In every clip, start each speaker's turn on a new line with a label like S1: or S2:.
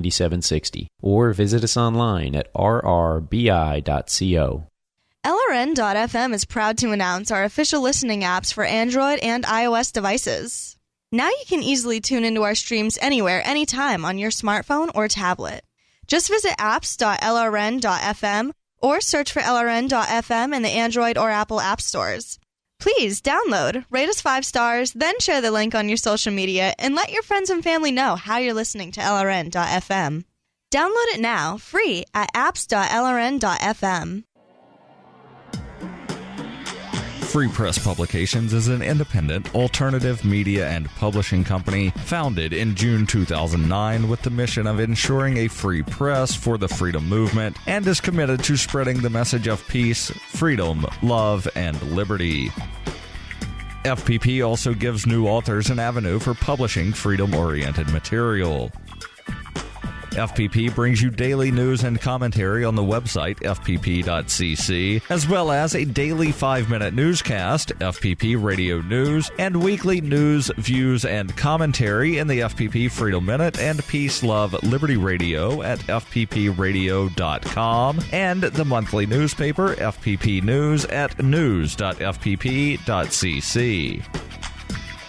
S1: 9760, or visit us online at rrbi.co.
S2: LRN.FM is proud to announce our official listening apps for Android and iOS devices. Now you can easily tune into our streams anywhere, anytime on your smartphone or tablet. Just visit apps.lrn.fm or search for LRN.FM in the Android or Apple app stores. Please download, rate us 5 stars, then share the link on your social media, and let your friends and family know how you're listening to LRN.FM. Download it now, free, at apps.lrn.fm.
S3: Free Press Publications is an independent, alternative media and publishing company founded in June 2009 with the mission of ensuring a free press for the freedom movement and is committed to spreading the message of peace, freedom, love, and liberty. FPP also gives new authors an avenue for publishing freedom-oriented material. FPP brings you daily news and commentary on the website, fpp.cc, as well as a daily 5-minute newscast, FPP Radio News, and weekly news, views, and commentary in the FPP Freedom Minute and Peace, Love, Liberty Radio at fppradio.com, and the monthly newspaper, FPP News, at news.fpp.cc.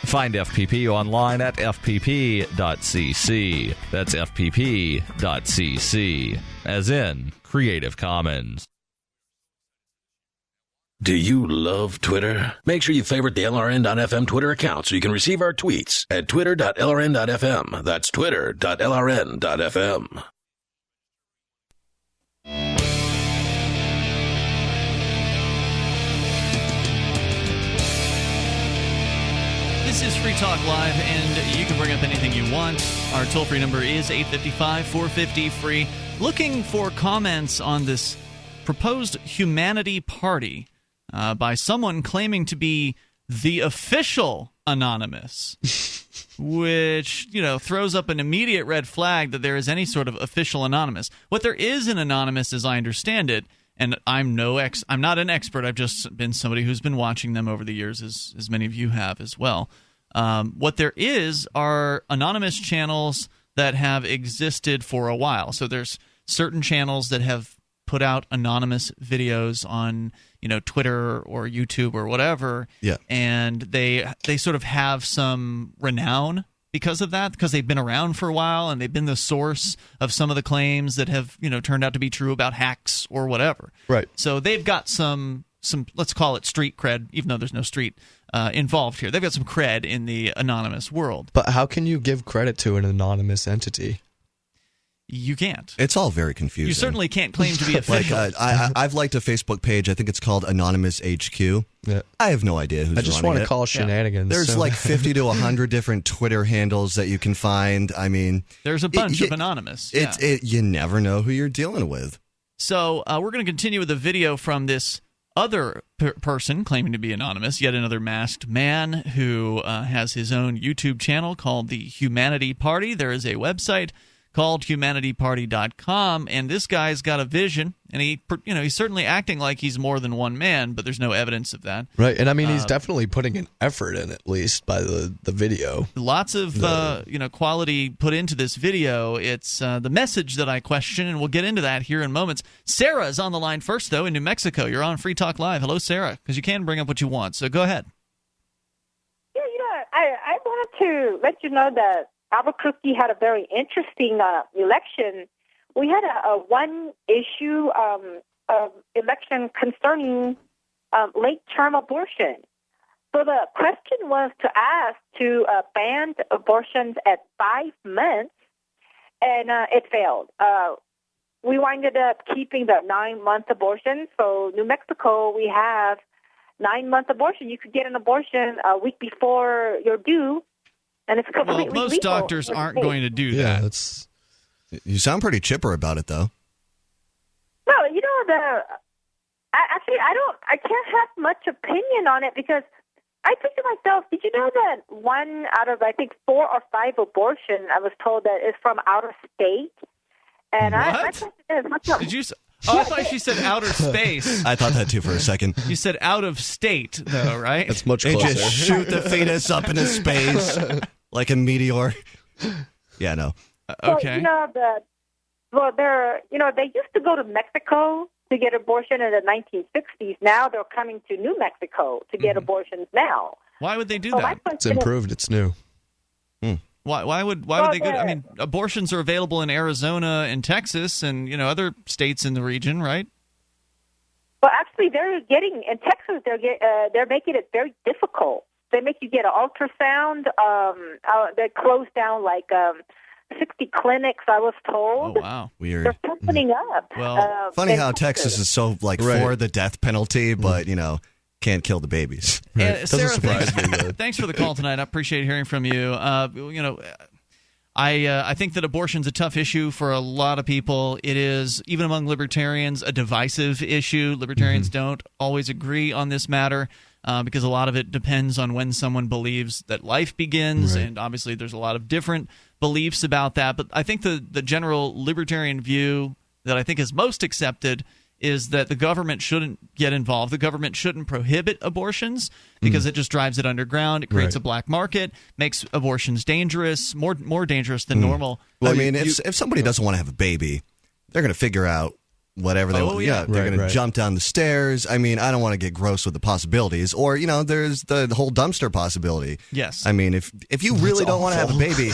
S3: Find FPP online at fpp.cc. That's fpp.cc, as in Creative Commons.
S4: Do you love Twitter? Make sure you favorite the LRN.FM Twitter account so you can receive our tweets at twitter.lrn.fm. That's twitter.lrn.fm.
S5: This is Free Talk Live, and you can bring up anything you want. Our toll-free number is 855-450-FREE. Looking for comments on this proposed humanity party by someone claiming to be the official Anonymous, which, throws up an immediate red flag that there is any sort of official Anonymous. What there is in Anonymous, as I understand it, and I'm not an expert. I've just been somebody who's been watching them over the years, as many of you have as well. What there is are anonymous channels that have existed for a while. So there's certain channels that have put out anonymous videos on, Twitter or YouTube or whatever. Yeah. And they sort of have some renown because of that, because they've been around for a while and they've been the source of some of the claims that have, turned out to be true about hacks or whatever. Right. So they've got some let's call it street cred, even though there's no street involved here. They've got some cred in the anonymous world.
S6: But how can you give credit to an anonymous entity?
S5: You can't.
S7: It's all very confusing.
S5: You certainly can't claim to be official.
S7: I've liked a Facebook page. I think it's called Anonymous HQ. Yeah. I have no idea who's running it.
S6: I just want to call shenanigans.
S7: There's like 50 to 100 different Twitter handles that you can find. I mean,
S5: there's a bunch of anonymous.
S7: You never know who you're dealing with.
S5: So we're going to continue with a video from this other person claiming to be anonymous, yet another masked man who has his own YouTube channel called the Humanity Party. There is a website called humanityparty.com, and this guy's got a vision, and he's certainly acting like he's more than one man, but there's no evidence of that.
S6: Right, and I mean, he's definitely putting an effort in, at least by the video.
S5: Lots of quality put into this video. It's the message that I question, and we'll get into that here in moments. Sarah is on the line first, though, in New Mexico. You're on Free Talk Live. Hello, Sarah, because you can bring up what you want, so go ahead.
S8: Yeah, I wanted to let you know that Albuquerque had a very interesting election. We had a one-issue election concerning late-term abortion. So the question was to ask to ban abortions at 5 months, and it failed. We winded up keeping the 9-month abortion. So New Mexico, we have 9-month abortion. You could get an abortion a week before you're due. And it's completely
S5: most
S8: legal.
S5: doctors aren't going to do that.
S7: You sound pretty chipper about it, though.
S8: No, I can't have much opinion on it because I think to myself, did you know that 1 out of, I think, 4 or 5 abortions, I was told that is from out of state? And
S5: what? Did you? Oh, I thought she said outer space.
S7: I thought that too for a second.
S5: You said out of state, though, right?
S6: That's much closer.
S7: They just shoot the fetus up into space like a meteor. Yeah, no.
S5: Okay.
S8: They used to go to Mexico to get abortion in the 1960s. Now they're coming to New Mexico to get abortions now.
S5: Why would they do that?
S6: It's improved. It's new.
S5: Why would they go? I mean, abortions are available in Arizona and Texas and other states in the region, right?
S8: Well, actually, in Texas. They're making it very difficult. They make you get an ultrasound. They closed down 60 clinics, I was told.
S5: Oh, wow.
S7: Weird.
S8: They're opening up.
S7: Well, funny how Texas is so for the death penalty, but can't kill the babies.
S5: Right. Sarah, thanks for the call tonight. I appreciate hearing from you. I think that abortion's a tough issue for a lot of people. It is, even among libertarians, a divisive issue. Libertarians don't always agree on this matter because a lot of it depends on when someone believes that life begins, and obviously there's a lot of different beliefs about that. But I think the general libertarian view that I think is most accepted is that the government shouldn't get involved. The government shouldn't prohibit abortions because it just drives it underground. It creates a black market, makes abortions dangerous, more dangerous than normal.
S7: Well, if somebody doesn't want to have a baby, they're going to figure out whatever they want. Yeah, they're going to jump down the stairs. I mean, I don't want to get gross with the possibilities. Or, there's the whole dumpster possibility.
S5: Yes.
S7: I mean, if you really don't want to have a baby...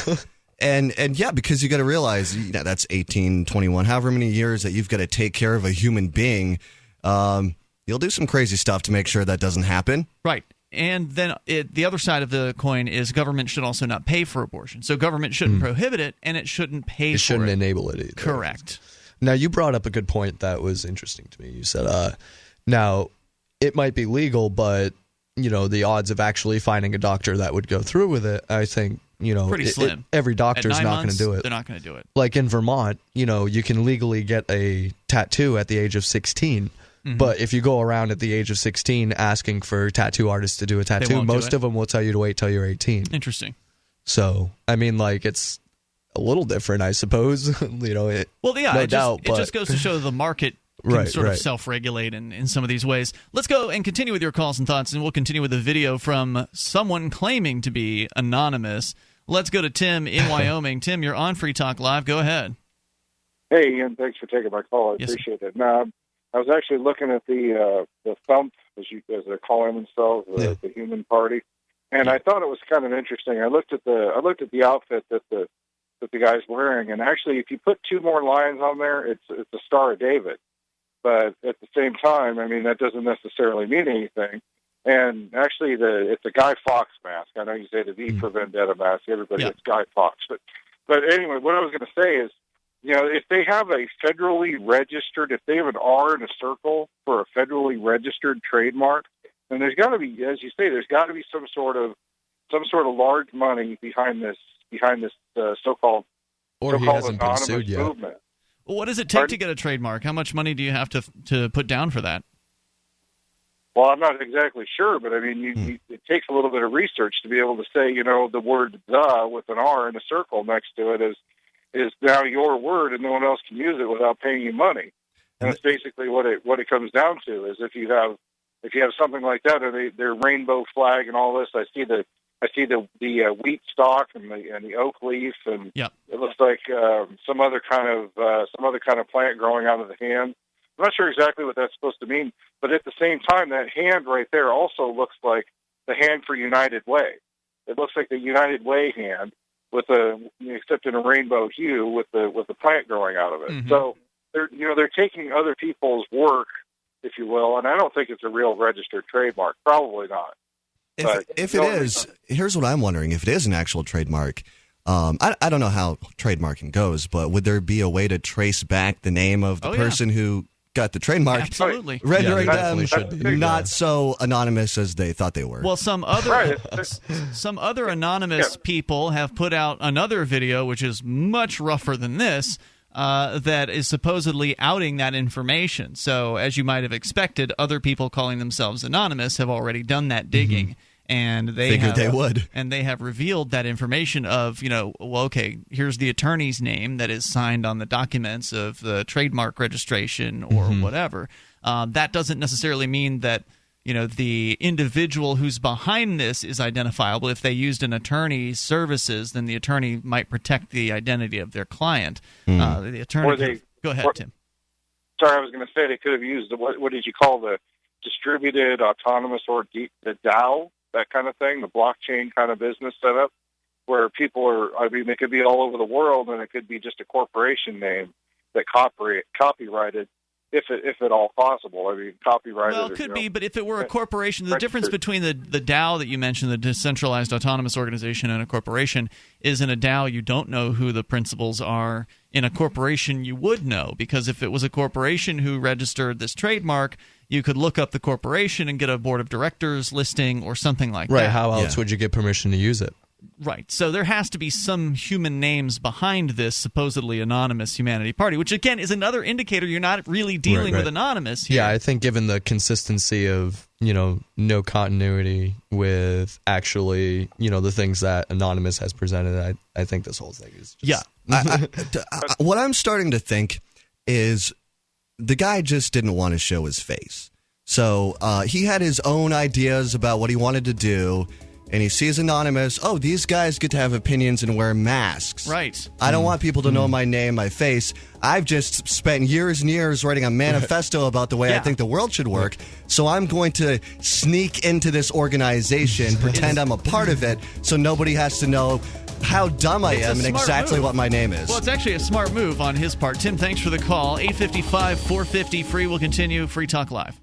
S7: And because you got to realize, that's 18, 21, however many years that you've got to take care of a human being, you'll do some crazy stuff to make sure that doesn't happen.
S5: Right. And then the other side of the coin is government should also not pay for abortion. So government shouldn't prohibit it, and it shouldn't pay for it.
S6: It shouldn't enable it either.
S5: Correct.
S6: Now, you brought up a good point that was interesting to me. You said, now, it might be legal, but, the odds of actually finding a doctor that would go through with it, I think,
S5: pretty slim.
S6: Every doctor's not going to do it.
S5: They're not going to do it.
S6: Like in Vermont, you can legally get a tattoo at the age of 16. But if you go around at the age of 16 asking for tattoo artists to do a tattoo, most of them will tell you to wait till you're 18.
S5: Interesting.
S6: So, I mean, it's a little different, I suppose. No doubt.
S5: It just goes to show the market can sort of self-regulate in some of these ways. Let's go and continue with your calls and thoughts, and we'll continue with a video from someone claiming to be anonymous. Let's go to Tim in Wyoming. Tim, you're on Free Talk Live. Go ahead.
S9: Hey, Ian. Thanks for taking my call. I appreciate it. Now, I was actually looking at the Thump, as they're calling themselves, the Human Party, and I thought it was kind of interesting. I looked at the outfit that the guy's wearing, and actually, if you put two more lines on there, it's the Star of David. But at the same time, I mean, that doesn't necessarily mean anything. And actually, it's a Guy Fawkes mask. I know you say the V for Vendetta mask. Everybody gets Guy Fawkes. But anyway, what I was going to say is, if they have a federally registered, if they have an R in a circle for a federally registered trademark, then there's got to be, as you say, there's got to be some sort of large money behind this so-called anonymous movement.
S5: Well, what does it take to get a trademark? How much money do you have to put down for that?
S9: Well, I'm not exactly sure, but I mean, it takes a little bit of research to be able to say, the word "the" with an R in a circle next to it is now your word, and no one else can use it without paying you money. And that's basically what it comes down to. Is if you have something like that, or their rainbow flag and all this. I see the wheat stalk and the oak leaf, and it looks like some other kind of plant growing out of the hand. I'm not sure exactly what that's supposed to mean, but at the same time, that hand right there also looks like the hand for United Way. It looks like the United Way hand except in a rainbow hue with the plant growing out of it. Mm-hmm. So they're taking other people's work, if you will, and I don't think it's a real registered trademark. Probably not.
S7: If it is, here's what I'm wondering: if it is an actual trademark. I don't know how trademarking goes, but would there be a way to trace back the name of the person who got the trademark?
S5: Absolutely.
S7: Rendering them not so anonymous as they thought they were.
S5: Well, some other anonymous people have put out another video, which is much rougher than this, that is supposedly outing that information. So, as you might have expected, other people calling themselves anonymous have already done that digging. Mm-hmm. And they have revealed that information of, here's the attorney's name that is signed on the documents of the trademark registration or whatever. That doesn't necessarily mean that the individual who's behind this is identifiable. If they used an attorney's services, then the attorney might protect the identity of their client. The attorney. Go ahead, Tim.
S9: Sorry, I was going to say they could have used what did you call the distributed autonomous or the DAO, that kind of thing, the blockchain kind of business setup, where people are. I mean, they could be all over the world, and it could be just a corporation name that copyrighted. If at all possible. I mean, copyrighted.
S5: Well, it could be, but if it were a corporation, the difference between the DAO that you mentioned, the decentralized autonomous organization, and a corporation is in a DAO you don't know who the principals are. In a corporation you would know, because if it was a corporation who registered this trademark, you could look up the corporation and get a board of directors listing or something like that.
S6: Right, how else would you get permission to use it?
S5: Right. So there has to be some human names behind this supposedly anonymous Humanity Party, which, again, is another indicator you're not really dealing with anonymous here.
S6: Yeah, I think given the consistency of, no continuity with actually, the things that Anonymous has presented, I think this whole thing is just...
S7: Yeah. What I'm starting to think is the guy just didn't want to show his face. So he had his own ideas about what he wanted to do. And he sees Anonymous, these guys get to have opinions and wear masks.
S5: Right.
S7: I don't want people to know my name, my face. I've just spent years and years writing a manifesto about the way I think the world should work. So I'm going to sneak into this organization, pretend I'm a part of it, so nobody has to know how dumb I am and exactly what my name is.
S5: Well, it's actually a smart move on his part. Tim, thanks for the call. 855-450-FREE will continue. Free Talk Live.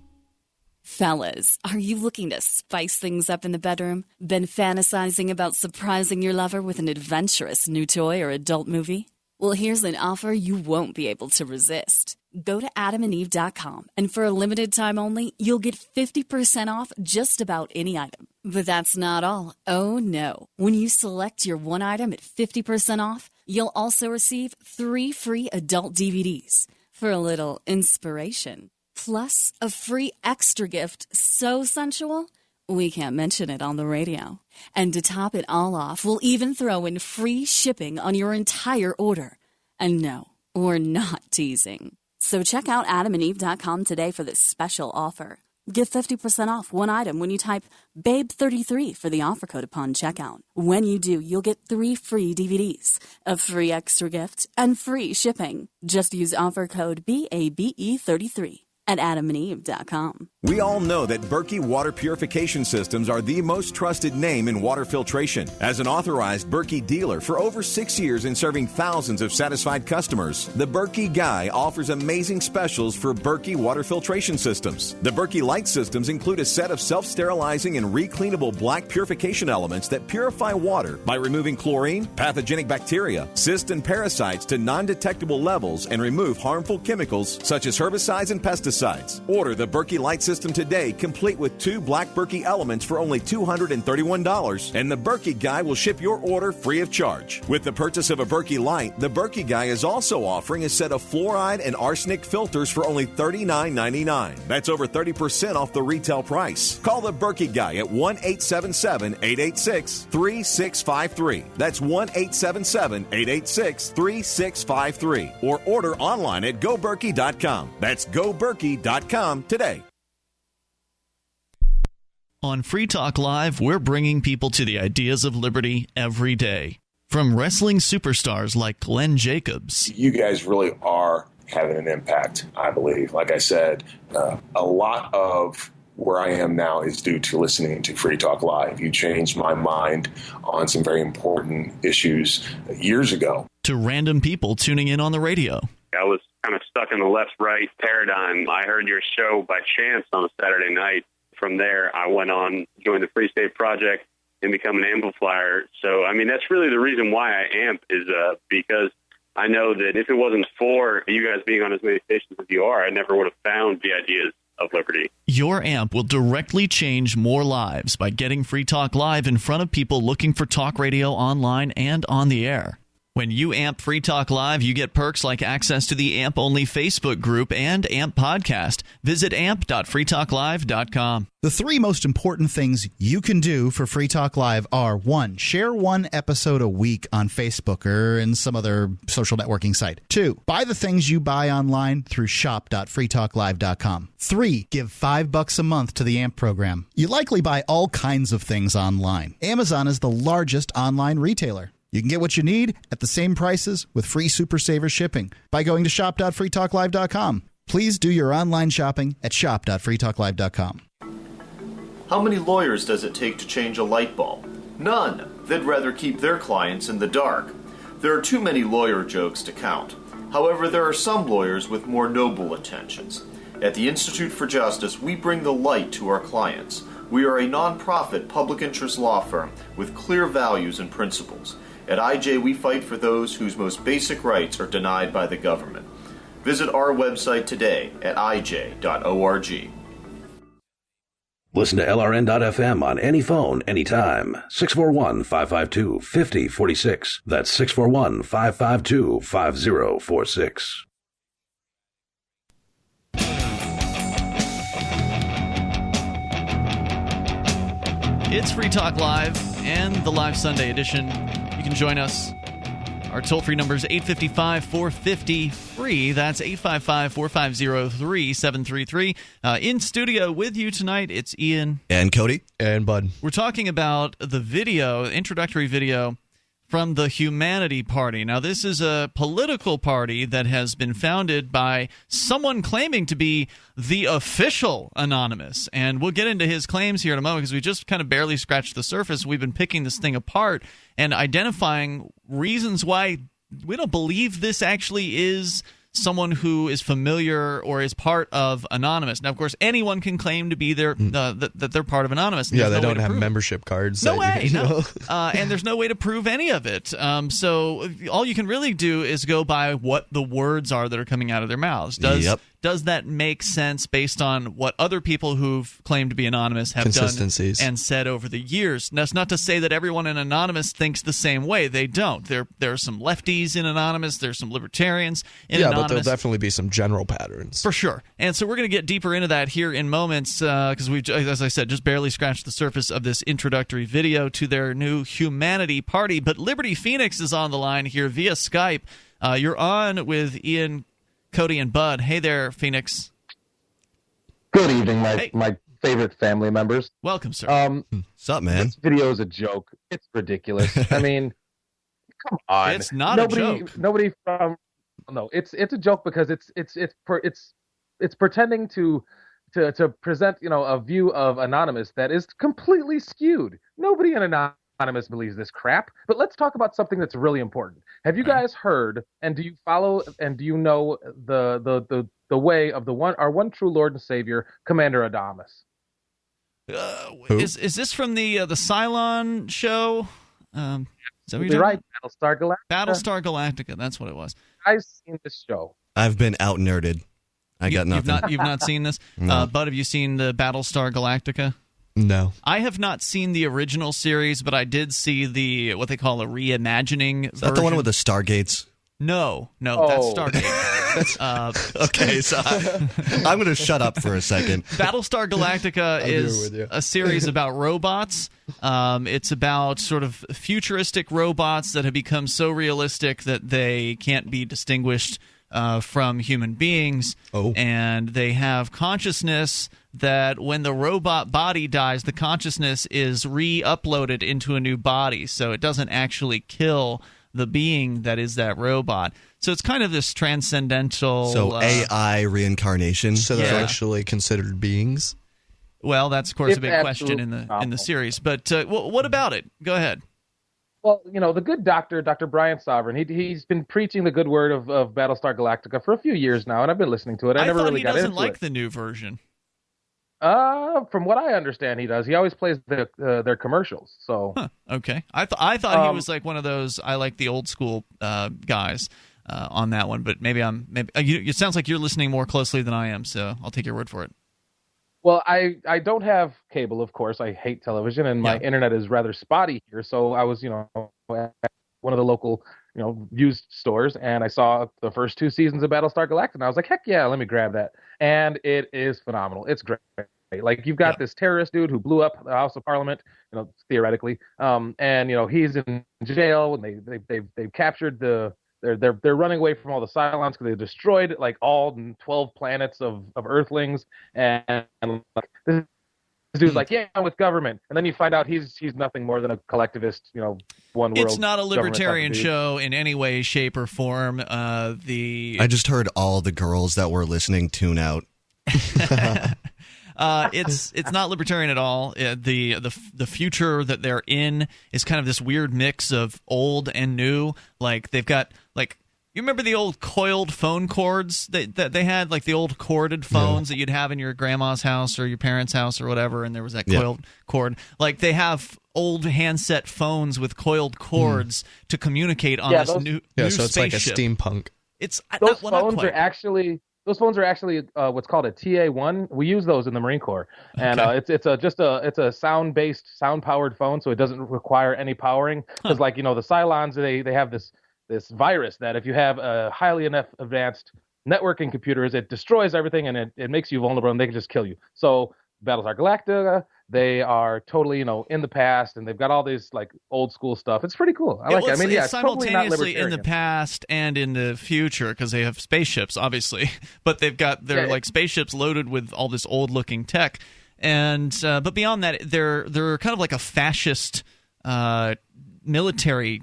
S10: Fellas, are you looking to spice things up in the bedroom? Been fantasizing about surprising your lover with an adventurous new toy or adult movie? Well, here's an offer you won't be able to resist. Go to adamandeve.com, and for a limited time only, you'll get 50% off just about any item. But that's not all. Oh, no. When you select your one item at 50% off, you'll also receive 3 free adult DVDs for a little inspiration. Plus, a free extra gift so sensual, we can't mention it on the radio. And to top it all off, we'll even throw in free shipping on your entire order. And no, we're not teasing. So check out adamandeve.com today for this special offer. Get 50% off one item when you type BABE33 for the offer code upon checkout. When you do, you'll get 3 free DVDs, a free extra gift, and free shipping. Just use offer code BABE33 at adamandeve.com.
S11: We all know that Berkey Water Purification Systems are the most trusted name in water filtration. As an authorized Berkey dealer for over 6 years and serving thousands of satisfied customers, the Berkey Guy offers amazing specials for Berkey Water Filtration Systems. The Berkey Light Systems include a set of self-sterilizing and recleanable black purification elements that purify water by removing chlorine, pathogenic bacteria, cysts, and parasites to non-detectable levels and remove harmful chemicals such as herbicides and pesticides. Order the Berkey Light System today, complete with 2 black Berkey elements for only $231, and the Berkey Guy will ship your order free of charge. With the purchase of a Berkey Light, the Berkey Guy is also offering a set of fluoride and arsenic filters for only $39.99. That's over 30% off the retail price. Call the Berkey Guy at 1-877-886-3653. That's 1-877-886-3653. Or order online at goberkey.com. That's goberkey.com today.
S5: On Free Talk Live, we're bringing people to the ideas of liberty every day. From wrestling superstars like Glenn Jacobs.
S12: You guys really are having an impact, I believe. Like I said, a lot of where I am now is due to listening to Free Talk Live. You changed my mind on some very important issues years ago.
S5: To random people tuning in on the radio.
S13: I was kind of stuck in the left-right paradigm. I heard your show by chance on a Saturday night. From there, I went on, joined the Free State Project, and become an amplifier. So, I mean, that's really the reason why I amp is because I know that if it wasn't for you guys being on as many stations as you are, I never would have found the ideas of liberty.
S5: Your amp will directly change more lives by getting Free Talk Live in front of people looking for talk radio online and on the air. When you amp Free Talk Live, you get perks like access to the AMP-only Facebook group and AMP podcast. Visit amp.freetalklive.com.
S14: The three most important things you can do for Free Talk Live are: 1, share one episode a week on Facebook or in some other social networking site. 2, buy the things you buy online through shop.freetalklive.com. 3, give $5 a month to the AMP program. You likely buy all kinds of things online. Amazon is the largest online retailer. You can get what you need at the same prices with free Super Saver shipping by going to shop.freetalklive.com. Please do your online shopping at shop.freetalklive.com.
S15: How many lawyers does it take to change a light bulb? None. They'd rather keep their clients in the dark. There are too many lawyer jokes to count. However, there are some lawyers with more noble intentions. At the Institute for Justice, we bring the light to our clients. We are a non-profit public interest law firm with clear values and principles. At IJ, we fight for those whose most basic rights are denied by the government. Visit our website today at ij.org.
S4: Listen to LRN.FM on any phone, anytime. 641-552-5046. That's 641-552-5046.
S5: It's Free Talk Live and the Live Sunday edition. You can join us. Our toll-free number is 855-450-FREE. That's 855-450-3733. In studio with you tonight, it's Ian.
S7: And Cody.
S6: And Bud.
S5: We're talking about the video, introductory video from the Humanity Party. Now, this is a political party that has been founded by someone claiming to be the official Anonymous. And we'll get into his claims here in a moment because we just kind of barely scratched the surface. We've been picking this thing apart and identifying reasons why we don't believe this actually is someone who is familiar or is part of Anonymous. Now, of course, anyone can claim to be that they're part of Anonymous.
S6: Yeah, they don't have membership cards.
S5: No way. No. And there's no way to prove any of it. So all you can really do is go by what the words are that are coming out of their mouths. Does that make sense based on what other people who've claimed to be anonymous have done and said over the years? That's not to say that everyone in Anonymous thinks the same way. They don't. There are some lefties in Anonymous. There's some libertarians in Anonymous.
S6: Yeah, but there'll definitely be some general patterns.
S5: For sure. And so we're going to get deeper into that here in moments because we've, as I said, just barely scratched the surface of this introductory video to their new Humanity Party. But Liberty Phoenix is on the line here via Skype. You're on with Ian, Cody, and Bud. Hey there, Phoenix.
S16: Good evening, my favorite family members.
S5: Welcome, sir.
S7: What's up, man?
S16: This video is a joke. It's ridiculous. I mean, come on.
S5: It's not a joke.
S16: Nobody from it's a joke because it's pretending to present a view of Anonymous that is completely skewed. Nobody in Anonymous believes this crap. But let's talk about something that's really important. Have you guys heard, and do you follow, and do you know the way of our one true Lord and Savior, Commander Adamus?
S5: Is this from the Cylon show? Is that what you're
S16: right? Battlestar Galactica.
S5: Battlestar Galactica. That's what it was.
S16: I've seen this show.
S7: I've been out nerded. I got nothing.
S5: You've not seen this?
S7: No.
S5: Bud, have you seen the Battlestar Galactica?
S6: No.
S5: I have not seen the original series, but I did see what they call a reimagining
S7: Is that the one with the Stargates?
S5: No, that's Stargate.
S7: Okay, so I'm going to shut up for a second.
S5: Battlestar Galactica is a series about robots. It's about sort of futuristic robots that have become so realistic that they can't be distinguished from human beings. And they have consciousness that when the robot body dies, the consciousness is re-uploaded into a new body, so it doesn't actually kill the being that is that robot. So it's kind of this transcendental...
S7: So AI reincarnation?
S6: So they're actually considered beings?
S5: Well, that's, of course, a big question in the series. But what about it? Go ahead.
S16: Well, the good doctor, Dr. Brian Sovereign, he's been preaching the good word of Battlestar Galactica for a few years now, and I've been listening to it. I never really got into it.
S5: He doesn't like the new version.
S16: From what I understand, he does. He always plays their commercials. So
S5: okay, I thought he was like one of those I like the old school guys on that one. But maybe it sounds like you're listening more closely than I am. So I'll take your word for it.
S16: Well, I don't have cable, of course. I hate television, and my internet is rather spotty here. So I was, at one of the local used stores, and I saw the first 2 seasons of Battlestar Galactica, and I was like, heck yeah, let me grab that. And it is phenomenal. It's great. Like, you've got this terrorist dude who blew up the House of Parliament, theoretically, and he's in jail, and they've captured they're running away from all the Cylons because they destroyed like all 12 planets of Earthlings, and this dude's like, yeah, I'm with government, and then you find out he's nothing more than a collectivist, one world.
S5: It's not a libertarian show in any way, shape, or form. I
S7: just heard all the girls that were listening tune out.
S5: It's not libertarian at all. The future that they're in is kind of this weird mix of old and new. Like, they've got, like, you remember the old coiled phone cords that they had, like the old corded phones that you'd have in your grandma's house or your parents' house or whatever, and there was that coiled cord. Like, they have old handset phones with coiled cords to communicate on this new
S6: so
S5: spaceship.
S6: It's like a steampunk.
S16: Those phones are actually what's called a TA-1. We use those in the Marine Corps, and it's a sound-powered phone, so it doesn't require any powering. Because the Cylons, they have this virus that if you have a highly enough advanced networking computers, it destroys everything and it makes you vulnerable, and they can just kill you. So Battlestar Galactica, they are totally in the past, and they've got all these like old school stuff. It's pretty cool. I like it. I mean,
S5: it's
S16: totally not
S5: simultaneously in
S16: libertarian.
S5: the past and in the future because they have spaceships, obviously, but they've got like spaceships loaded with all this old looking tech, and but beyond that, they're kind of like a fascist military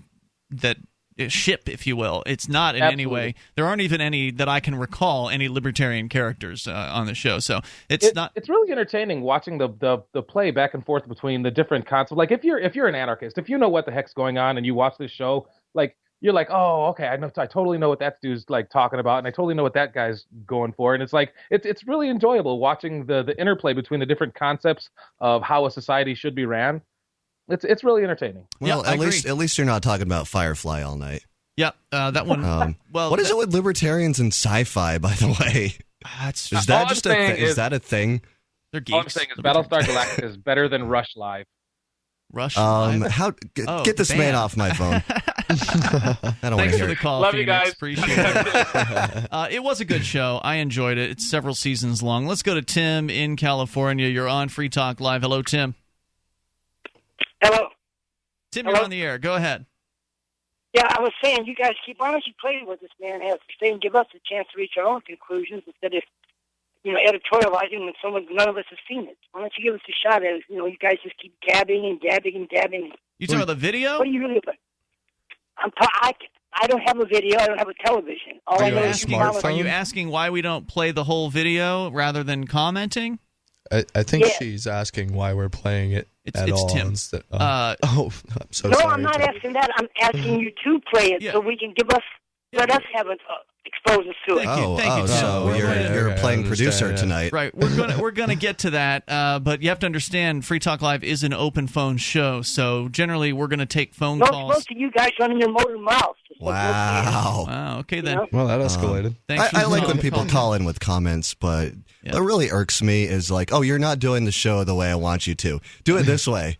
S5: ship, if you will. It's not in any way. There aren't even any that I can recall any libertarian characters on the show. So it's
S16: really entertaining watching the play back and forth between the different concepts. Like, if you're an anarchist, if you know what the heck's going on and you watch this show, like, you're like, oh, okay, I totally know what that dude's like talking about, and I totally know what that guy's going for. And it's like it's really enjoyable watching the interplay between the different concepts of how a society should be ran. It's really entertaining.
S7: Well, at least you're not talking about Firefly all night.
S5: Yeah, that one.
S7: What is it with libertarians and sci-fi, by the way? Is that just a thing? Is that a thing?
S5: They're geeks.
S16: All I'm saying is Battlestar Galactica is better than Rush Live.
S5: Rush Live?
S7: Get this man off my phone. I don't want to hear
S5: the call,
S16: Love
S5: Phoenix.
S16: you guys.
S5: Appreciate it. It was a good show. I enjoyed it. It's several seasons long. Let's go to Tim in California. You're on Free Talk Live. Hello, Tim.
S17: Hello.
S5: Tim, you're on the air. Go ahead.
S17: Yeah, I was saying, you guys why don't you play what this man has to say and give us a chance to reach our own conclusions instead of, editorializing when none of us have seen it. Why don't you give us a shot at it? You guys just keep gabbing and gabbing and gabbing.
S5: You talking about the video?
S17: What are you really about? I don't have a video. I don't have a television. All I know is
S5: Are you asking why we don't play the whole video rather than commenting?
S6: I think she's asking why we're playing it at all.
S5: Tim.
S6: Instead, I'm so
S17: no,
S6: sorry.
S17: I'm not asking that. I'm asking you to play it so we can let us have an exposure to it.
S5: Thank you,
S7: so you're playing producer tonight.
S5: Right. We're gonna get to that, but you have to understand, Free Talk Live is an open phone show, so generally we're gonna take phone calls.
S17: Most of you guys running your motor mouth.
S7: Wow.
S5: Okay then.
S6: Well, that escalated.
S7: I like when people call in with comments, but what really irks me is like, oh, you're not doing the show the way I want you to. Do it this way.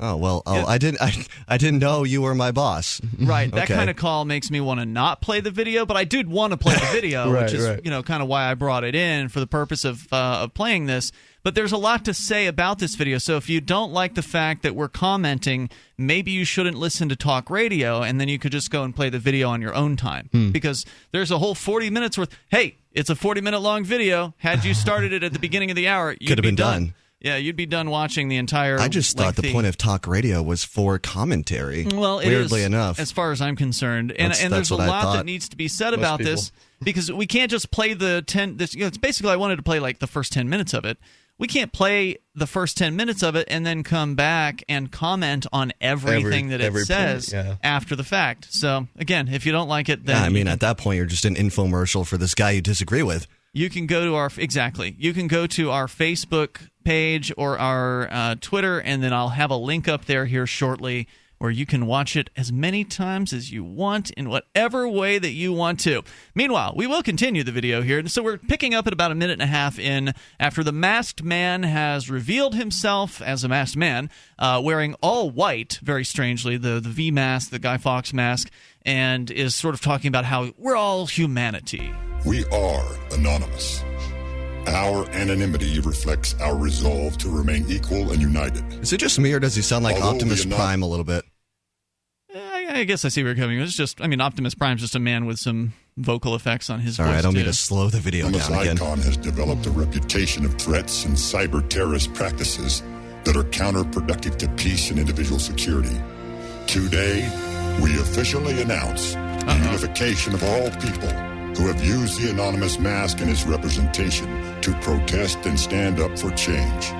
S7: Oh, well, I didn't know you were my boss.
S5: Right. That kind of call makes me want to not play the video, but I did want to play the video, which is kind of why I brought it in for the purpose of playing this. But there's a lot to say about this video, so if you don't like the fact that we're commenting, maybe you shouldn't listen to talk radio, and then you could just go and play the video on your own time. Because there's a whole 40 minutes worth. Hey, it's a 40-minute long video. Had you started it at the beginning of the hour, you'd
S7: could have been
S5: done.
S7: done.
S5: Yeah, you'd be done watching the entire.
S7: I just thought the point of talk radio was for commentary.
S5: Well, it
S7: weirdly
S5: is,
S7: enough,
S5: as far as I'm concerned, and there's a lot that needs to be said about this because we can't just play the 10. It's basically I wanted to play like the first 10 minutes of it. We can't play the first 10 minutes of it and then come back and comment on everything that it says after the fact. So again, if you don't like it, then
S7: at that point you're just an infomercial for this guy you disagree with.
S5: You can go to You can go to our Facebook page or our Twitter, and then I'll have a link up there here shortly where you can watch it as many times as you want in whatever way that you want to. Meanwhile, we will continue the video here. So we're picking up at about a minute and a half in after the masked man has revealed himself as a masked man, wearing all white, very strangely, the V mask, the Guy Fawkes mask, and is sort of talking about how we're all humanity.
S18: We are anonymous. Our anonymity reflects our resolve to remain equal and united.
S7: Is it just me, or does he sound like
S18: Although
S7: Optimus Prime a little bit?
S5: I guess I see where you're coming. It's just, Optimus Prime's just a man with some vocal effects on his voice.
S7: Sorry, I don't
S5: too.
S7: mean to slow the video down again.
S18: Icon has developed a reputation of threats and cyber terrorist practices that are counterproductive to peace and individual security. Today, we officially announce the unification of all people who have used the anonymous mask and its representation to protest and stand up for change.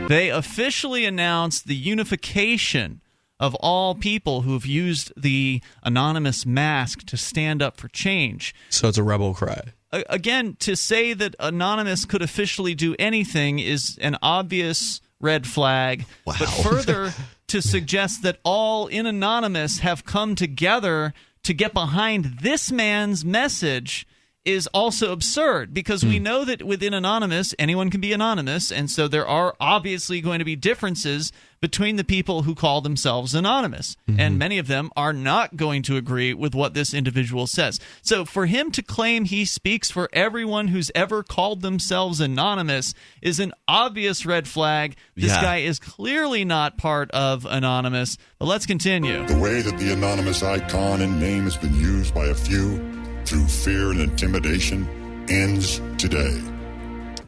S5: They officially announced the unification of all people who have used the anonymous mask to stand up for change.
S6: So it's a rebel cry.
S5: Again, to say that Anonymous could officially do anything is an obvious red flag.
S7: Wow.
S5: But further, to suggest that all in Anonymous have come together to get behind this man's message is also absurd, because we know that within Anonymous, anyone can be anonymous, and so there are obviously going to be differences between the people who call themselves anonymous, and many of them are not going to agree with what this individual says. So for him to claim he speaks for everyone who's ever called themselves anonymous is an obvious red flag. This guy is clearly not part of Anonymous, but let's continue.
S18: The way that the anonymous icon and name has been used by a few through fear and intimidation ends today.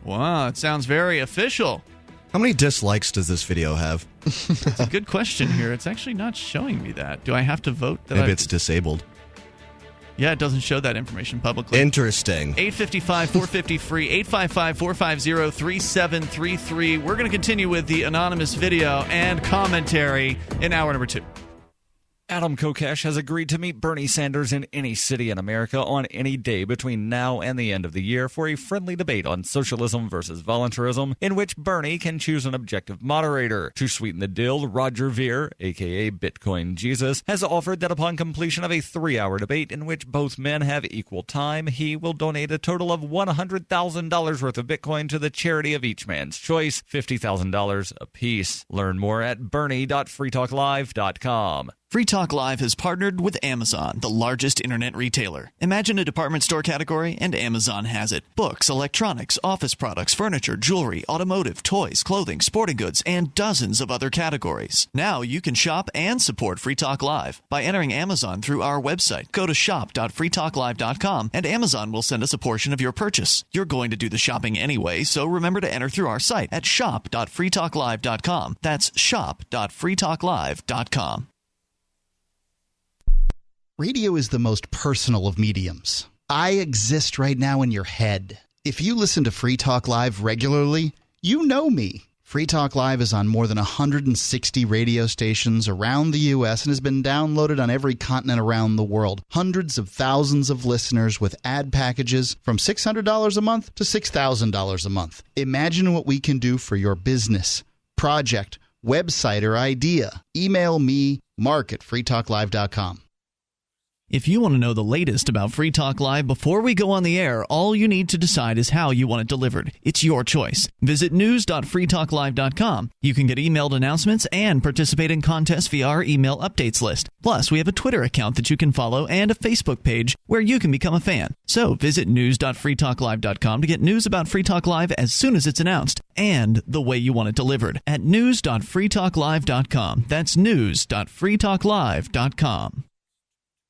S5: Wow, it sounds very official.
S7: How many dislikes does this video have?
S5: It's a good question here. It's actually not showing me that. Do I have to vote?
S7: Maybe it's disabled.
S5: Yeah, it doesn't show that information publicly.
S7: Interesting.
S5: 855-450-FREE, 855-450-3733. We're going to continue with the anonymous video and commentary in hour number 2.
S3: Adam Kokesh has agreed to meet Bernie Sanders in any city in America on any day between now and the end of the year for a friendly debate on socialism versus voluntarism, in which Bernie can choose an objective moderator. To sweeten the deal, Roger Ver, a.k.a. Bitcoin Jesus, has offered that upon completion of a 3-hour debate in which both men have equal time, he will donate a total of $100,000 worth of Bitcoin to the charity of each man's choice, $50,000 apiece. Learn more at bernie.freetalklive.com.
S19: Free Talk Live has partnered with Amazon, the largest internet retailer. Imagine a department store category, and Amazon has it. Books, electronics, office products, furniture, jewelry, automotive, toys, clothing, sporting goods, and dozens of other categories. Now you can shop and support Free Talk Live by entering Amazon through our website. Go to shop.freetalklive.com, and Amazon will send us a portion of your purchase. You're going to do the shopping anyway, so remember to enter through our site at shop.freetalklive.com. That's shop.freetalklive.com.
S14: Radio is the most personal of mediums. I exist right now in your head. If you listen to Free Talk Live regularly, you know me. Free Talk Live is on more than 160 radio stations around the U.S. and has been downloaded on every continent around the world. Hundreds of thousands of listeners with ad packages from $600 a month to $6,000 a month. Imagine what we can do for your business, project, website, or idea. Email me, mark@freetalklive.com.
S19: If you want to know the latest about Free Talk Live before we go on the air, all you need to decide is how you want it delivered. It's your choice. Visit news.freetalklive.com. You can get emailed announcements and participate in contests via our email updates list. Plus, we have a Twitter account that you can follow and a Facebook page where you can become a fan. So visit news.freetalklive.com to get news about Free Talk Live as soon as it's announced and the way you want it delivered at news.freetalklive.com. That's news.freetalklive.com.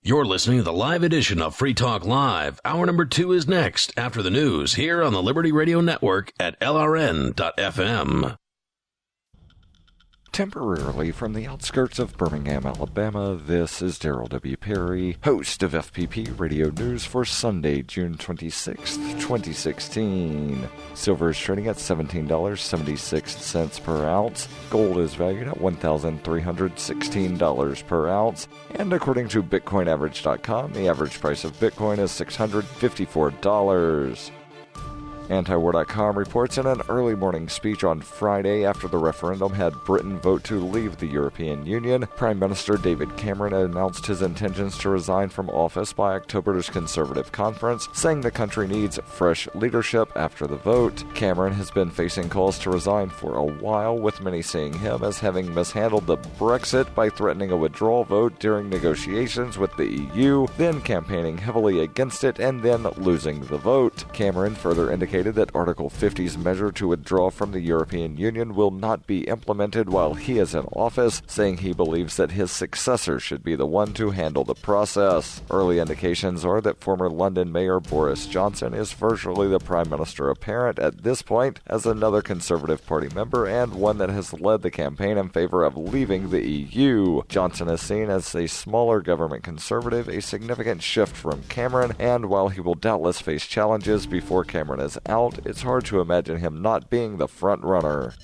S4: You're listening to the live edition of Free Talk Live. Hour number 2 is next after the news here on the Liberty Radio Network at LRN.FM.
S20: Temporarily from the outskirts of Birmingham, Alabama, this is Daryl W. Perry, host of FPP Radio News for Sunday, June 26th, 2016. Silver is trading at $17.76 per ounce. Gold is valued at $1,316 per ounce. And according to BitcoinAverage.com, the average price of Bitcoin is $654. Antiwar.com reports in an early morning speech on Friday after the referendum had Britain vote to leave the European Union, Prime Minister David Cameron announced his intentions to resign from office by October's Conservative Conference, saying the country needs fresh leadership after the vote. Cameron has been facing calls to resign for a while, with many seeing him as having mishandled the Brexit by threatening a withdrawal vote during negotiations with the EU, then campaigning heavily against it and then losing the vote. Cameron further indicated that Article 50's measure to withdraw from the European Union will not be implemented while he is in office, saying he believes that his successor should be the one to handle the process. Early indications are that former London Mayor Boris Johnson is virtually the Prime Minister apparent at this point, as another Conservative Party member and one that has led the campaign in favor of leaving the EU. Johnson is seen as a smaller government conservative, a significant shift from Cameron, and while he will doubtless face challenges before Cameron is out, it's hard to imagine him not being the front runner.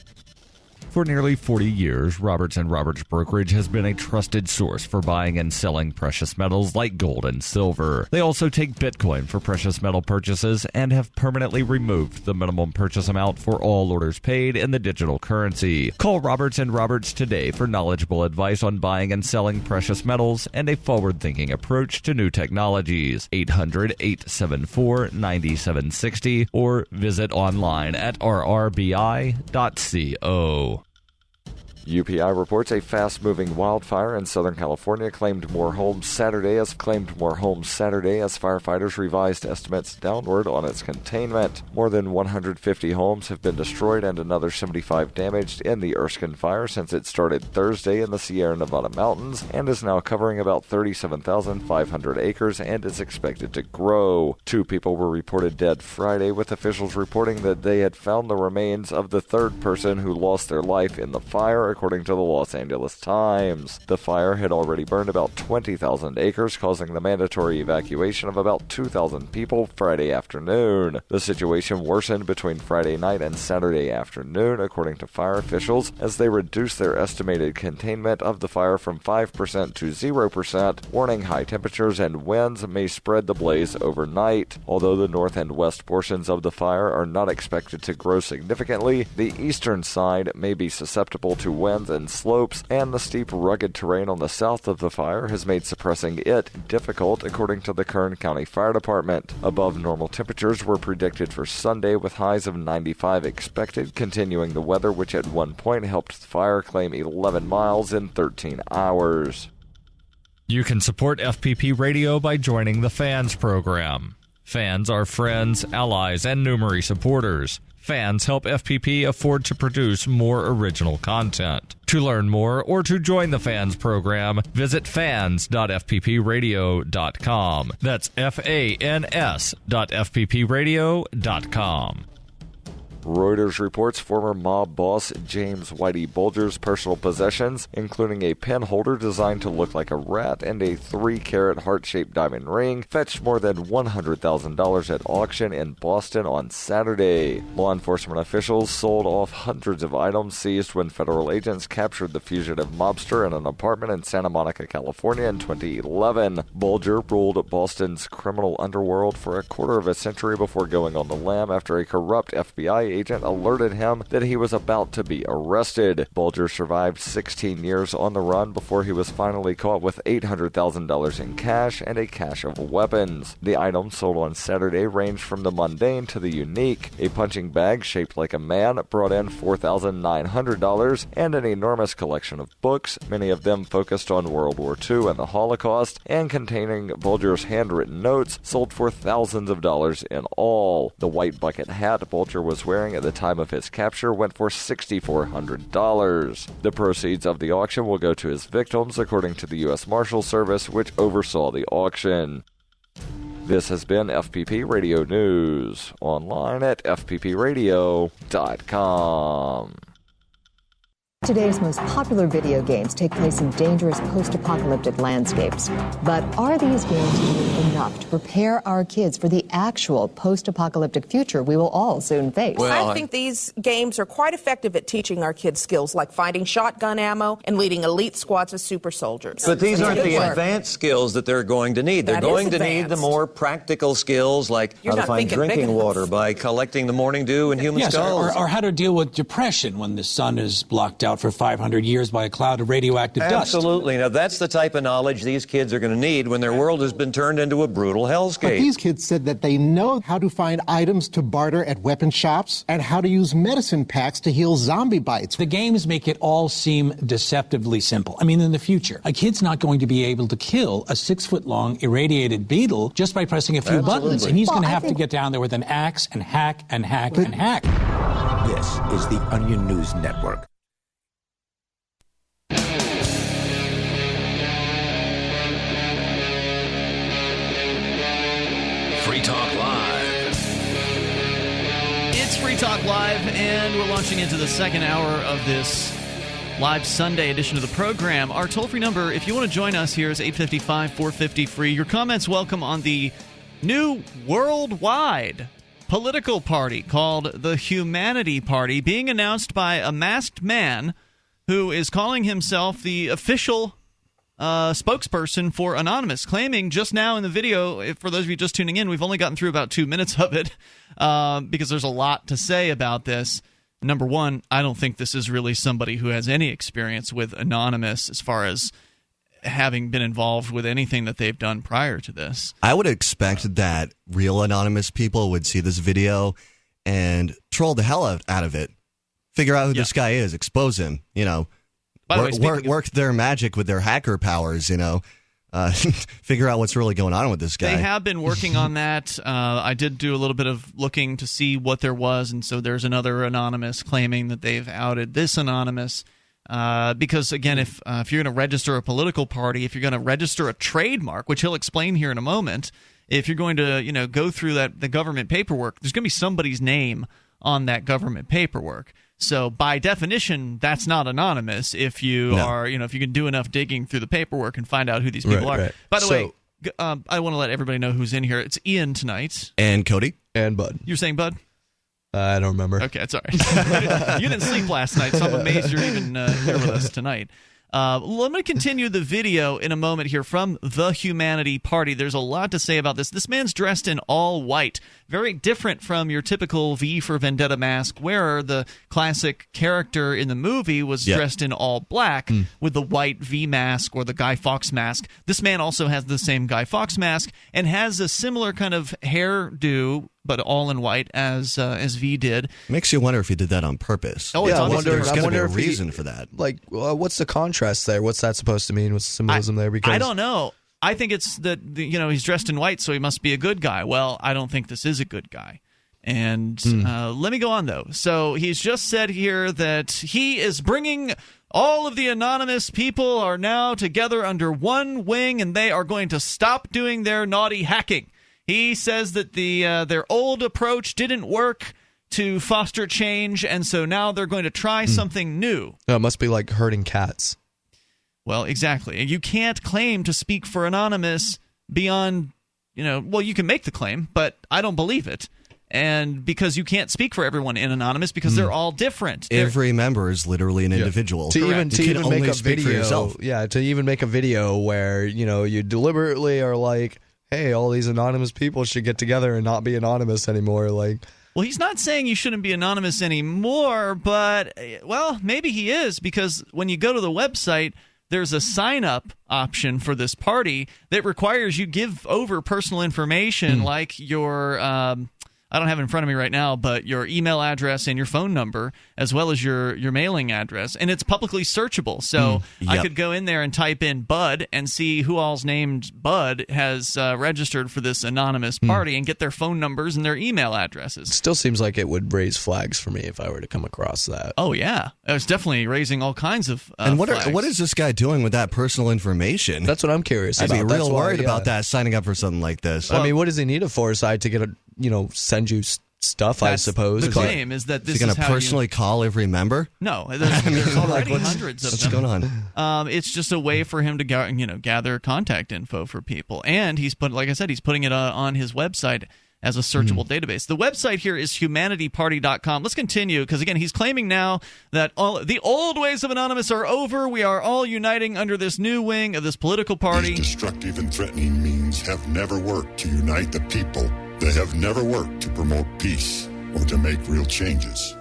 S3: For nearly 40 years, Roberts & Roberts Brokerage has been a trusted source for buying and selling precious metals like gold and silver. They also take Bitcoin for precious metal purchases and have permanently removed the minimum purchase amount for all orders paid in the digital currency. Call Roberts & Roberts today for knowledgeable advice on buying and selling precious metals and a forward-thinking approach to new technologies. 800-874-9760 or visit online at rrbi.co.
S20: UPI reports a fast-moving wildfire in Southern California claimed more homes Saturday as firefighters revised estimates downward on its containment. More than 150 homes have been destroyed and another 75 damaged in the Erskine fire since it started Thursday in the Sierra Nevada mountains and is now covering about 37,500 acres and is expected to grow. 2 people were reported dead Friday, with officials reporting that they had found the remains of the third person who lost their life in the fire, according to the Los Angeles Times. The fire had already burned about 20,000 acres, causing the mandatory evacuation of about 2,000 people Friday afternoon. The situation worsened between Friday night and Saturday afternoon, according to fire officials, as they reduced their estimated containment of the fire from 5% to 0%, warning high temperatures and winds may spread the blaze overnight. Although the north and west portions of the fire are not expected to grow significantly, the eastern side may be susceptible to winds and slopes, and the steep, rugged terrain on the south of the fire has made suppressing it difficult, according to the Kern County Fire Department. Above normal temperatures were predicted for Sunday, with highs of 95 expected, continuing the weather which at one point helped the fire claim 11 miles in 13 hours.
S3: You can support FPP Radio by joining the Fans program. Fans are friends, allies, and numerous supporters. Fans help FPP afford to produce more original content. To learn more or to join the Fans program, visit fans.fppradio.com. That's fans.fppradio.com.
S20: Reuters reports former mob boss James Whitey Bulger's personal possessions, including a pen holder designed to look like a rat and a 3-carat heart-shaped diamond ring, fetched more than $100,000 at auction in Boston on Saturday. Law enforcement officials sold off hundreds of items seized when federal agents captured the fugitive mobster in an apartment in Santa Monica, California in 2011. Bulger ruled Boston's criminal underworld for a quarter of a century before going on the lam after a corrupt FBI agent alerted him that he was about to be arrested. Bulger survived 16 years on the run before he was finally caught with $800,000 in cash and a cache of weapons. The items sold on Saturday ranged from the mundane to the unique. A punching bag shaped like a man brought in $4,900, and an enormous collection of books, many of them focused on World War II and the Holocaust, and containing Bulger's handwritten notes, sold for thousands of dollars in all. The white bucket hat Bulger was wearing at the time of his capture went for $6,400. The proceeds of the auction will go to his victims, according to the U.S. Marshal Service, which oversaw the auction. This has been FPP Radio News, online at fppradio.com.
S21: Today's most popular video games take place in dangerous post-apocalyptic landscapes. But are these games doing enough to prepare our kids for the actual post-apocalyptic future we will all soon face?
S22: Well, I think these games are quite effective at teaching our kids skills like finding shotgun ammo and leading elite squads of super soldiers.
S23: But these aren't the advanced skills that they're going to need. They're going to need the more practical skills like how to find drinking water by collecting the morning dew in human skulls.
S24: Or how to deal with depression when the sun is blocked out for 500 years by a cloud of radioactive dust.
S23: Absolutely. Now, that's the type of knowledge these kids are going to need when their world has been turned into a brutal hellscape.
S25: But these kids said that they know how to find items to barter at weapon shops and how to use medicine packs to heal zombie bites.
S24: The games make it all seem deceptively simple. I mean, in the future, a kid's not going to be able to kill a 6-foot-long irradiated beetle just by pressing a few buttons, and he's going to have to get down there with an axe and hack and hack and hack.
S26: This is the Onion News Network.
S4: Free Talk Live.
S5: It's Free Talk Live, and we're launching into the second hour of this live Sunday edition of the program. Our toll-free number, if you want to join us here, is 855-450-FREE. Your comments welcome on the new worldwide political party called the Humanity Party, being announced by a masked man who is calling himself the official spokesperson for Anonymous, claiming just now in the video, for those of you just tuning in, we've only gotten through about 2 minutes of it because there's a lot to say about this. Number one, I don't think this is really somebody who has any experience with Anonymous as far as having been involved with anything that they've done prior to this.
S7: I would expect that real Anonymous people would see this video and troll the hell out of it. Figure out who this guy is, expose him, work their magic with their hacker powers, figure out what's really going on with this guy.
S5: They have been working on that. I did do a little bit of looking to see what there was, and so there's another Anonymous claiming that they've outed this Anonymous. Because, again, if you're going to register a political party, if you're going to register a trademark, which he'll explain here in a moment, if you're going to go through the government paperwork, there's going to be somebody's name on that government paperwork. So by definition, that's not anonymous if you are, if you can do enough digging through the paperwork and find out who these people are. Right. By the way, I want to let everybody know who's in here. It's Ian tonight.
S7: And Cody.
S6: And Bud.
S5: You're saying Bud?
S6: I don't remember.
S5: Okay, it's all right. You didn't sleep last night, so I'm amazed you're even here with us tonight. Let me continue the video in a moment here from the Humanity Party. There's a lot to say about this. This man's dressed in all white, very different from your typical V for Vendetta mask, where the classic character in the movie was dressed in all black with the white V mask or the Guy Fawkes mask. This man also has the same Guy Fawkes mask and has a similar kind of hairdo, but all in white, as V did.
S7: Makes you wonder if he did that on purpose.
S5: Oh, yeah,
S7: I wonder there's going to be a reason for that.
S6: Like, what's the contrast there? What's that supposed to mean? What's the symbolism there? Because
S5: I don't know. I think it's that he's dressed in white, so he must be a good guy. Well, I don't think this is a good guy. And let me go on, though. So he's just said here that he is bringing all of the Anonymous people are now together under one wing, and they are going to stop doing their naughty hacking. He says that their old approach didn't work to foster change, and so now they're going to try something new.
S6: No, it must be like herding cats.
S5: Well, exactly. You can't claim to speak for Anonymous beyond, well, you can make the claim, but I don't believe it. And because you can't speak for everyone in Anonymous because they're all different.
S7: Every member is literally an individual.
S6: To even make a video, to even make a video where, you deliberately are like, hey, all these anonymous people should get together and not be anonymous anymore.
S5: Well, he's not saying you shouldn't be anonymous anymore, but, well, maybe he is, because when you go to the website, there's a sign-up option for this party that requires you give over personal information like your I don't have it in front of me right now, but your email address and your phone number, as well as your mailing address. And it's publicly searchable. So I could go in there and type in Bud and see who all's named Bud has registered for this anonymous party and get their phone numbers and their email addresses.
S6: Still seems like it would raise flags for me if I were to come across that.
S5: Oh, yeah. It's definitely raising all kinds of
S7: And what
S5: flags.
S7: what is this guy doing with that personal information?
S6: That's what I'm curious about.
S7: I'd be real worried about that, signing up for something like this.
S6: Well, I mean, what does he need a foresight to get send you stuff, I suppose.
S5: The claim is that this
S7: is he going to personally call every member?
S5: No, there's already hundreds of them.
S7: What's going
S5: on? It's just a way for him to gather contact info for people, and he's putting it on his website as a searchable database. The website here is humanityparty.com. Let's continue, because again, he's claiming now that all the old ways of Anonymous are over. We are all uniting under this new wing of this political party.
S18: These destructive and threatening means have never worked to unite the people. They have never worked to promote peace or to make real changes.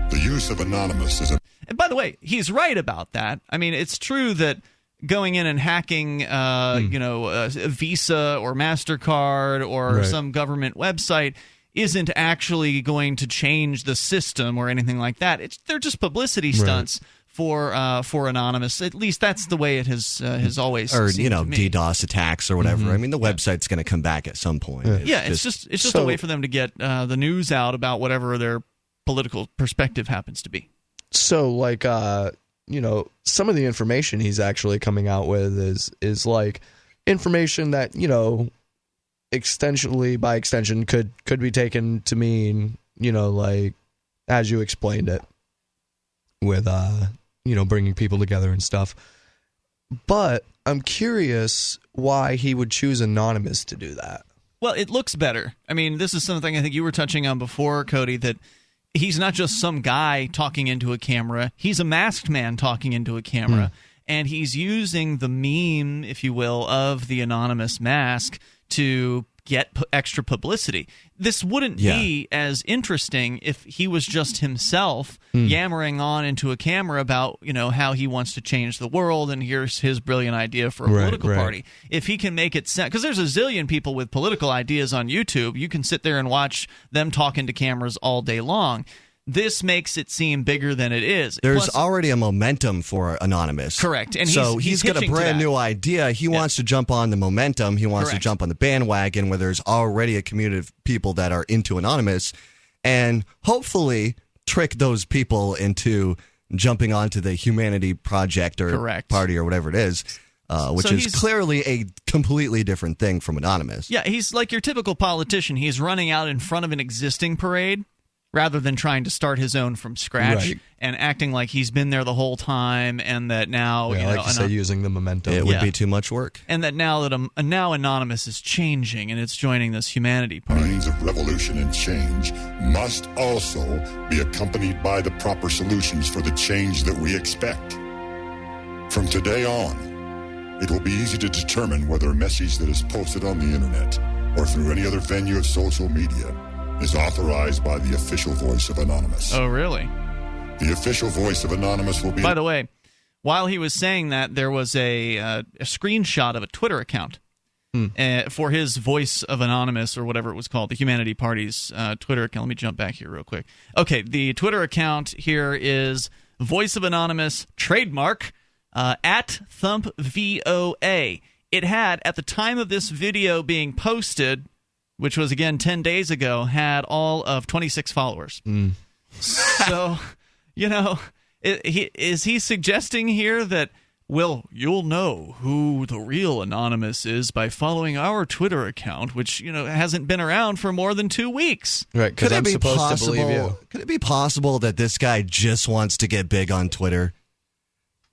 S18: The use of Anonymous is
S5: And by the way, he's right about that. I mean, it's true that going in and hacking, Visa or MasterCard or some government website isn't actually going to change the system or anything like that. They're just publicity stunts for Anonymous. At least that's the way it has always seemed to me.
S7: DDoS attacks or whatever. I mean, the website's going to come back at some point.
S5: It's just a way for them to get the news out about whatever their political perspective happens to be. So,
S6: like, some of the information he's actually coming out with is like information that, by extension could be taken to mean, like, as you explained it, with, bringing people together and stuff. But I'm curious why he would choose Anonymous to do that.
S5: Well, it looks better. I mean, this is something I think you were touching on before, Cody, that he's not just some guy talking into a camera. He's a masked man talking into a camera. And he's using the meme, if you will, of the Anonymous mask to get extra publicity. This wouldn't be as interesting if he was just himself yammering on into a camera about, how he wants to change the world and here's his brilliant idea for a political party. If he can make it sound, because there's a zillion people with political ideas on YouTube, you can sit there and watch them talk into cameras all day long. This makes it seem bigger than it is.
S7: There's already a momentum for Anonymous.
S5: Correct. And
S7: so he's got a brand new idea. He wants to jump on the momentum. He wants to jump on the bandwagon where there's already a community of people that are into Anonymous and hopefully trick those people into jumping onto the Humanity Project or party or whatever it is, which is clearly a completely different thing from Anonymous.
S5: Yeah, he's like your typical politician. He's running out in front of an existing parade rather than trying to start his own from scratch and acting like he's been there the whole time and that now,
S6: using the momentum.
S7: It would be too much work.
S5: And that now Anonymous is changing and it's joining this Humanity Party.
S18: Means of revolution and change must also be accompanied by the proper solutions for the change that we expect. From today on, it will be easy to determine whether a message that is posted on the internet or through any other venue of social media is authorized by the official voice of Anonymous.
S5: Oh, really?
S18: The official voice of Anonymous will be...
S5: By the way, while he was saying that, there was a screenshot of a Twitter account for his Voice of Anonymous, or whatever it was called, the Humanity Party's Twitter account. Let me jump back here real quick. Okay, the Twitter account here is Voice of Anonymous, trademark, at ThumpVOA. It had, at the time of this video being posted, which was, again, 10 days ago, had all of 26 followers. So, is he suggesting here that, well, you'll know who the real Anonymous is by following our Twitter account, which, hasn't been around for more than 2 weeks?
S6: Right, because I'm supposed to believe you.
S7: Could it be possible that this guy just wants to get big on Twitter?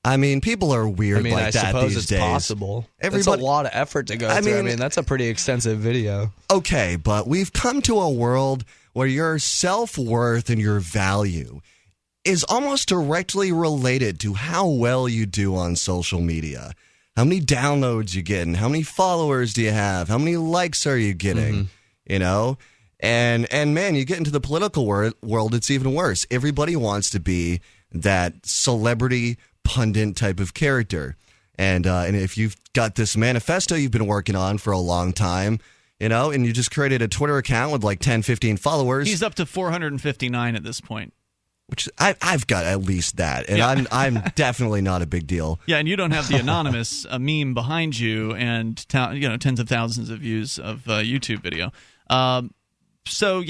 S7: I mean, people are weird like that these days. I suppose it's
S6: possible. It's a lot of effort to go through. I mean, that's a pretty extensive video.
S7: Okay, but we've come to a world where your self-worth and your value is almost directly related to how well you do on social media. How many downloads you get, and how many followers do you have? How many likes are you getting? And man, you get into the political world, it's even worse. Everybody wants to be that celebrity pundit type of character, and if you've got this manifesto you've been working on for a long time, and you just created a Twitter account with like 10-15 followers.
S5: He's up to 459 at this point,
S7: which I've got at least that, and I'm definitely not a big deal.
S5: Yeah, and you don't have the Anonymous meme behind you, and tens of thousands of views of YouTube video. So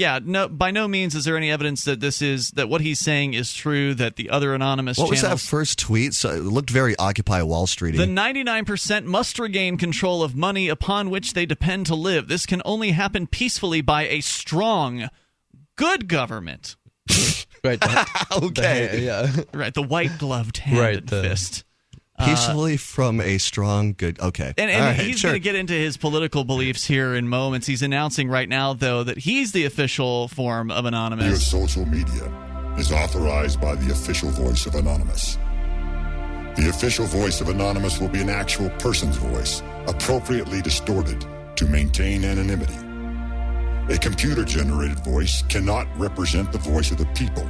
S5: by no means is there any evidence that what he's saying is true, that the other Anonymous
S7: channels...
S5: What
S7: was that first tweet? So it looked very Occupy Wall Street-y.
S5: The 99% must regain control of money upon which they depend to live. This can only happen peacefully by a strong good government.
S6: Right.
S7: Okay.
S5: Right. The white-gloved hand and fist.
S7: Peacefully from a strong, good. Okay.
S5: And
S7: All right,
S5: he's going to get into his political beliefs here in moments. He's announcing right now, though, that he's the official form of Anonymous.
S18: Your social media is authorized by the official voice of Anonymous. The official voice of Anonymous will be an actual person's voice, appropriately distorted to maintain anonymity. A computer-generated voice cannot represent the voice of the people.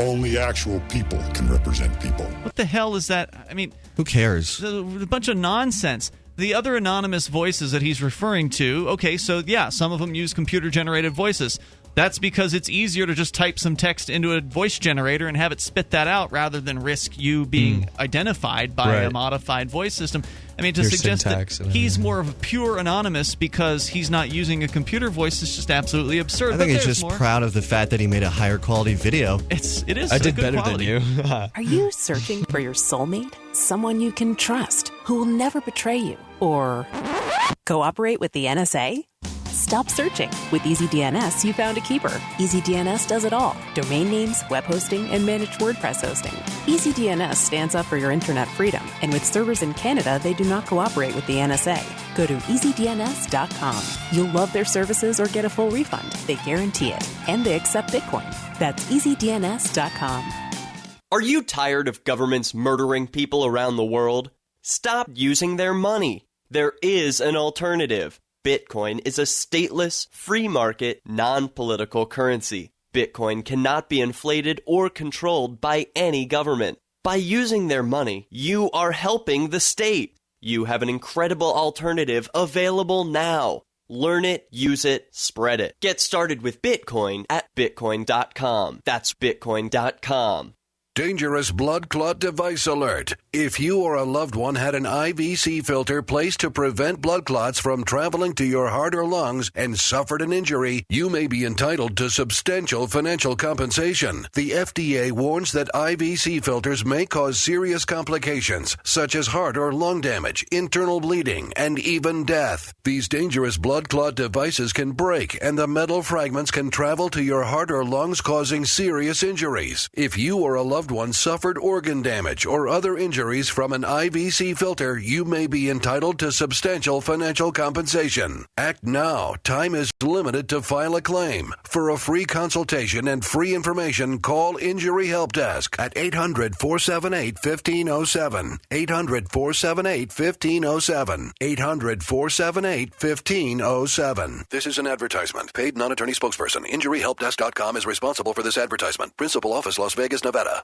S18: Only actual people can represent people.
S5: What the hell is that? I mean,
S7: who cares?
S5: A bunch of nonsense. The other anonymous voices that he's referring to, okay, so yeah, some of them use computer-generated voices. That's because it's easier to just type some text into a voice generator and have it spit that out rather than risk you being identified by a modified voice system. I mean, to
S6: Your
S5: suggest that
S6: syntax
S5: he's more of a pure anonymous because he's not using a computer voice is just absolutely absurd.
S7: I think he's just proud of the fact that he made a higher quality video.
S5: It is.
S6: I did
S5: good
S6: better
S5: quality.
S6: than you.
S1: Are you searching for your soulmate? Someone you can trust, who will never betray you? Or cooperate with the NSA? Stop searching. With EasyDNS, you found a keeper. EasyDNS does it all. Domain names, web hosting, and managed WordPress hosting. EasyDNS stands up for your internet freedom. And with servers in Canada, they do not cooperate with the NSA. Go to EasyDNS.com. You'll love their services or get a full refund. They guarantee it. And they accept Bitcoin. That's EasyDNS.com.
S2: Are you tired of governments murdering people around the world? Stop using their money. There is an alternative. Bitcoin is a stateless, free market, non-political currency. Bitcoin cannot be inflated or controlled by any government. By using their money, you are helping the state. You have an incredible alternative available now. Learn it, use it, spread it. Get started with Bitcoin at Bitcoin.com. That's Bitcoin.com.
S8: Dangerous blood clot device alert. If you or a loved one had an IVC filter placed to prevent blood clots from traveling to your heart or lungs and suffered an injury, you may be entitled to substantial financial compensation. The FDA warns that IVC filters may cause serious complications, such as heart or lung damage, internal bleeding, and even death. These dangerous blood clot devices can break, and the metal fragments can travel to your heart or lungs, causing serious injuries. If you or a loved one suffered organ damage or other injuries from an IVC filter, you may be entitled to substantial financial compensation. Act now. Time is limited to file a claim. For a free consultation and free information, call Injury Help Desk at 800-478-1507. 800-478-1507. 800-478-1507. This is an advertisement. Paid non-attorney spokesperson. InjuryHelpDesk.com is responsible for this advertisement. Principal office, Las Vegas, Nevada.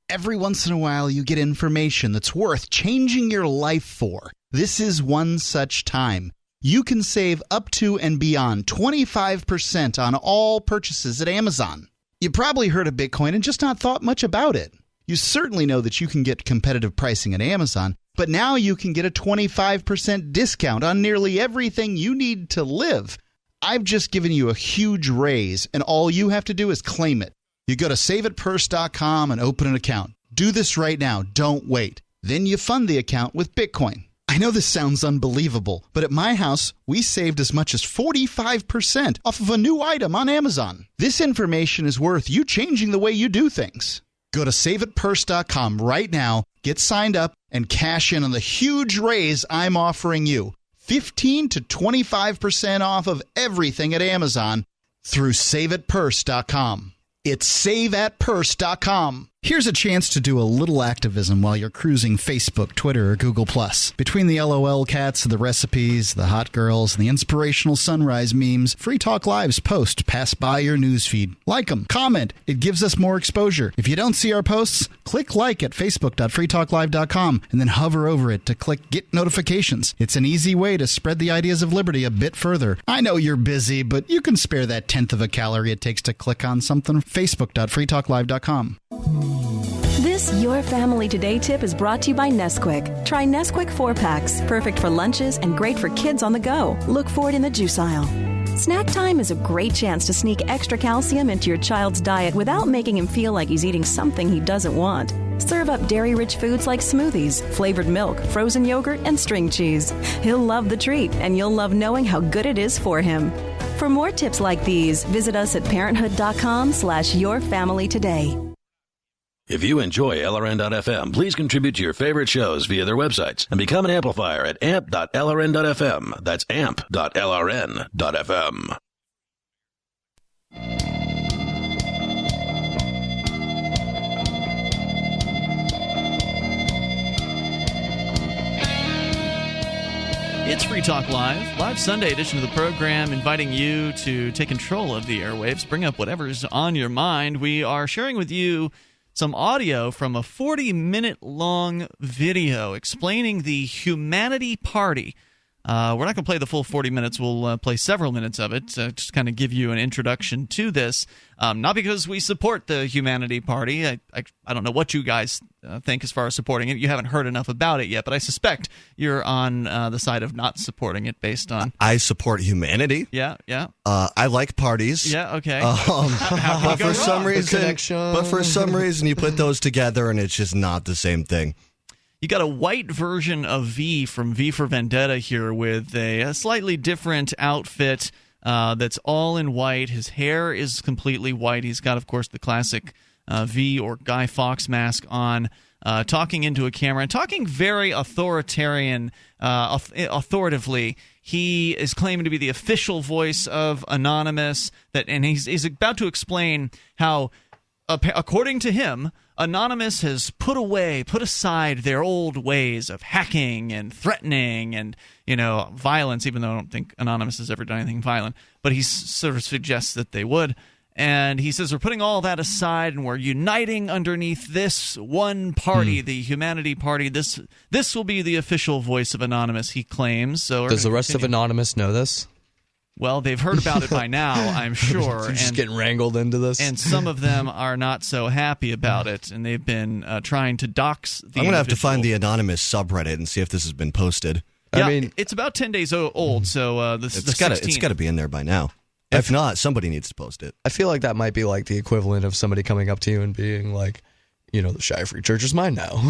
S14: Every once in a while, you get information that's worth changing your life for. This is one such time. You can save up to and beyond 25% on all purchases at Amazon. You probably heard of Bitcoin and just not thought much about it. You certainly know that you can get competitive pricing at Amazon, but now you can get a 25% discount on nearly everything you need to live. I've just given you a huge raise, and all you have to do is claim it. You go to saveitpurse.com and open an account. Do this right now. Don't wait. Then you fund the account with Bitcoin. I know this sounds unbelievable, but at my house, we saved as much as 45% off of a new item on Amazon. This information is worth you changing the way you do things. Go to saveitpurse.com right now, get signed up, and cash in on the huge raise I'm offering you. 15 to 25% off of everything at Amazon through saveitpurse.com. It's saveatpurse.com. Here's a chance to do a little activism while you're cruising Facebook, Twitter, or Google+. Between the LOL cats, the recipes, the hot girls, and the inspirational sunrise memes, Free Talk Live's posts pass by your newsfeed. Like them, comment. It gives us more exposure. If you don't see our posts, click like at facebook.freetalklive.com and then hover over it to click Get Notifications. It's an easy way to spread the ideas of liberty a bit further. I know you're busy, but you can spare that 1/10 of a calorie it takes to click on something. Facebook.freetalklive.com.
S9: This Your Family Today tip is brought to you by Nesquik. Try Nesquik 4-packs, perfect for lunches and great for kids on the go. Look for it in the juice aisle. Snack time is a great chance to sneak extra calcium into your child's diet without making him feel like he's eating something he doesn't want. Serve up dairy-rich foods like smoothies, flavored milk, frozen yogurt, and string cheese. He'll love the treat, and you'll love knowing how good it is for him. For more tips like these, visit us at parenthood.com/yourfamilytoday.
S4: If you enjoy LRN.FM, please contribute to your favorite shows via their websites and become an amplifier at amp.lrn.fm. That's amp.lrn.fm.
S5: It's Free Talk live Sunday edition of the program, inviting you to take control of the airwaves, bring up whatever's on your mind. We are sharing with you some audio from a 40-minute-long video explaining the Humanity Party. We're not going to play the full 40 minutes. We'll play several minutes of it, just kind of give you an introduction to this. Not because we support the Humanity Party. I don't know what you guys think as far as supporting it. You haven't heard enough about it yet, but I suspect you're on the side of not supporting it based on...
S7: I support humanity.
S5: Yeah.
S7: I like parties.
S5: Yeah, okay.
S7: But for some reason, you put those together and it's just not the same thing.
S5: You got a white version of V from V for Vendetta here with a slightly different outfit that's all in white. His hair is completely white. He's got, of course, the classic V or Guy Fawkes mask on, talking into a camera and talking very authoritatively. He is claiming to be the official voice of Anonymous, and he's about to explain how, according to him, Anonymous has put aside their old ways of hacking and threatening and, violence, even though I don't think Anonymous has ever done anything violent. But he sort of suggests that they would. And he says we're putting all that aside and we're uniting underneath this one party, the Humanity Party. This will be the official voice of Anonymous, he claims. So
S6: does the rest of Anonymous know this?
S5: Well, they've heard about it by now, I'm sure.
S6: So just getting wrangled into this.
S5: And some of them are not so happy about it, and they've been trying to dox the
S7: I'm going to have to find the Anonymous subreddit and see if this has been posted.
S5: Yeah, I mean, it's about 10 days old, so this is the 16th.
S7: It's got to be in there by now. If not, somebody needs to post it.
S6: I feel like that might be like the equivalent of somebody coming up to you and being like, the Shire Free Church is mine now.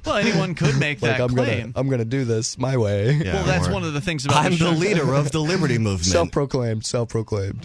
S5: Well, anyone could make that claim.
S6: I'm going to do this my way.
S5: Yeah, well, that's one of the things about
S7: I'm the leader of the Liberty Movement.
S6: Self-proclaimed.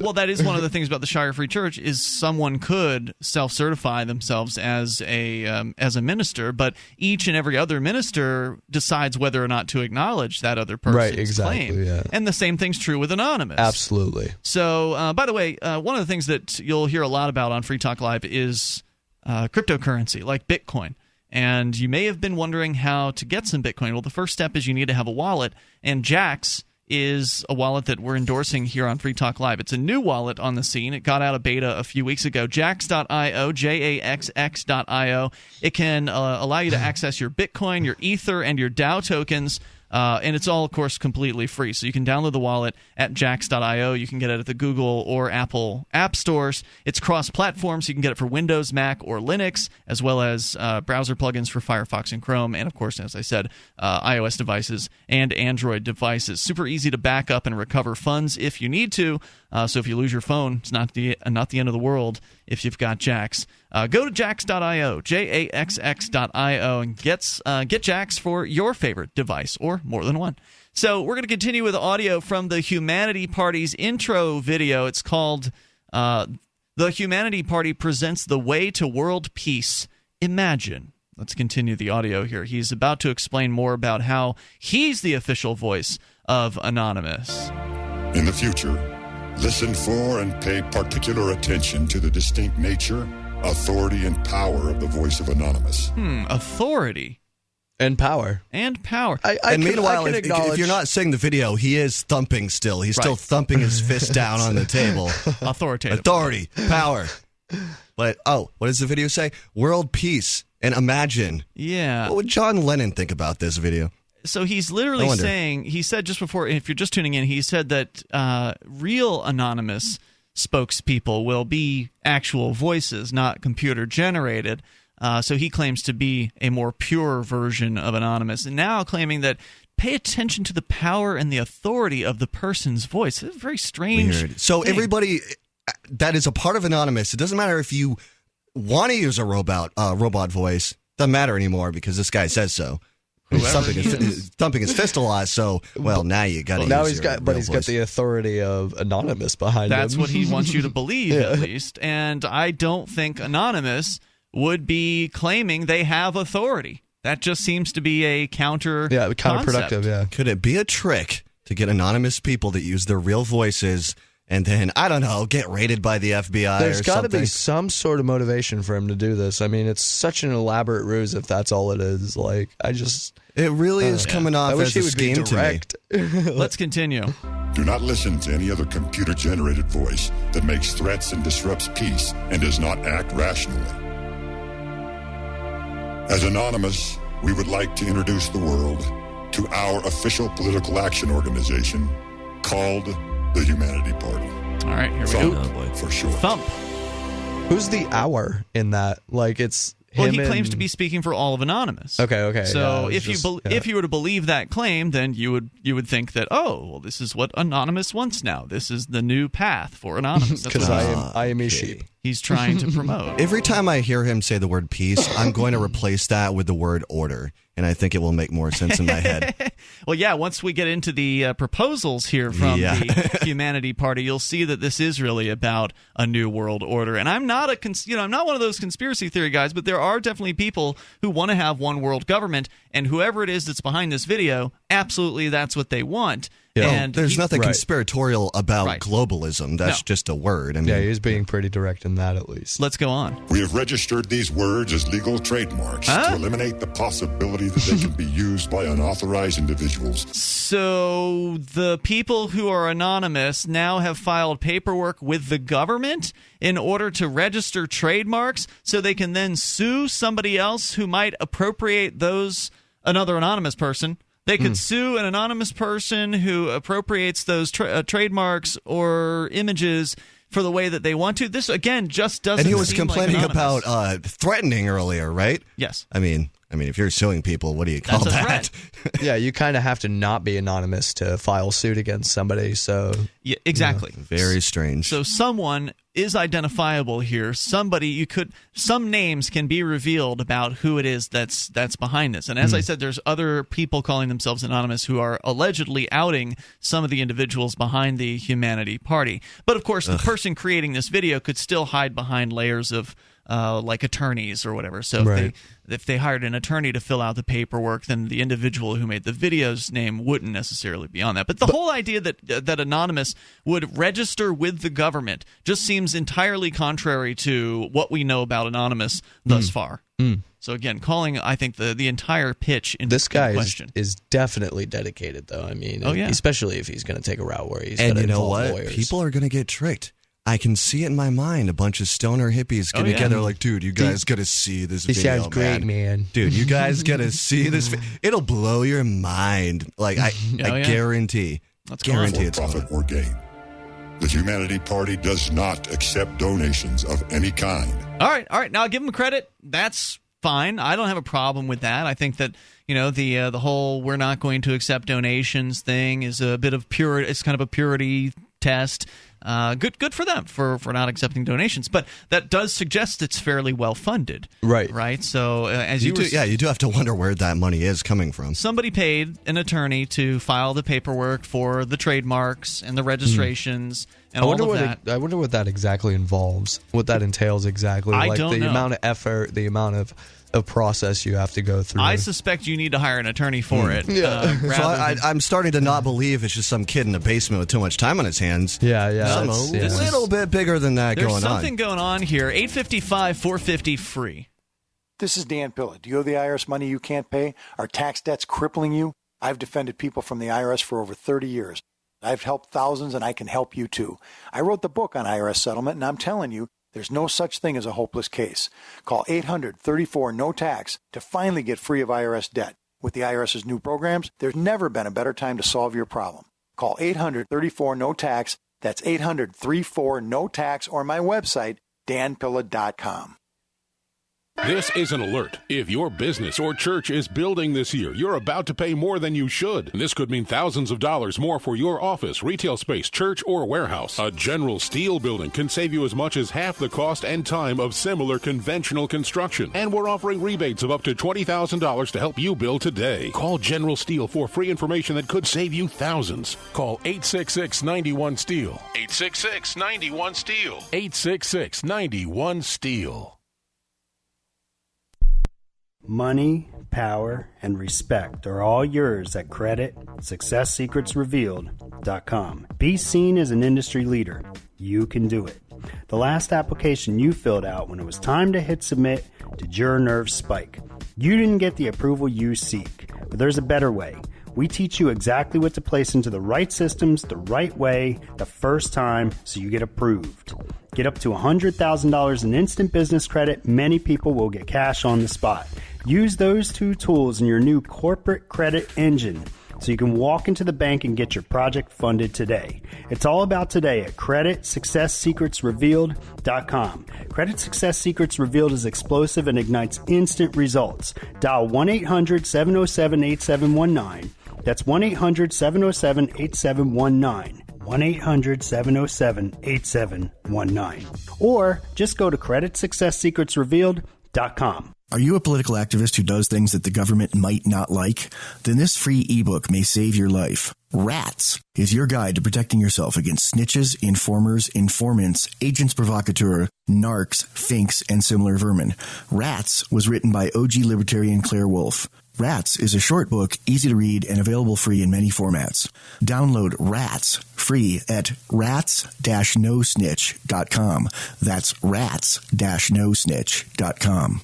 S5: Well, that is one of the things about the Shire Free Church is someone could self-certify themselves as a minister, but each and every other minister decides whether or not to acknowledge that other person's claim.
S6: Yeah.
S5: And the same thing's true with Anonymous.
S6: Absolutely.
S5: So, by the way, one of the things that you'll hear a lot about on Free Talk Live is cryptocurrency like Bitcoin. And you may have been wondering how to get some Bitcoin. Well, the first step is you need to have a wallet, and Jaxx is a wallet that we're endorsing here on Free Talk Live. It's a new wallet on the scene. It got out of beta a few weeks ago. Jaxx.io, Jaxx.io. It can allow you to access your Bitcoin, your Ether, and your DAO tokens. And it's all, of course, completely free. So you can download the wallet at Jaxx.io. You can get it at the Google or Apple app stores. It's cross-platform, so you can get it for Windows, Mac, or Linux, as well as browser plugins for Firefox and Chrome. And, of course, as I said, iOS devices and Android devices. Super easy to back up and recover funds if you need to. So if you lose your phone, it's not the end of the world if you've got Jaxx. Go to Jaxx.io, Jaxx.io, and get Jaxx for your favorite device, or more than one. So we're going to continue with audio from the Humanity Party's intro video. It's called The Humanity Party Presents the Way to World Peace. Imagine. Let's continue the audio here. He's about to explain more about how he's the official voice of Anonymous.
S18: In the future, listen for and pay particular attention to the distinct nature, authority, and power of the voice of Anonymous.
S5: Authority.
S6: And power.
S5: And power.
S7: Meanwhile, if you're not seeing the video, he is thumping still. He's still thumping his fist down on the table.
S5: Authoritative.
S7: Authority. Power. But, what does the video say? World peace and imagine.
S5: Yeah.
S7: What would John Lennon think about this video?
S5: So he's literally saying, he said just before, if you're just tuning in, he said that real Anonymous spokespeople will be actual voices, not computer generated. So he claims to be a more pure version of Anonymous, and now claiming that pay attention to the power and the authority of the person's voice. It's very strange.
S7: Weird. So everybody that is a part of Anonymous, it doesn't matter if you want to use a robot voice. doesn't matter anymore because this guy says so. He's thumping his fist a lot, so, well, now you got to
S6: now
S7: use
S6: he's
S7: your
S6: got, but
S7: real
S6: he's got
S7: voice.
S6: the authority of Anonymous behind him.
S5: That's what he wants you to believe, at least. And I don't think Anonymous would be claiming they have authority. That just seems to be a counterproductive.
S6: Yeah.
S7: Could it be a trick to get anonymous people that use their real voices and then, I don't know, get raided by the FBI
S6: There's
S7: or
S6: got to
S7: something?
S6: be some sort of motivation for him to do this. I mean, it's such an elaborate ruse if that's all it is. Like,
S7: It really is coming off as a scheme to me.
S5: Let's continue.
S18: Do not listen to any other computer-generated voice that makes threats and disrupts peace and does not act rationally. As Anonymous, we would like to introduce the world to our official political action organization called the Humanity Party.
S5: All right, here we
S18: Thump, for sure.
S5: Thump.
S6: Who's the our in that? Like, it's
S5: Well,
S6: him
S5: he claims
S6: and-
S5: to be speaking for all of Anonymous.
S6: Okay.
S5: So
S6: yeah,
S5: if you were to believe that claim, then you would think that, oh, well, this is what Anonymous wants now. This is the new path for Anonymous.
S6: Because I am a sheep.
S5: He's trying to promote.
S7: Every time I hear him say the word peace, I'm going to replace that with the word order, and I think it will make more sense in my head.
S5: Well, yeah, once we get into the proposals here from the Humanity Party, you'll see that this is really about a new world order. And I'm not I'm not one of those conspiracy theory guys, but there are definitely people who want to have one world government, and whoever it is that's behind this video, absolutely that's what they want.
S7: Yeah.
S5: And
S7: There's nothing conspiratorial about
S5: Right.
S7: globalism. That's
S5: No.
S7: just a word. I mean,
S6: Yeah, he's being pretty direct in that, at least.
S5: Let's go on.
S18: We have registered these words as legal trademarks to eliminate the possibility that they can be used by unauthorized individuals.
S5: So the people who are anonymous now have filed paperwork with the government in order to register trademarks so they can then sue somebody else who might appropriate another anonymous person. They could sue an anonymous person who appropriates those trademarks or images for the way that they want to. This, again, just doesn't
S7: and he was
S5: seem
S7: complaining
S5: like Anonymous.
S7: about threatening earlier, right?
S5: Yes.
S7: I mean, if you're suing people, what do you call
S5: That's a
S7: that?
S5: threat.
S6: Yeah, you kind of have to not be anonymous to file suit against somebody. So
S5: Yeah, exactly.
S7: Very strange.
S5: So someone is identifiable here. Some names can be revealed about who it is that's behind this. And as I said, there's other people calling themselves anonymous who are allegedly outing some of the individuals behind the Humanity Party. But of course, the person creating this video could still hide behind layers of like attorneys or whatever. So if they hired an attorney to fill out the paperwork, then the individual who made the video's name wouldn't necessarily be on that. But the whole idea that Anonymous would register with the government just seems entirely contrary to what we know about Anonymous thus far. So again, calling, I think, the entire pitch into
S6: this guy
S5: question.
S6: is definitely dedicated, though. I mean,
S5: Oh, yeah.
S6: especially if he's going to take a route where he's
S7: And
S6: going to
S7: you know
S6: involve
S7: what?
S6: lawyers.
S7: People are going to get tricked. I can see it in my mind. A bunch of stoner hippies get together like, dude, you guys got to see this
S6: This
S7: video,
S6: sounds great, man.
S7: Dude, you guys got to see this. It'll blow your mind. Like, I guarantee. Guarantee it's
S18: profit or gain. The Humanity Party does not accept donations of any kind.
S5: All right. Now, I'll give them credit. That's fine. I don't have a problem with that. I think that the whole "we're not going to accept donations" thing is a bit of purity. It's kind of a purity test. Good for them for not accepting donations, but that does suggest it's fairly well funded, right. So as you
S7: do have to wonder where that money is coming from.
S5: Somebody paid an attorney to file the paperwork for the trademarks and the registrations and all of that.
S6: I wonder what that exactly involves. What that entails exactly.
S5: I
S6: like
S5: don't
S6: the
S5: know.
S6: amount of effort, the amount of process you have to go through.
S5: I suspect you need to hire an attorney for it.
S6: Yeah.
S7: So I'm starting to not believe it's just some kid in a basement with too much time on his hands.
S6: Yeah.
S7: Something a little bit bigger than that
S5: There's
S7: going on.
S5: something going on here. 855-450-FREE.
S10: This is Dan Pilla. Do you owe the IRS money you can't pay? Are tax debts crippling you? I've defended people from the IRS for over 30 years. I've helped thousands, and I can help you too. I wrote the book on IRS settlement, and I'm telling you, there's no such thing as a hopeless case. Call 800-34-NO-TAX to finally get free of IRS debt. With the IRS's new programs, there's never been a better time to solve your problem. Call 800-34-NO-TAX. That's 800-34-NO-TAX or my website, danpilla.com.
S11: This is an alert. If your business or church is building this year, you're about to pay more than you should. This could mean thousands of dollars more for your office, retail space, church, or warehouse. A General Steel building can save you as much as half the cost and time of similar conventional construction. And we're offering rebates of up to $20,000 to help you build today. Call General Steel for free information that could save you thousands. Call 866-91-STEEL. 866-91-STEEL. 866-91-STEEL.
S12: Money, power, and respect are all yours at CreditSuccessSecretsRevealed.com. Be seen as an industry leader. You can do it. The last application you filled out when it was time to hit submit did your nerves spike. You didn't get the approval you seek, but there's a better way. We teach you exactly what to place into the right systems the right way the first time so you get approved. Get up to $100,000 in instant business credit. Many people will get cash on the spot. Use those two tools in your new corporate credit engine so you can walk into the bank and get your project funded today. It's all about today at CreditSuccessSecretsRevealed.com. Credit Success Secrets Revealed is explosive and ignites instant results. Dial 1-800-707-8719. That's 1-800-707-8719. 1-800-707-8719. Or just go to CreditSuccessSecretsRevealed.com.
S13: Are you a political activist who does things that the government might not like? Then this free ebook may save your life. Rats is your guide to protecting yourself against snitches, informers, informants, agents provocateur, narcs, finks, and similar vermin. Rats was written by OG libertarian Claire Wolfe. Rats is a short book, easy to read, and available free in many formats. Download Rats free at rats-nosnitch.com. That's rats-nosnitch.com.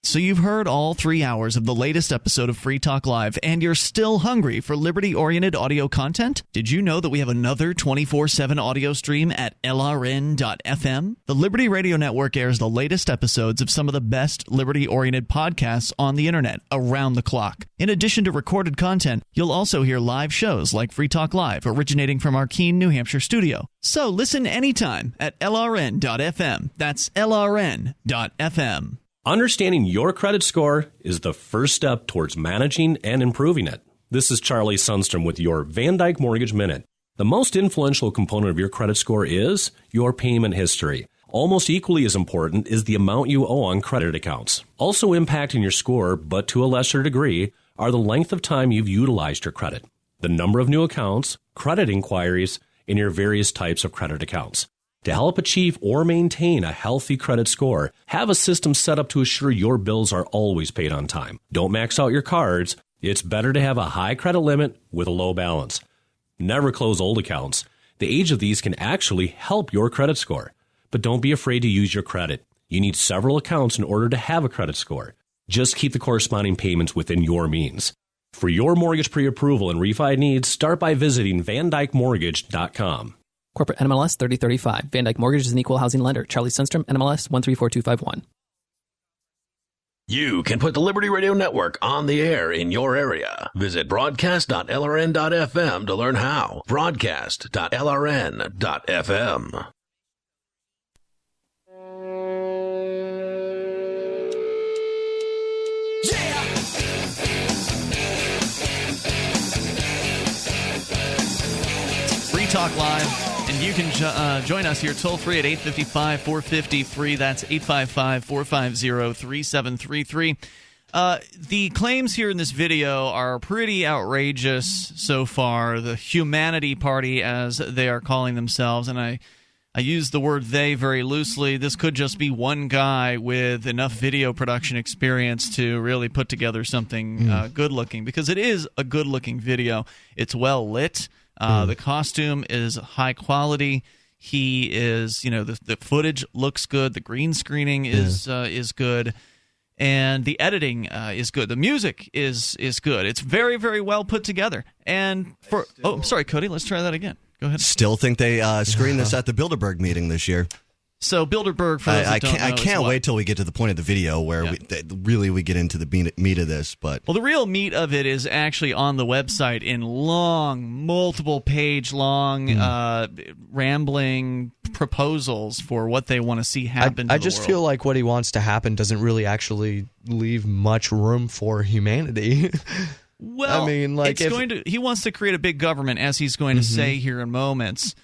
S19: So you've heard all 3 hours of the latest episode of Free Talk Live, and you're still hungry for liberty-oriented audio content? Did you know that we have another 24/7 audio stream at LRN.FM? The Liberty Radio Network airs the latest episodes of some of the best liberty-oriented podcasts on the internet around the clock. In addition to recorded content, you'll also hear live shows like Free Talk Live, originating from our Keene, New Hampshire studio. So listen anytime at LRN.FM. That's LRN.FM.
S15: Understanding your credit score is the first step towards managing and improving it. This is Charlie Sundstrom with your Van Dyke Mortgage Minute. The most influential component of your credit score is your payment history. Almost equally as important is the amount you owe on credit accounts. Also impacting your score, but to a lesser degree, are the length of time you've utilized your credit, the number of new accounts, credit inquiries, and your various types of credit accounts. To help achieve or maintain a healthy credit score, have a system set up to assure your bills are always paid on time. Don't max out your cards. It's better to have a high credit limit with a low balance. Never close old accounts. The age of these can actually help your credit score. But don't be afraid to use your credit. You need several accounts in order to have a credit score. Just keep the corresponding payments within your means. For your mortgage pre-approval and refi needs, start by visiting VanDykeMortgage.com.
S16: Corporate NMLS 3035. Van Dyke Mortgage is an equal housing lender. Charlie Sundstrom, NMLS 134251.
S4: You can put the Liberty Radio Network on the air in your area. Visit broadcast.lrn.fm to learn how. Broadcast.lrn.fm.
S5: Free Talk Live. And you can join us here toll-free at 855-450-FREE. That's 855-450-3733. The claims here in this video are pretty outrageous so far. The Humanity Party, as they are calling themselves, and I use the word they very loosely. This could just be one guy with enough video production experience to really put together something good-looking, because it is a good-looking video. It's well lit. The costume is high quality. He is, the footage looks good. The green screening is good, and the editing is good. The music is good. It's very, very well put together. And I'm sorry, Cody. Let's try that again. Go ahead.
S7: Still think they screened this at the Bilderberg meeting this year.
S5: So Bilderberg, for those that don't know,
S7: I can't wait till we get to the point of the video where we get into the meat of this. But
S5: the real meat of it is actually on the website in long, multiple page long, rambling proposals for what they want to see happen.
S6: I just feel like what he wants to happen doesn't really actually leave much room for humanity.
S5: Well,
S6: I mean, like
S5: he wants to create a big government, as he's going to say here in moments.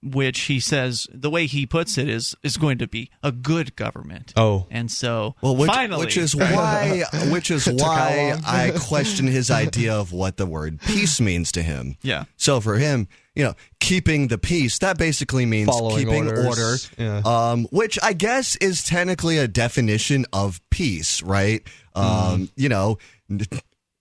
S5: Which he says, the way he puts it, is going to be a good government.
S6: Oh,
S5: and so
S7: finally, which is why I question his idea of what the word peace means to him.
S5: Yeah.
S7: So for him, keeping the peace, that basically means
S6: following
S7: keeping
S6: orders.
S7: order, which I guess is technically a definition of peace, right?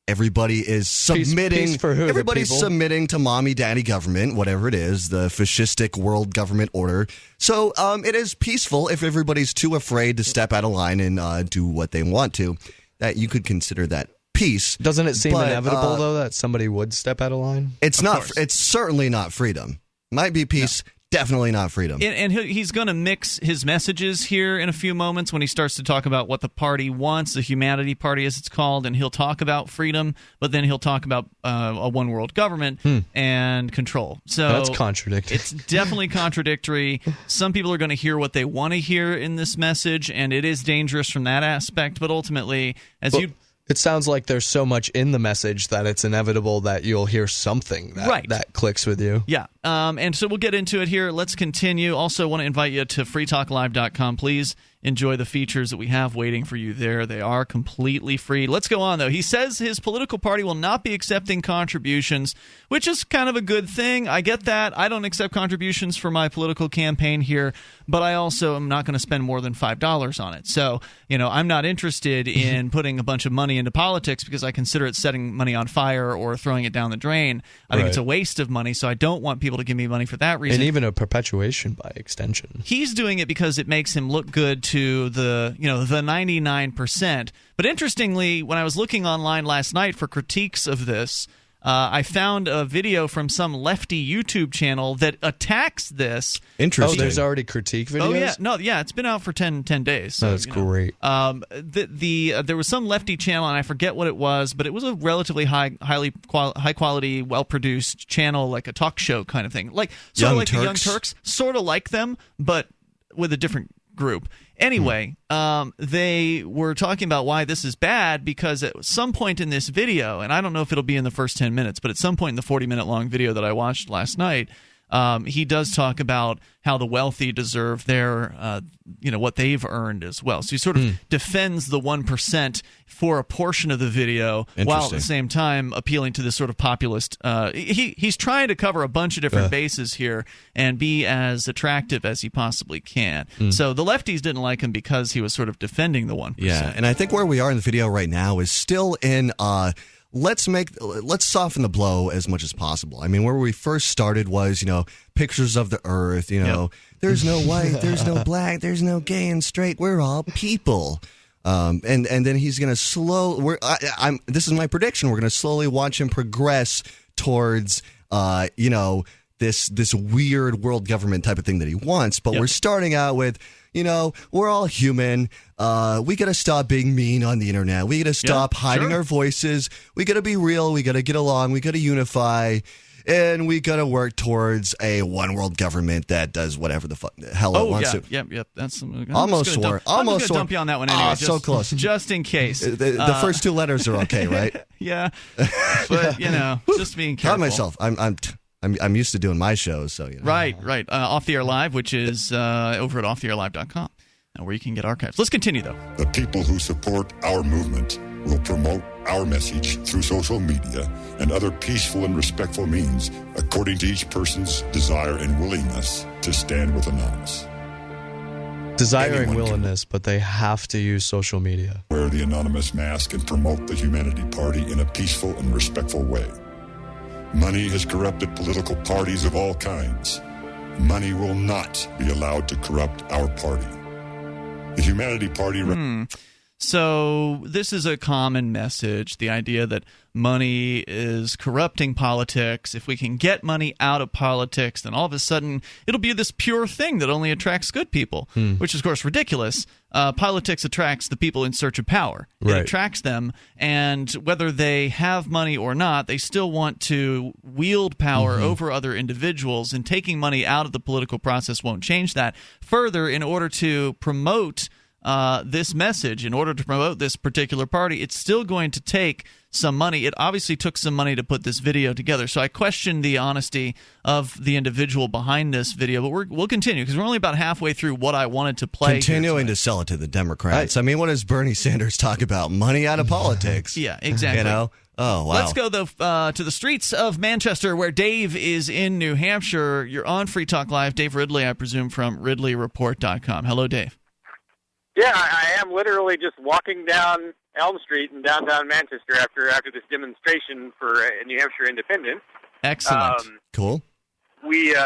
S7: Everybody is submitting.
S6: Peace for who?
S7: Everybody's submitting to mommy, daddy government, whatever it is, the fascistic world government order. So it is peaceful if everybody's too afraid to step out of line and do what they want to. That you could consider that peace.
S6: Doesn't it seem inevitable though that somebody would step out of line?
S7: It's not. It's certainly not freedom. Might be peace. No. Definitely not freedom.
S5: And he's going to mix his messages here in a few moments when he starts to talk about what the party wants, the Humanity Party as it's called, and he'll talk about freedom, but then he'll talk about a one-world government and control. So
S6: that's contradictory.
S5: It's definitely contradictory. Some people are going to hear what they want to hear in this message, and it is dangerous from that aspect, but ultimately,
S6: it sounds like there's so much in the message that it's inevitable that you'll hear something that clicks with you.
S5: Yeah. And so we'll get into it here. Let's continue. Also want to invite you to freetalklive.com. Please enjoy the features that we have waiting for you there. They are completely free. Let's go on, though. He says his political party will not be accepting contributions, which is kind of a good thing. I get that. I don't accept contributions for my political campaign here, but I also am not going to spend more than $5 on it. So, I'm not interested in putting a bunch of money into politics because I consider it setting money on fire or throwing it down the drain. I think it's a waste of money, so I don't want people to give me money for that reason.
S6: And even a perpetuation by extension.
S5: He's doing it because it makes him look good to the 99%. But interestingly, when I was looking online last night for critiques of this, I found a video from some lefty YouTube channel that attacks this.
S6: Interesting. Oh, there's already critique videos?
S5: Oh, yeah. No, yeah, it's been out for 10 days. So,
S6: that's great.
S5: There was some lefty channel, and I forget what it was, but it was a relatively high quality, well-produced channel, like a talk show kind of thing. The Young Turks. Sort of like them, but with a different group. Anyway, they were talking about why this is bad because at some point in this video, and I don't know if it'll be in the first 10 minutes, but at some point in the 40-minute long video that I watched last night, he does talk about how the wealthy deserve their, what they've earned as well. So he sort of defends the 1% for a portion of the video, while at the same time appealing to this sort of populist. He's trying to cover a bunch of different bases here and be as attractive as he possibly can. So the lefties didn't like him because he was sort of defending the 1%.
S7: Yeah, and I think where we are in the video right now is still in. Let's soften the blow as much as possible. I mean, where we first started was, pictures of the earth, there's no white, there's no black, there's no gay and straight, we're all people. And then he's going to this is my prediction, we're going to slowly watch him progress towards, this weird world government type of thing that he wants. But we're starting out with, we're all human. We got to stop being mean on the internet. We got to stop hiding our voices. We got to be real. We got to get along. We got to unify. And we got to work towards a one world government that does whatever the hell it wants to.
S5: Yep. That's
S7: almost swore.
S5: I'm just going to dump you on that one anyway.
S7: So close.
S5: Just in case.
S7: The first two letters are okay, right?
S5: Yeah. But, just being careful.
S7: Not myself. I'm used to doing my shows, so
S5: Right. Off the Air Live, which is over at offtheairlive.com, where you can get archives. Let's continue, though.
S18: The people who support our movement will promote our message through social media and other peaceful and respectful means, according to each person's desire and willingness to stand with Anonymous.
S6: Desire and willingness, but they have to use social media.
S18: Wear the Anonymous mask and promote the Humanity Party in a peaceful and respectful way. Money has corrupted political parties of all kinds. Money will not be allowed to corrupt our party. The Humanity Party...
S19: So this is a common message, the idea that money is corrupting politics. If we can get money out of politics, then all of a sudden it'll be this pure thing that only attracts good people, which is, of course, ridiculous. Politics attracts the people in search of power. It attracts them, and whether they have money or not, they still want to wield power over other individuals, and taking money out of the political process won't change that. Further, in order to promote this message, in order to promote this particular party, it's still going to take some money. It obviously took some money to put this video together. So I question the honesty of the individual behind this video, but we'll continue because we're only about halfway through what I wanted to play.
S7: Continuing to sell it to the Democrats. I mean, what does Bernie Sanders talk about? Money out of politics.
S19: Yeah, exactly.
S7: You know? Oh, wow.
S19: Let's go to the streets of Manchester, where Dave is in New Hampshire. You're on Free Talk Live. Dave Ridley, I presume, from RidleyReport.com. Hello, Dave.
S3: Yeah, I am literally just walking down Elm Street in downtown Manchester after this demonstration for New Hampshire independence.
S19: Excellent.
S7: Cool.
S3: It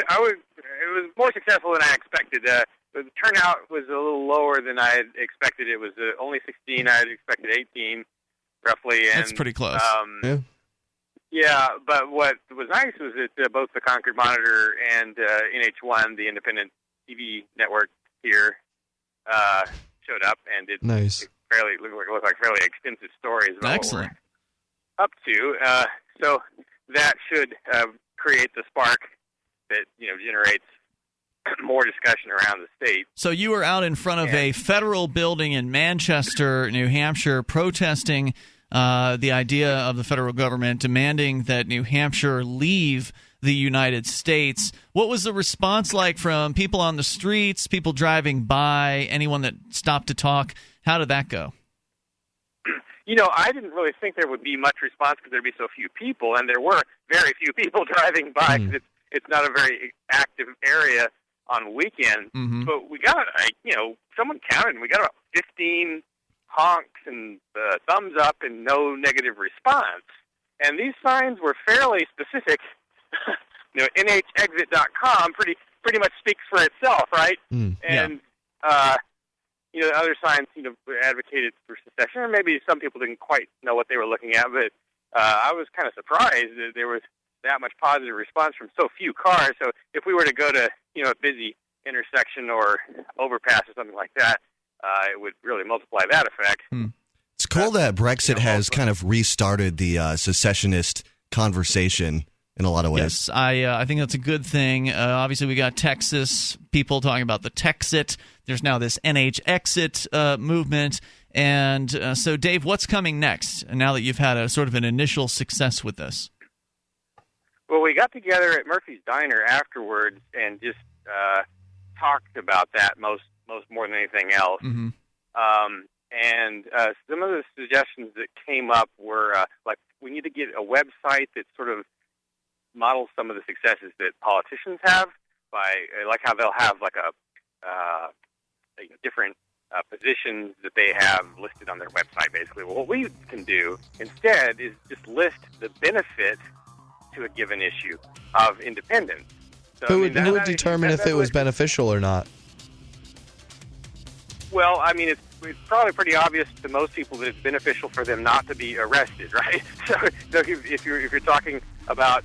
S3: was more successful than I expected. The turnout was a little lower than I had expected. It was only 16. I had expected 18, roughly. And,
S19: that's pretty close.
S3: Yeah, but what was nice was that both the Concord Monitor and NH1, the independent TV network here, showed up and did
S6: nice.
S3: Looked like fairly extensive stories about
S19: Excellent.
S3: what we're up to. So that should create the spark that generates more discussion around the state.
S19: So you were out in front of a federal building in Manchester, New Hampshire, protesting the idea of the federal government demanding that New Hampshire leave the United States. What was the response like from people on the streets, people driving by, anyone that stopped to talk? How did that go?
S3: I didn't really think there would be much response because there'd be so few people, and there were very few people driving by because it's not a very active area on weekends. But we got, someone counted, and we got about 15 honks and thumbs up and no negative response. And these signs were fairly specific. NHexit.com pretty much speaks for itself, right? And other signs advocated for secession, or maybe some people didn't quite know what they were looking at. But I was kind of surprised that there was that much positive response from so few cars. So if we were to go to a busy intersection or overpass or something like that, it would really multiply that effect.
S7: It's cool that Brexit has kind of restarted the secessionist conversation in a lot of ways.
S19: Yes, I think that's a good thing. Obviously, we got Texas people talking about the Texit. There's now this NHexit movement. And so, Dave, what's coming next now that you've had a sort of an initial success with this?
S3: Well, we got together at Murphy's Diner afterwards and just talked about that most more than anything else. And some of the suggestions that came up were like we need to get a website that sort of models some of the successes that politicians have by like how they'll have like a different positions that they have listed on their website. Basically, well, what we can do instead is just list the benefit to a given issue of independence. So,
S6: who would determine if it was beneficial or not?
S3: Well, I mean, it's probably pretty obvious to most people that it's beneficial for them not to be arrested, right? So if you're talking about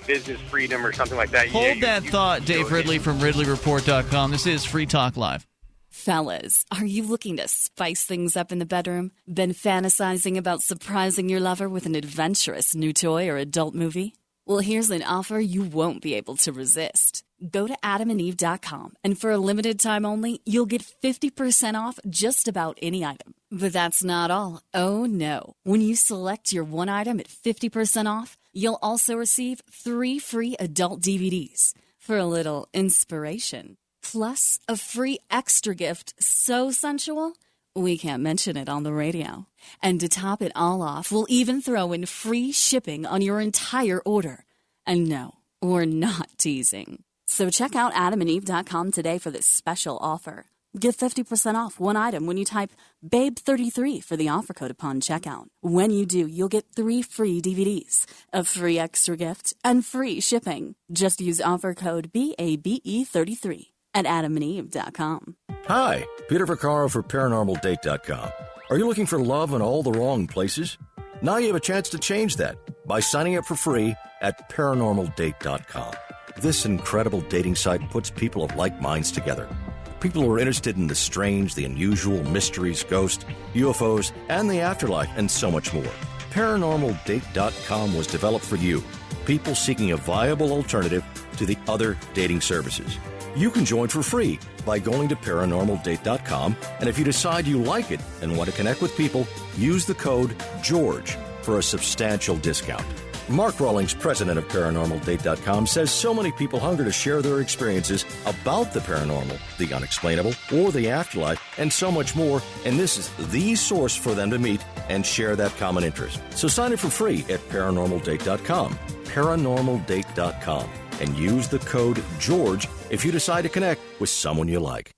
S3: business freedom or something like that,
S19: hold that thought, Dave Ridley from RidleyReport.com. This is Free Talk Live.
S17: Fellas, are you looking to spice things up in the bedroom? Been fantasizing about surprising your lover with an adventurous new toy or adult movie? Well, here's an offer you won't be able to resist. Go to adamandeve.com, and for a limited time only, you'll get 50% off just about any item. But that's not all. Oh, no. When you select your one item at 50% off, you'll also receive 3 free adult DVDs for a little inspiration. Plus, a free extra gift so sensual, we can't mention it on the radio. And to top it all off, we'll even throw in free shipping on your entire order. And no, we're not teasing. So check out adamandeve.com today for this special offer. Get 50% off one item when you type BABE33 for the offer code upon checkout. When you do, you'll get 3 free DVDs, a free extra gift, and free shipping. Just use offer code BABE33 at adamandeve.com.
S20: Hi, Peter Vaccaro for ParanormalDate.com. Are you looking for love in all the wrong places? Now you have a chance to change that by signing up for free at ParanormalDate.com. This incredible dating site puts people of like minds together. People who are interested in the strange, the unusual, mysteries, ghosts, UFOs, and the afterlife, and so much more. ParanormalDate.com was developed for you, people seeking a viable alternative to the other dating services. You can join for free by going to ParanormalDate.com, and if you decide you like it and want to connect with people, use the code GEORGE for a substantial discount. Mark Rawlings, president of ParanormalDate.com, says so many people hunger to share their experiences about the paranormal, the unexplainable, or the afterlife, and so much more, and this is the source for them to meet and share that common interest. So sign up for free at ParanormalDate.com, ParanormalDate.com, and use the code GEORGE if you decide to connect with someone you like.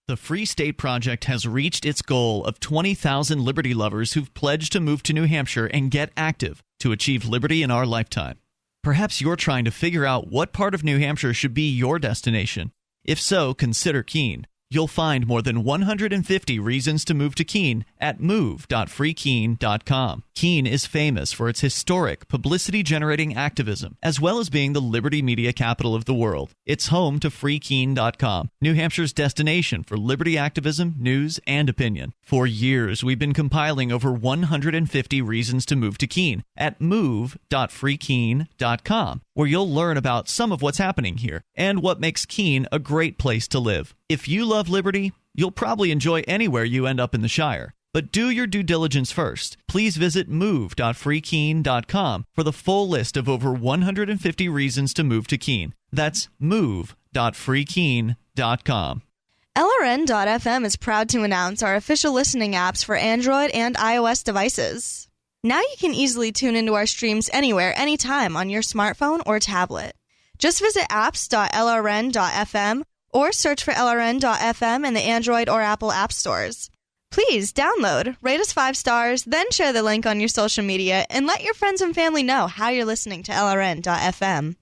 S19: The Free State Project has reached its goal of 20,000 liberty lovers who've pledged to move to New Hampshire and get active to achieve liberty in our lifetime. Perhaps you're trying to figure out what part of New Hampshire should be your destination. If so, consider Keene. You'll find more than 150 reasons to move to Keene at move.freekeene.com. Keene is famous for its historic, publicity-generating activism, as well as being the liberty media capital of the world. It's home to freekeene.com, New Hampshire's destination for liberty activism, news, and opinion. For years, we've been compiling over 150 reasons to move to Keene at move.freekeene.com, where you'll learn about some of what's happening here and what makes Keene a great place to live. If you love liberty, you'll probably enjoy anywhere you end up in the Shire. But do your due diligence first. Please visit move.freekeene.com for the full list of over 150 reasons to move to Keene. That's move.freekeene.com.
S21: LRN.FM is proud to announce our official listening apps for Android and iOS devices. Now you can easily tune into our streams anywhere, anytime on your smartphone or tablet. Just visit apps.lrn.fm or search for LRN.FM in the Android or Apple app stores. Please download, rate us 5 stars, then share the link on your social media, and let your friends and family know how you're listening to LRN.FM.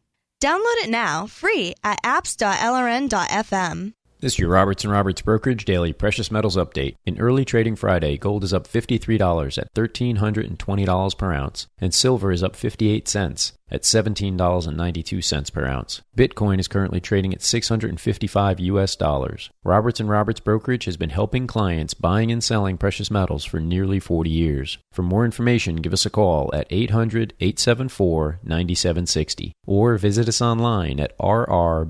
S21: Download it now, free at apps.lrn.fm.
S22: This is your Roberts & Roberts Brokerage Daily Precious Metals Update. In early trading Friday, gold is up $53 at $1,320 per ounce, and silver is up 58 cents at $17.92 per ounce. Bitcoin is currently trading at $655 US. Roberts & Roberts Brokerage has been helping clients buying and selling precious metals for nearly 40 years. For more information, give us a call at 800-874-9760 or visit us online at rrbi.co.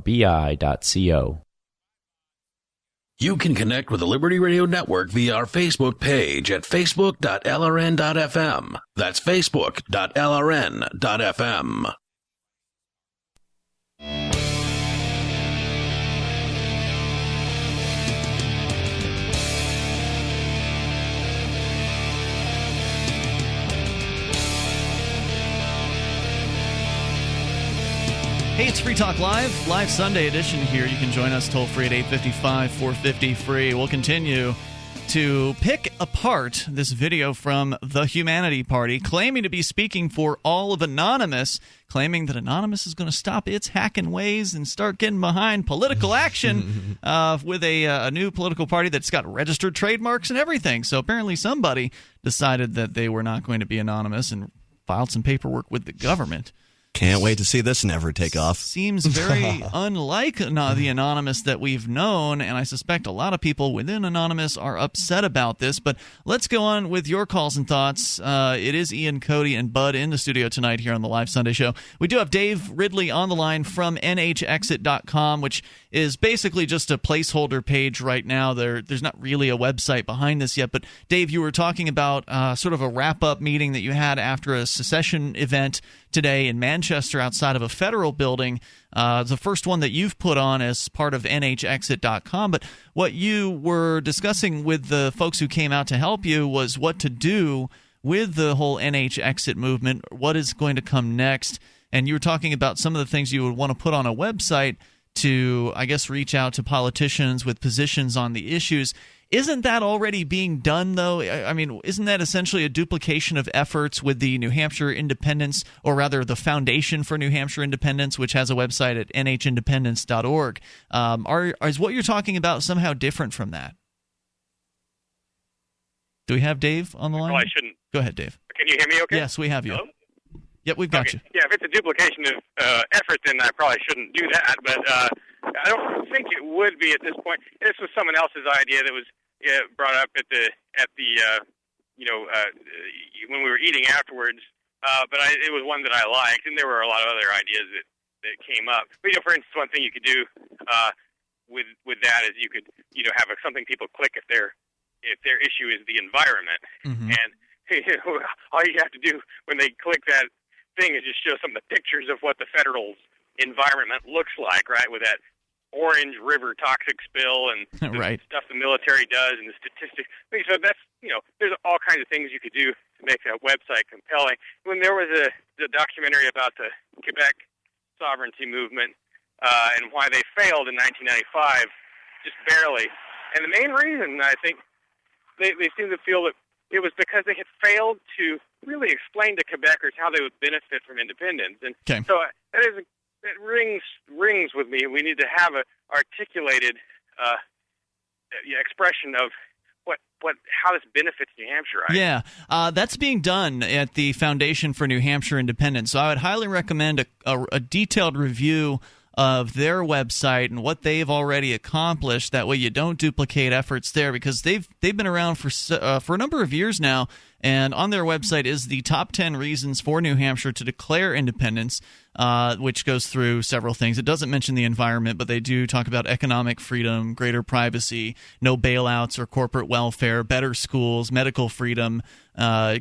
S4: You can connect with the Liberty Radio Network via our Facebook page at facebook.lrn.fm. That's facebook.lrn.fm.
S19: Hey, it's Free Talk Live, live Sunday edition here. You can join us toll-free at 855-450-FREE. We'll continue to pick apart this video from the Humanity Party, claiming to be speaking for all of Anonymous, claiming that Anonymous is going to stop its hacking ways and start getting behind political action with a new political party that's got registered trademarks and everything. So apparently somebody decided that they were not going to be anonymous and filed some paperwork with the government.
S7: Can't wait to see this never take off.
S19: Seems very unlike the Anonymous that we've known, and I suspect a lot of people within Anonymous are upset about this. But let's go on with your calls and thoughts. It is Ian, Cody, and Bud in the studio tonight here on the Live Sunday Show. We do have Dave Ridley on the line from NHexit.com, which is basically just a placeholder page right now. There's not really a website behind this yet. But Dave, you were talking about sort of a wrap-up meeting that you had after a secession event today in Manchester outside of a federal building, the first one that you've put on as part of NHexit.com. But what you were discussing with the folks who came out to help you was what to do with the whole NHexit movement, what is going to come next. And you were talking about some of the things you would want to put on a website to, I guess, reach out to politicians with positions on the issues. Isn't that already being done, though? I mean, isn't that essentially a duplication of efforts with the New Hampshire Independence, or rather the Foundation for New Hampshire Independence, which has a website at nhindependence.org? Is what you're talking about somehow different from that? Do we have Dave on the line?
S3: Well, I shouldn't.
S19: Go ahead, Dave.
S3: Can you hear me okay?
S19: Yes, we have you.
S3: Hello?
S19: Yep, we've got you.
S3: Yeah, if it's a duplication of effort, then I probably shouldn't do that. But I don't think it would be at this point. This was someone else's idea that was brought up at the when we were eating afterwards. But it was one that I liked, and there were a lot of other ideas that came up. But for instance, one thing you could do with that is you could have something people click if their issue is the environment, and all you have to do when they click that thing is just show some of the pictures of what the federal environment looks like, right? With that Orange River toxic spill and the stuff the military does and the statistics. So that's, there's all kinds of things you could do to make a website compelling. When there was the documentary about the Quebec sovereignty movement and why they failed in 1995, just barely. And the main reason, I think, they seem to feel that it was because they had failed to really explain to Quebecers how they would benefit from independence. And so it rings with me. We need to have an articulated expression of how this benefits New Hampshire. Right?
S19: Yeah, that's being done at the Foundation for New Hampshire Independence. So I would highly recommend a detailed review of their website and what they've already accomplished. That way you don't duplicate efforts there, because they've been around for a number of years now, and on their website is the top 10 reasons for New Hampshire to declare independence, which goes through several things. It doesn't mention the environment, but they do talk about economic freedom, greater privacy, no bailouts or corporate welfare, better schools, medical freedom,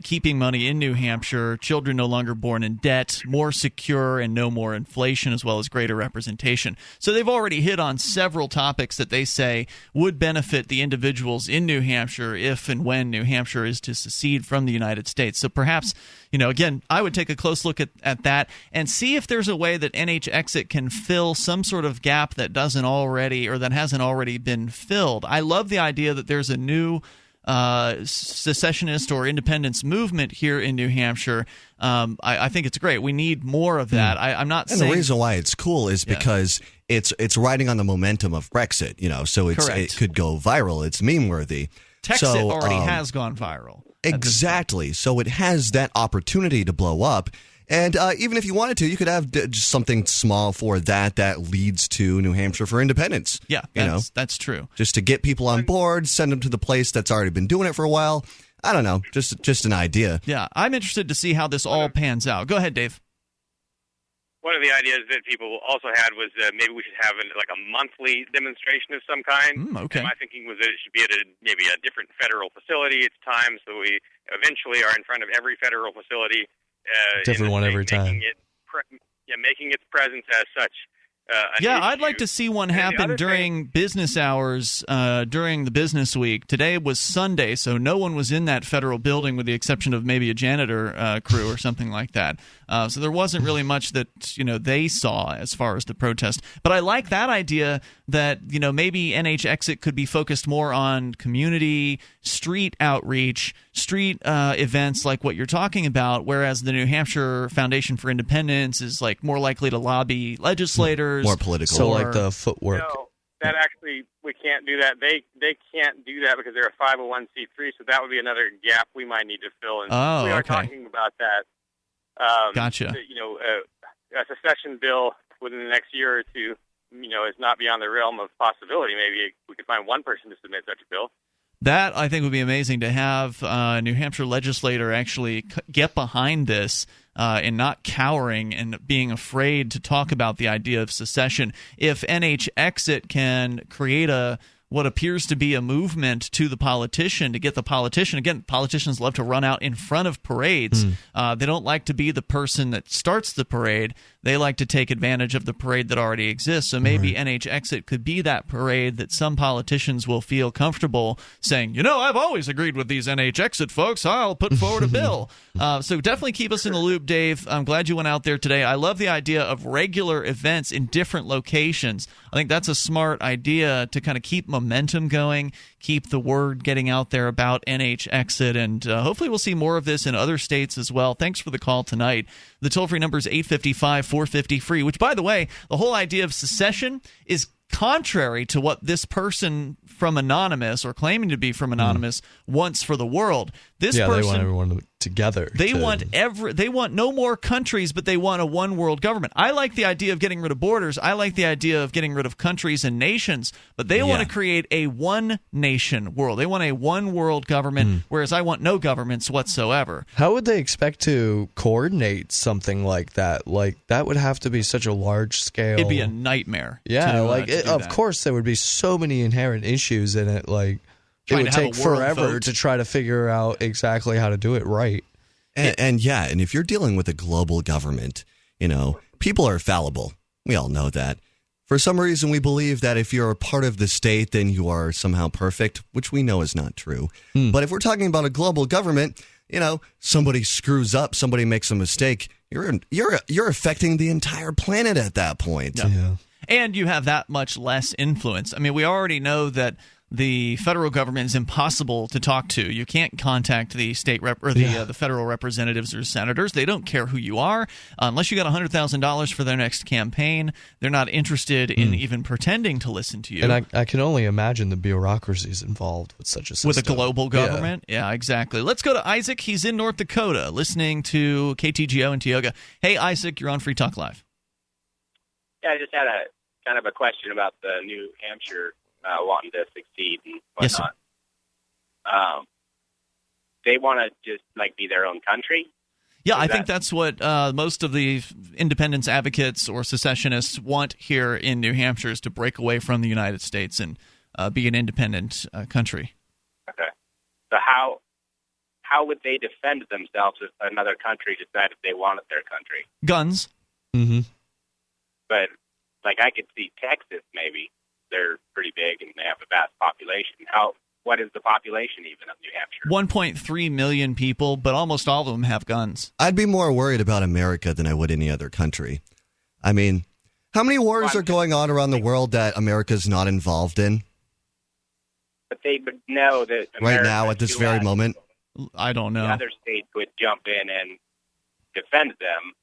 S19: keeping money in New Hampshire, children no longer born in debt, more secure and no more inflation, as well as greater representation. So they've already hit on several topics that they say would benefit the individuals in New Hampshire if and when New Hampshire is to secede from the United States. So perhaps, again, I would take a close look at that and see if there's a way that NHexit can fill some sort of gap that hasn't already been filled. I love the idea that there's a new secessionist or independence movement here in New Hampshire. I think it's great. We need more of that. I'm not saying...
S7: And the reason why it's cool is because it's riding on the momentum of Brexit, so it could go viral. It's meme-worthy.
S19: Texit already has gone viral.
S7: Exactly. So it has that opportunity to blow up. And even if you wanted to, you could have just something small for that leads to New Hampshire for independence.
S19: Yeah, that's true.
S7: Just to get people on board, send them to the place that's already been doing it for a while. I don't know, just an idea.
S19: Yeah, I'm interested to see how this all pans out. Go ahead, Dave.
S3: One of the ideas that people also had was maybe we should have a monthly demonstration of some kind.
S19: Okay.
S3: And my thinking was that it should be at maybe a different federal facility each time, so we eventually are in front of every federal facility.
S6: Different one every time.
S3: Making its presence as such.
S19: I'd like to see one happen during business hours, during the business week. Today was Sunday, so no one was in that federal building with the exception of maybe a janitor crew or something like that. So there wasn't really much that they saw as far as the protest. But I like that idea that maybe NHexit could be focused more on community, street outreach, street events like what you're talking about, whereas the New Hampshire Foundation for Independence is more likely to lobby legislators.
S7: More political.
S6: So like the footwork.
S3: No, that actually, we can't do that. They can't do that because they're a 501c3, so that would be another gap we might need to fill. And we are talking about that.
S19: Gotcha.
S3: A secession bill within the next year or two, is not beyond the realm of possibility. Maybe we could find one person to submit such a bill.
S19: That, I think, would be amazing to have a New Hampshire legislator actually get behind this and not cowering and being afraid to talk about the idea of secession. If NHexit can create what appears to be a movement to the politician, to get the politician, again, politicians love to run out in front of parades. They don't like to be the person that starts the parade. They like to take advantage of the parade that already exists. So maybe NHexit could be that parade that some politicians will feel comfortable saying, I've always agreed with these NHexit folks. I'll put forward a bill. So definitely keep us in the loop, Dave. I'm glad you went out there today. I love the idea of regular events in different locations. I think that's a smart idea to kind of keep momentum momentum going, keep the word getting out there about NHexit, and hopefully we'll see more of this in other states as well. Thanks for the call tonight. The toll-free number is 855-450-FREE, which, by the way, the whole idea of secession is contrary to what this person from Anonymous, or claiming to be from Anonymous, wants for the world. This person,
S6: they want everyone together.
S19: They want no more countries, but they want a one world government. I like the idea of getting rid of borders. I like the idea of getting rid of countries and nations, but they want to create a one nation world. They want a one world government, whereas I want no governments whatsoever.
S6: How would they expect to coordinate something like that? Like, that would have to be such a large scale.
S19: It'd be a nightmare.
S6: Yeah, of course there would be so many inherent issues in it. Like, it would take forever to try to figure out exactly how to do it right.
S7: And if you're dealing with a global government, people are fallible. We all know that. For some reason, we believe that if you're a part of the state, then you are somehow perfect, which we know is not true. But if we're talking about a global government, somebody screws up, somebody makes a mistake, you're affecting the entire planet at that point.
S19: Yeah. And you have that much less influence. I mean, we already know that the federal government is impossible to talk to. You can't contact the state the federal representatives or senators. They don't care who you are. Unless you got $100,000 for their next campaign, they're not interested in even pretending to listen to you.
S6: And I can only imagine the bureaucracies involved with such a system.
S19: With a global government? Yeah, exactly. Let's go to Isaac. He's in North Dakota listening to KTGO in Tioga. Hey, Isaac, you're on Free Talk Live.
S1: Yeah, I just had a kind of a question about the New Hampshire wanting to succeed and whatnot.
S19: Yes,
S1: they want to just be their own country.
S19: Yeah, I think that's what most of the independence advocates or secessionists want here in New Hampshire, is to break away from the United States and be an independent country.
S1: Okay. So how would they defend themselves if another country decided they wanted their country?
S19: Guns.
S6: Mm-hmm.
S1: But I could see Texas maybe. They're pretty big and they have a vast population. What is the population even of New Hampshire?
S19: 1.3 million people, but almost all of them have guns.
S7: I'd be more worried about America than I would any other country. I mean, how many wars are going on around the world that America's not involved in?
S1: But they would know that
S7: right now, at this very moment?
S19: I don't know.
S1: The other states would jump in and defend them,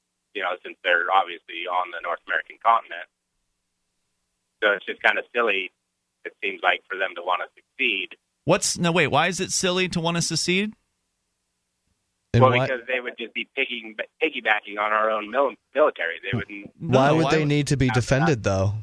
S1: since they're obviously on the North American continent. So it's just kind of silly, it seems like, for them to want to succeed.
S19: Why is it silly to want to secede?
S1: Because they would just be piggybacking on our own military. They wouldn't.
S6: Why would they need to be defended, though?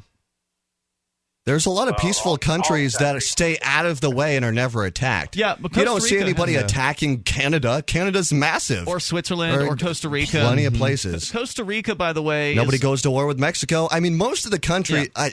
S7: There's a lot of peaceful countries that stay out of the way and are never attacked.
S19: Yeah, but
S7: you don't see anybody attacking Canada. Canada's massive.
S19: Or Switzerland or Costa Rica.
S7: Plenty of places.
S19: Costa Rica, by the way.
S7: Nobody goes to war with Mexico. I mean, most of the country, I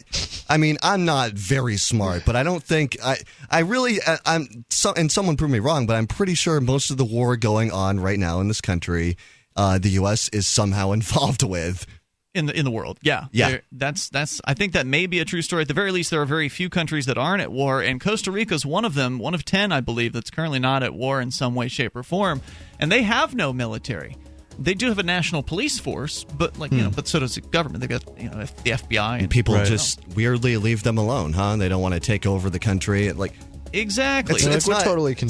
S7: mean, I'm not very smart, but I don't think, and someone prove me wrong, but I'm pretty sure most of the war going on right now in this country, the U.S. is somehow involved with.
S19: In the world, yeah. That's. I think that may be a true story. At the very least, there are very few countries that aren't at war, and Costa Rica is one of them, one of 10, I believe, that's currently not at war in some way, shape, or form. And they have no military. They do have a national police force, but but so does the government. They got the FBI.
S7: And people just weirdly leave them alone, huh? They don't want to take over the country.
S19: Exactly.
S7: It's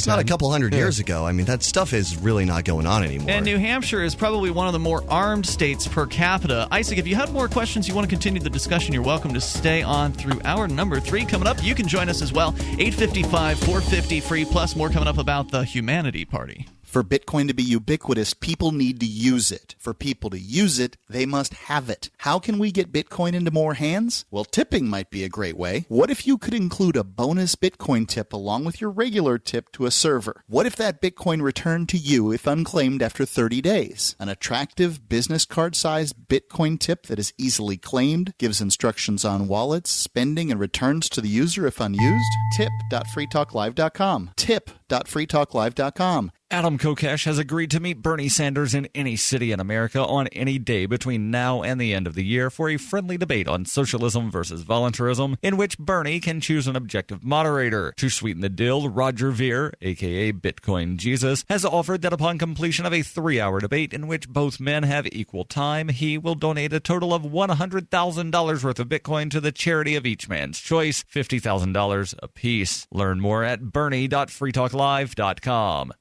S7: not a couple hundred years ago. I mean, that stuff is really not going on anymore.
S19: And New Hampshire is probably one of the more armed states per capita. Isaac, if you have more questions, you want to continue the discussion, you're welcome to stay on through hour number 3. Coming up, you can join us as well. 855-450-FREE, plus more coming up about the Humanity Party.
S2: For Bitcoin to be ubiquitous, people need to use it. For people to use it, they must have it. How can we get Bitcoin into more hands? Well, tipping might be a great way. What if you could include a bonus Bitcoin tip along with your regular tip to a server? What if that Bitcoin returned to you if unclaimed after 30 days? An attractive business card-sized Bitcoin tip that is easily claimed, gives instructions on wallets, spending, and returns to the user if unused? Tip.freetalklive.com. Tip.freetalklive.com.
S8: Adam Kokesh has agreed to meet Bernie Sanders in any city in America on any day between now and the end of the year for a friendly debate on socialism versus voluntarism, in which Bernie can choose an objective moderator. To sweeten the deal, Roger Ver, aka Bitcoin Jesus, has offered that upon completion of a 3-hour debate in which both men have equal time, he will donate a total of $100,000 worth of Bitcoin to the charity of each man's choice, $50,000 apiece. Learn more at bernie.freetalklive.com.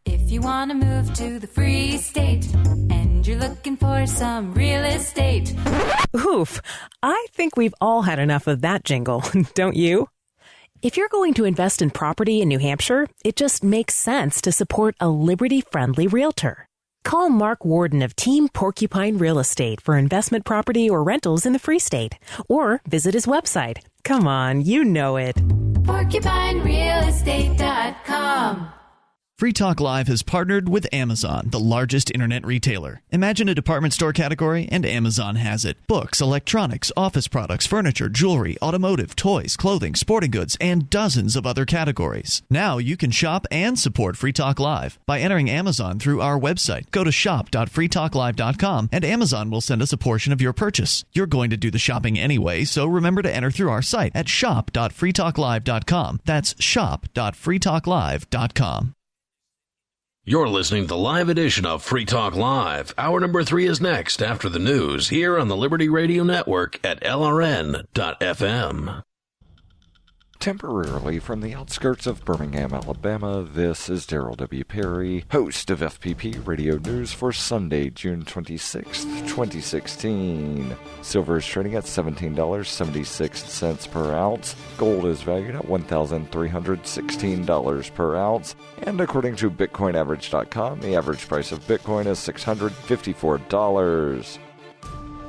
S14: If you want to move to the free state and you're looking for some real estate.
S23: Oof, I think we've all had enough of that jingle, don't you? If you're going to invest in property in New Hampshire, it just makes sense to support a Liberty-friendly realtor. Call Mark Warden of Team Porcupine Real Estate for investment property or rentals in the Free State. Or visit his website. Come on, you know it.
S14: PorcupineRealEstate.com.
S19: Free Talk Live has partnered with Amazon, the largest internet retailer. Imagine a department store category, and Amazon has it. Books, electronics, office products, furniture, jewelry, automotive, toys, clothing, sporting goods, and dozens of other categories. Now you can shop and support Free Talk Live by entering Amazon through our website. Go to shop.freetalklive.com, and Amazon will send us a portion of your purchase. You're going to do the shopping anyway, so remember to enter through our site at shop.freetalklive.com. That's shop.freetalklive.com.
S4: You're listening to the live edition of Free Talk Live. Hour number 3 is next after the news here on the Liberty Radio Network at LRN.FM.
S24: Temporarily from the outskirts of Birmingham, Alabama, this is Daryl W. Perry, host of FPP Radio News for Sunday, June 26th, 2016. Silver is trading at $17.76 per ounce. Gold is valued at $1,316 per ounce. And according to BitcoinAverage.com, the average price of Bitcoin is $654.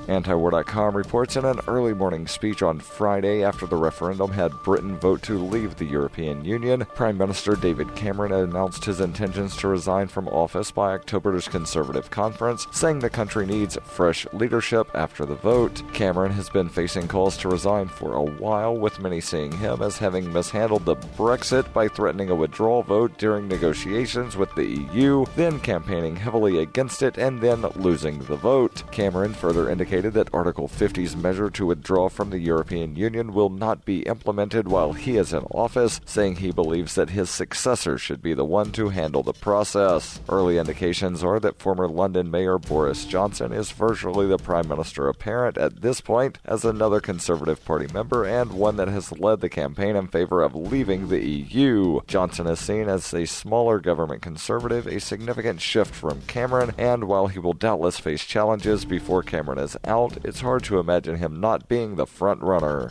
S24: Antiwar.com reports in an early morning speech on Friday after the referendum had Britain vote to leave the European Union, Prime Minister David Cameron announced his intentions to resign from office by October's Conservative Conference, saying the country needs fresh leadership after the vote. Cameron has been facing calls to resign for a while, with many seeing him as having mishandled the Brexit by threatening a withdrawal vote during negotiations with the EU, then campaigning heavily against it, and then losing the vote. Cameron further indicated that Article 50's measure to withdraw from the European Union will not be implemented while he is in office, saying he believes that his successor should be the one to handle the process. Early indications are that former London Mayor Boris Johnson is virtually the Prime Minister apparent at this point, as another Conservative Party member and one that has led the campaign in favor of leaving the EU. Johnson is seen as a smaller government conservative, a significant shift from Cameron, and while he will doubtless face challenges before Cameron is out, it's hard to imagine him not being the front runner.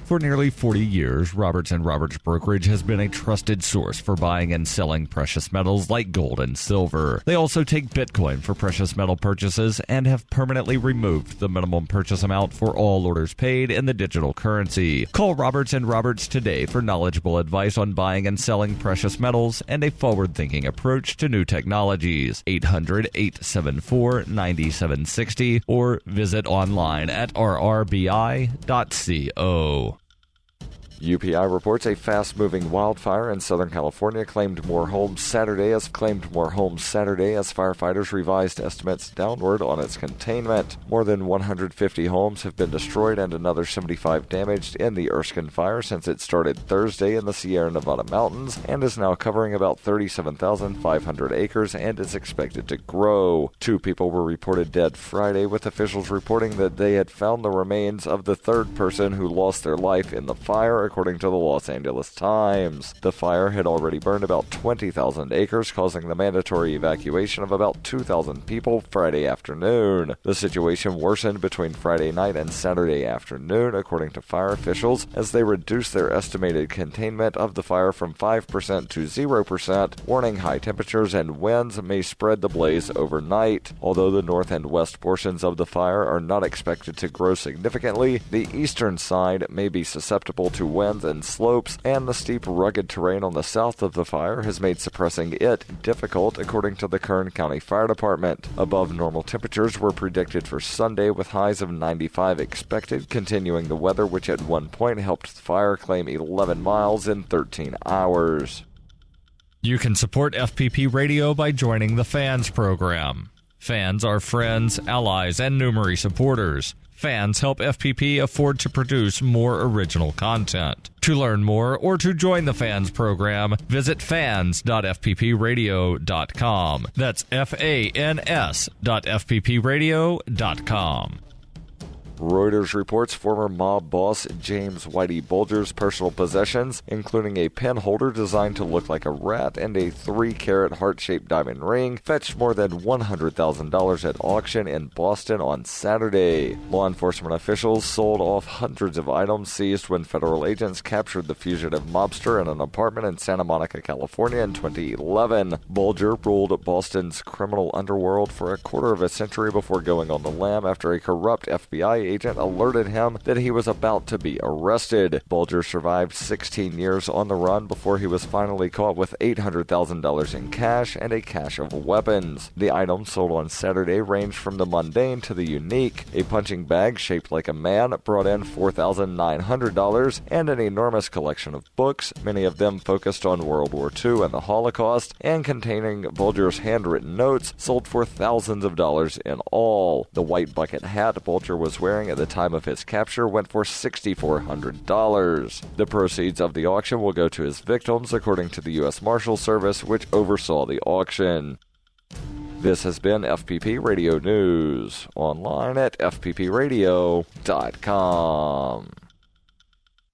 S8: For nearly 40 years, Roberts & Roberts Brokerage has been a trusted source for buying and selling precious metals like gold and silver. They also take Bitcoin for precious metal purchases and have permanently removed the minimum purchase amount for all orders paid in the digital currency. Call Roberts & Roberts today for knowledgeable advice on buying and selling precious metals and a forward-thinking approach to new technologies. 800-874-9760 or visit online at rrbi.co.
S24: UPI reports a fast-moving wildfire in Southern California claimed more homes Saturday as firefighters revised estimates downward on its containment. More than 150 homes have been destroyed and another 75 damaged in the Erskine fire since it started Thursday in the Sierra Nevada mountains and is now covering about 37,500 acres and is expected to grow. 2 people were reported dead Friday, with officials reporting that they had found the remains of the third person who lost their life in the fire, according to the Los Angeles Times. The fire had already burned about 20,000 acres, causing the mandatory evacuation of about 2,000 people Friday afternoon. The situation worsened between Friday night and Saturday afternoon, according to fire officials, as they reduced their estimated containment of the fire from 5% to 0%, warning high temperatures and winds may spread the blaze overnight. Although the north and west portions of the fire are not expected to grow significantly, the eastern side may be susceptible to winds and slopes, and the steep, rugged terrain on the south of the fire has made suppressing it difficult, according to the Kern County Fire Department. Above normal temperatures were predicted for Sunday, with highs of 95 expected, continuing the weather which at one point helped the fire claim 11 miles in 13 hours.
S8: You can support FPP Radio by joining the Fans program. Fans are friends, allies, and Numery supporters. Fans help FPP afford to produce more original content. To learn more or to join the Fans program, visit fans.fppradio.com. That's FANS.fppradio.com.
S24: Reuters reports former mob boss James Whitey Bulger's personal possessions, including a pen holder designed to look like a rat and a 3-carat heart-shaped diamond ring, fetched more than $100,000 at auction in Boston on Saturday. Law enforcement officials sold off hundreds of items seized when federal agents captured the fugitive mobster in an apartment in Santa Monica, California in 2011. Bulger ruled Boston's criminal underworld for a quarter of a century before going on the lam after a corrupt FBI agent alerted him that he was about to be arrested. Bulger survived 16 years on the run before he was finally caught with $800,000 in cash and a cache of weapons. The items sold on Saturday ranged from the mundane to the unique. A punching bag shaped like a man brought in $4,900, and an enormous collection of books, many of them focused on World War II and the Holocaust, and containing Bulger's handwritten notes, sold for thousands of dollars in all. The white bucket hat Bulger was wearing at the time of his capture went for $6,400. The proceeds of the auction will go to his victims, according to the U.S. Marshal Service, which oversaw the auction. This has been FPP Radio News, online at fppradio.com.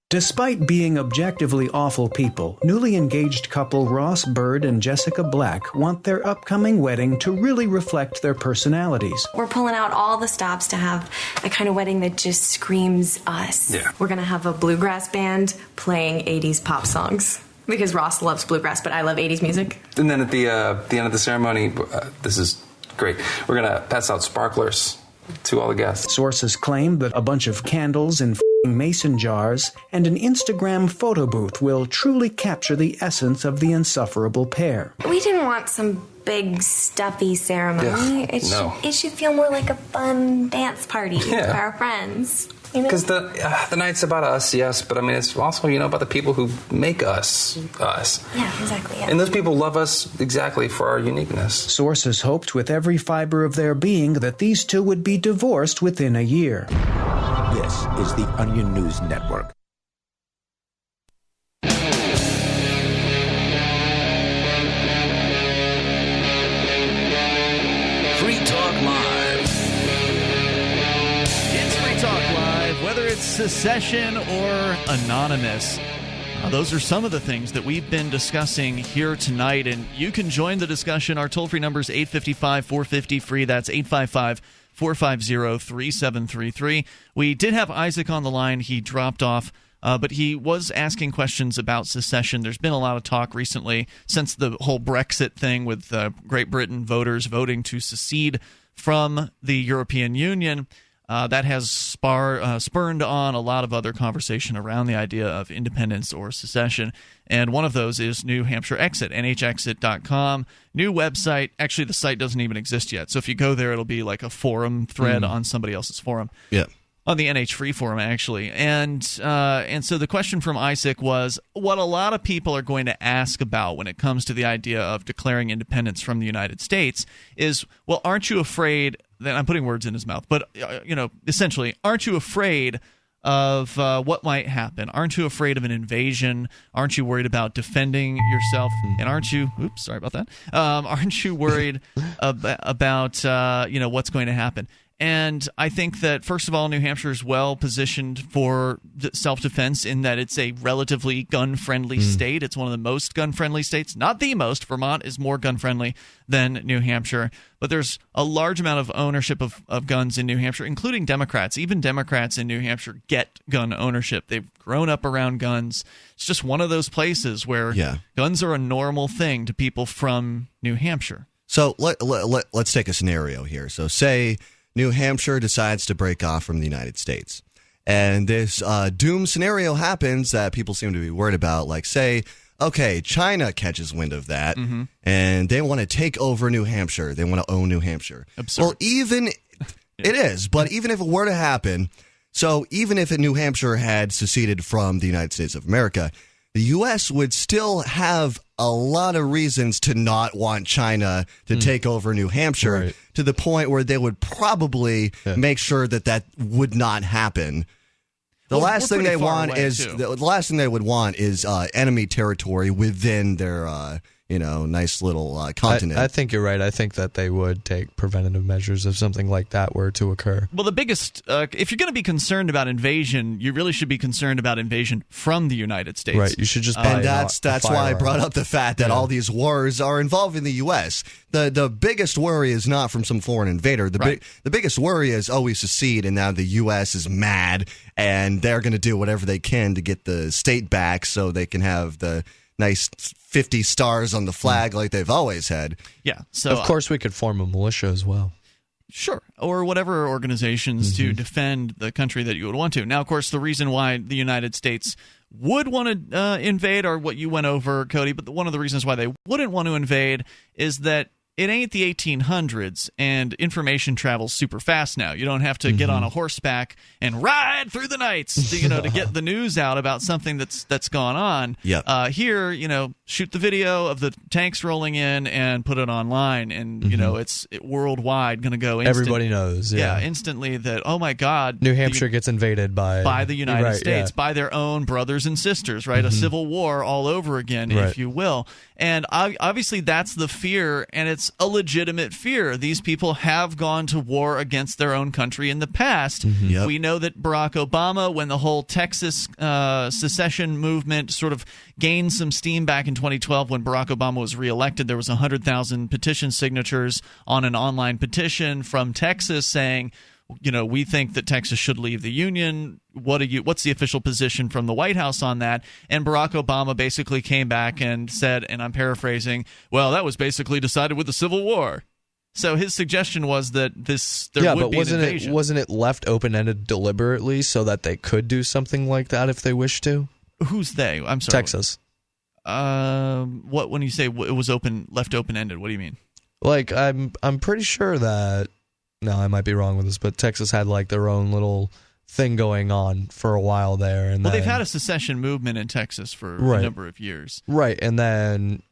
S9: Despite being objectively awful people, newly engaged couple Ross Bird and Jessica Black want their upcoming wedding to really reflect their personalities.
S10: We're pulling out all the stops to have a kind of wedding that just screams us.
S9: Yeah.
S10: We're going to have a bluegrass band playing 80s pop songs. Because Ross loves bluegrass, but I love 80s music.
S11: And then at the end of the ceremony, this is great, we're going to pass out sparklers to all the guests.
S9: Sources claim that a bunch of candles in mason jars and an Instagram photo booth will truly capture the essence of the insufferable pair.
S10: We didn't want some big, stuffy ceremony.
S11: Yeah,
S10: It should feel more like a fun dance party
S11: Yeah.
S10: with our friends. You know?
S11: Because the night's about us, yes, but I mean, it's also, about the people who make us, us.
S10: Yeah, exactly. Yeah.
S11: And those people love us exactly for our uniqueness.
S9: Sources hoped with every fiber of their being that these two would be divorced within a year.
S12: This is the Onion News Network.
S4: Free Talk Live.
S19: It's Free Talk Live, whether it's Secession or Anonymous. Those are some of the things that we've been discussing here tonight, and you can join the discussion. Our toll-free number is 855-450-FREE. That's 855-450-3733. We did have Isaac on the line. He dropped off, but he was asking questions about secession. There's been a lot of talk recently since the whole Brexit thing with Great Britain voters voting to secede from the European Union. That has spurned on a lot of other conversation around the idea of independence or secession. And one of those is New Hampshire Exit, NHexit.com. New website. Actually, the site doesn't even exist yet. So if you go there, it'll be like a forum thread on somebody else's forum.
S7: Yeah.
S19: On the NH Free Forum, actually. And so the question from Isaac was, what a lot of people are going to ask about when it comes to the idea of declaring independence from the United States is, well, aren't you afraid that I'm putting words in his mouth, but, essentially, aren't you afraid of what might happen? Aren't you afraid of an invasion? Aren't you worried about defending yourself? And aren't you, sorry about that, aren't you worried about what's going to happen? And I think that, first of all, New Hampshire is well positioned for self-defense in that it's a relatively gun-friendly state. It's one of the most gun-friendly states. Not the most. Vermont is more gun-friendly than New Hampshire. But there's a large amount of ownership of guns in New Hampshire, including Democrats. Even Democrats in New Hampshire get gun ownership. They've grown up around guns. It's just one of those places where guns are a normal thing to people from New Hampshire.
S7: So let's take a scenario here. So say New Hampshire decides to break off from the United States. And this doom scenario happens that people seem to be worried about. Like, say, okay, China catches wind of that, and they want to take over New Hampshire. They want to own New Hampshire.
S19: Absurd.
S7: Well, it is, but even if it were to happen, so even if New Hampshire had seceded from the United States of America, the U.S. would still have a lot of reasons to not want China to take over New Hampshire, to the point where they would probably make sure that would not happen. The last thing they want is the last thing they would want is enemy territory within their nice little continent.
S6: I think you're right. I think that they would take preventative measures if something like that were to occur.
S19: Well, the biggest, if you're going to be concerned about invasion, you really should be concerned about invasion from the United States.
S6: Right. You should just
S7: and that's why I brought up the fact that all these wars are involving the U.S. The biggest worry is not from some foreign invader. The biggest worry is, we secede, and now the U.S. is mad, and they're going to do whatever they can to get the state back so they can have the nice 50 stars on the flag like they've always had.
S19: Yeah. So
S6: of course we could form a militia as well.
S19: Sure. Or whatever organizations to defend the country that you would want to. Now, of course, the reason why the United States would want to invade are what you went over, Cody, but one of the reasons why they wouldn't want to invade is that it ain't the 1800s, and information travels super fast now. You don't have to get on a horseback and ride through the nights to get the news out about something that's gone on.
S7: Yep.
S19: Here, shoot the video of the tanks rolling in and put it online, and it's worldwide going to go.
S6: Everybody knows.
S19: Yeah, instantly that, oh my God,
S6: New Hampshire gets invaded by
S19: the United States, by their own brothers and sisters, right? A civil war all over again, if you will. And obviously that's the fear, and it's a legitimate fear. These people have gone to war against their own country in the past.
S7: Yep.
S19: We know that Barack Obama, when the whole Texas secession movement sort of gained some steam back in 2012 when Barack Obama was reelected, there was 100,000 petition signatures on an online petition from Texas saying, we think that Texas should leave the Union. What's the official position from the White House on that? And Barack Obama basically came back and said, and I'm paraphrasing, well, that was basically decided with the Civil War. So his suggestion was that there would be an invasion.
S6: Wasn't it left open-ended deliberately so that they could do something like that if they wished to?
S19: Who's they? I'm sorry.
S6: Texas.
S19: What when you say it was left open-ended, what do you mean?
S6: Like I'm pretty sure that. No, I might be wrong with this, but Texas had like their own little thing going on for a while there. And
S19: they've had a secession movement in Texas for a number of years.
S6: Right, and then,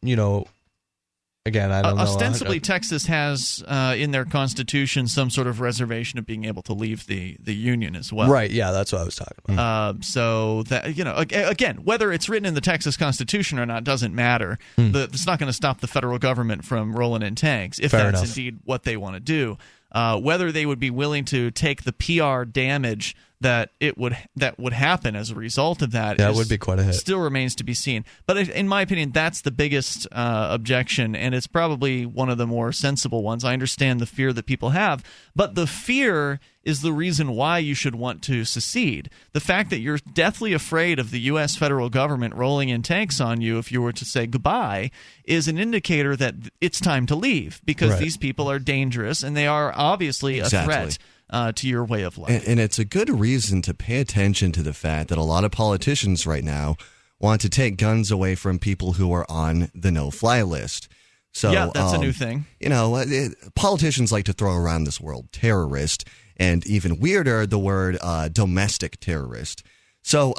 S6: again, I don't know.
S19: Ostensibly, Texas has in their constitution some sort of reservation of being able to leave the Union as well.
S6: Right, yeah, that's what I was talking about.
S19: So, that again, whether it's written in the Texas Constitution or not doesn't matter. It's not going to stop the federal government from rolling in tanks, if
S6: Fair
S19: that's
S6: enough.
S19: indeed what they want to do. Whether they would be willing to take the PR damage that would happen as a result of that,
S6: would be quite a hit.
S19: Still remains to be seen. But in my opinion, that's the biggest objection, and it's probably one of the more sensible ones. I understand the fear that people have, but the fear is the reason why you should want to secede. The fact that you're deathly afraid of the U.S. federal government rolling in tanks on you if you were to say goodbye is an indicator that it's time to leave, because these people are dangerous and they are obviously a threat to your way of life.
S7: And it's a good reason to pay attention to the fact that a lot of politicians right now want to take guns away from people who are on the no-fly list. So,
S19: yeah, that's a new thing.
S7: Politicians like to throw around this word terrorist, and even weirder, the word domestic terrorist. So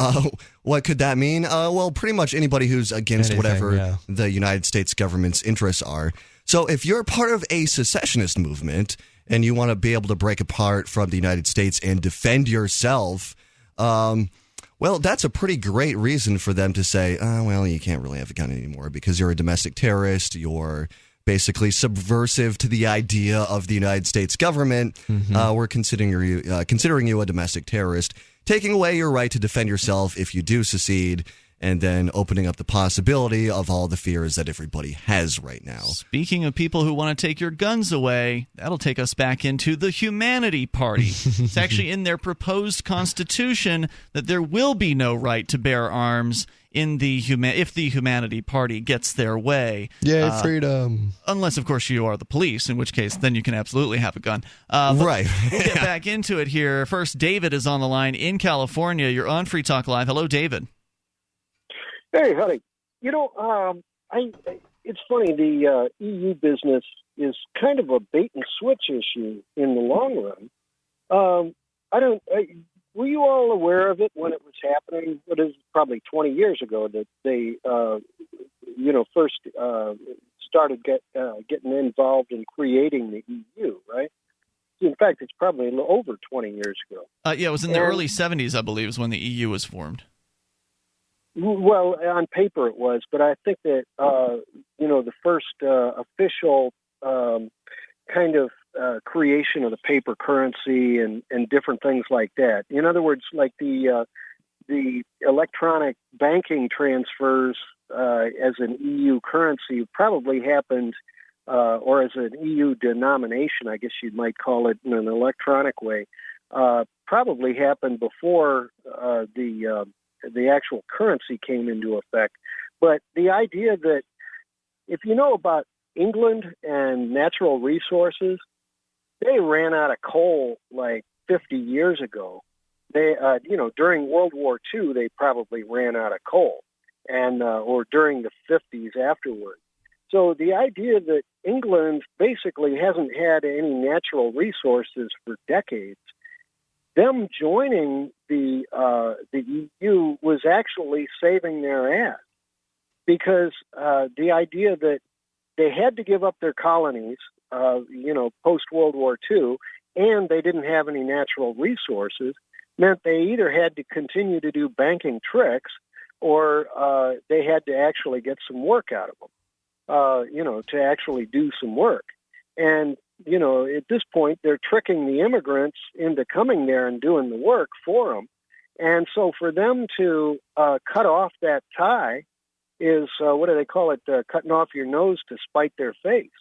S7: what could that mean? Well, pretty much anybody who's against whatever the United States government's interests are. So if you're part of a secessionist movement and you want to be able to break apart from the United States and defend yourself, well, that's a pretty great reason for them to say, well, you can't really have a gun anymore because you're a domestic terrorist, you're basically subversive to the idea of the United States government. We're considering you a domestic terrorist, taking away your right to defend yourself if you do secede, and then opening up the possibility of all the fears that everybody has right now.
S19: Speaking of people who want to take your guns away, that'll take us back into the Humanity Party. It's actually in their proposed constitution that there will be no right to bear arms if the Humanity Party gets their way.
S6: Yay, freedom.
S19: Unless, of course, you are the police, in which case then you can absolutely have a gun.
S7: Right.
S19: We'll get back into it here. First, David is on the line in California. You're on Free Talk Live. Hello, David.
S5: Hey, honey. It's funny. The EU business is kind of a bait and switch issue in the long run. Were you all aware of it when it was happening? It was probably 20 years ago that they first started getting involved in creating the EU, right? In fact, it's probably over 20 years ago.
S19: Yeah, it was in the early 70s, I believe, is when the EU was formed.
S5: Well, on paper it was, but I think that, the first official kind of creation of the paper currency and different things like that. In other words, like the electronic banking transfers as an EU currency probably happened, or as an EU denomination, I guess you might call it in an electronic way, probably happened before the actual currency came into effect. But the idea that if you know about England and natural resources, they ran out of coal like 50 years ago. They, during World War II, they probably ran out of coal, and or during the 50s afterward. So the idea that England basically hasn't had any natural resources for decades, them joining the EU was actually saving their ass, because the idea that they had to give up their colonies, post World War II, and they didn't have any natural resources, meant they either had to continue to do banking tricks, or they had to actually get some work out of them, to actually do some work. And, at this point, they're tricking the immigrants into coming there and doing the work for them. And so for them to cut off that tie is, what do they call it, cutting off your nose to spite their face.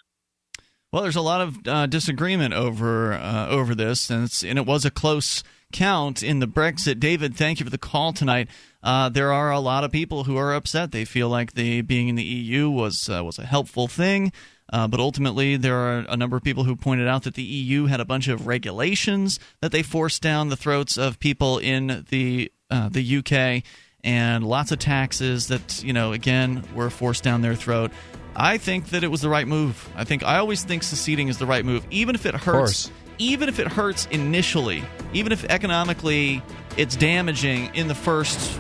S19: Well, there's a lot of disagreement over this, and it was a close count in the Brexit. David, thank you for the call tonight. There are a lot of people who are upset. They feel like being in the EU was a helpful thing, but ultimately there are a number of people who pointed out that the EU had a bunch of regulations that they forced down the throats of people in the UK, and lots of taxes that again were forced down their throat. I think that it was the right move. I always think seceding is the right move, even if it hurts. Even if it hurts initially, even if economically it's damaging in the first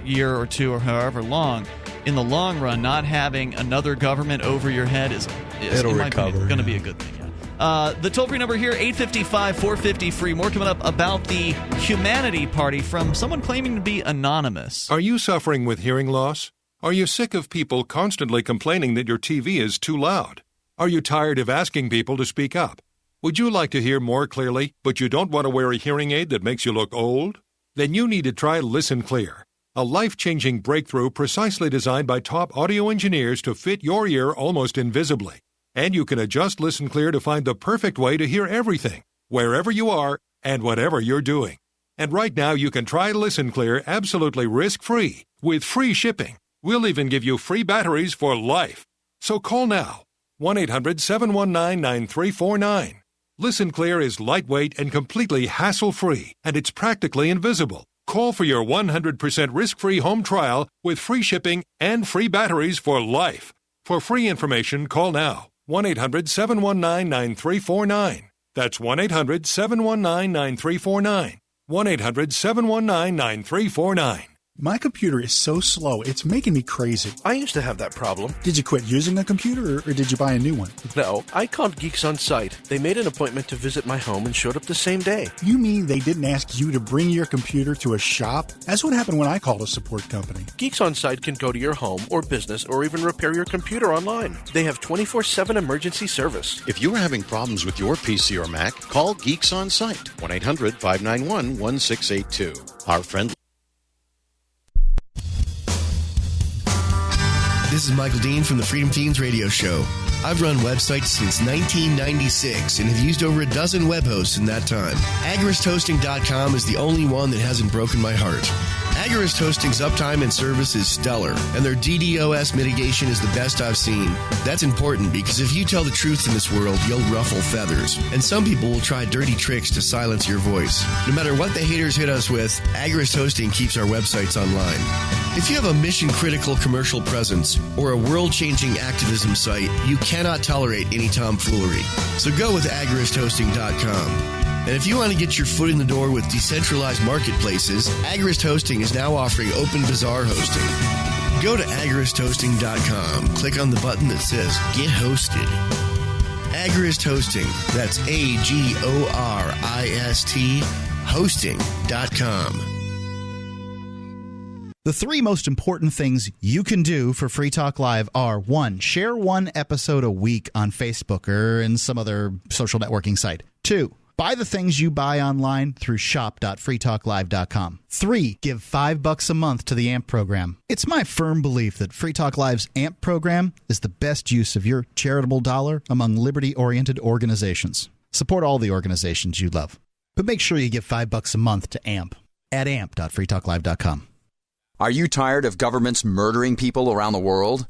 S19: year or two or however long, in the long run, not having another government over your head is in my opinion, going to be a good thing. The toll-free number here, 855-450-FREE. More coming up about the Humanity Party from someone claiming to be anonymous.
S13: Are you suffering with hearing loss? Are you sick of people constantly complaining that your TV is too loud? Are you tired of asking people to speak up? Would you like to hear more clearly, but you don't want to wear a hearing aid that makes you look old? Then you need to try Listen Clear, a life-changing breakthrough precisely designed by top audio engineers to fit your ear almost invisibly. And you can adjust Listen Clear to find the perfect way to hear everything, wherever you are and whatever you're doing. And right now you can try Listen Clear absolutely risk-free with free shipping. We'll even give you free batteries for life. So call now, 1-800-719-9349. Listen Clear is lightweight and completely hassle-free, and it's practically invisible. Call for your 100% risk-free home trial with free shipping and free batteries for life. For free information, call now, 1-800-719-9349. That's 1-800-719-9349. 1-800-719-9349.
S15: My computer is so slow, it's making me crazy.
S16: I used to have that problem.
S15: Did you quit using a computer, or did you buy a new one?
S16: No, I called Geeks On Site. They made an appointment to visit my home and showed up the same day.
S15: You mean they didn't ask you to bring your computer to a shop? That's what happened when I called a support company.
S16: Geeks On Site can go to your home or business or even repair your computer online. They have 24/7 emergency service.
S18: If you are having problems with your PC or Mac, call Geeks On Site, 1-800-591-1682. Our friendly...
S25: This is Michael Dean from the Freedom Teens radio show. I've run websites since 1996 and have used over a dozen web hosts in that time. AgoristHosting.com is the only one that hasn't broken my heart. Agorist Hosting's uptime and service is stellar, and their DDoS mitigation is the best I've seen. That's important because if you tell the truth in this world, you'll ruffle feathers. And some people will try dirty tricks to silence your voice. No matter what the haters hit us with, Agorist Hosting keeps our websites online. If you have a mission-critical commercial presence or a world-changing activism site, you cannot tolerate any tomfoolery. So go with AgoristHosting.com. And if you want to get your foot in the door with decentralized marketplaces, Agorist Hosting is now offering Open Bazaar hosting. Go to agorasthosting.com. Click on the button that says Get Hosted. Agorist Hosting. That's AGORIST hosting.com.
S2: The three most important things you can do for Free Talk Live are: 1, share one episode a week on Facebook or in some other social networking site. 2, buy the things you buy online through shop.freetalklive.com. 3, give $5 a month to the AMP program. It's my firm belief that Free Talk Live's AMP program is the best use of your charitable dollar among liberty-oriented organizations. Support all the organizations you love, but make sure you give $5 a month to AMP at amp.freetalklive.com.
S3: Are you tired of governments murdering people around the world?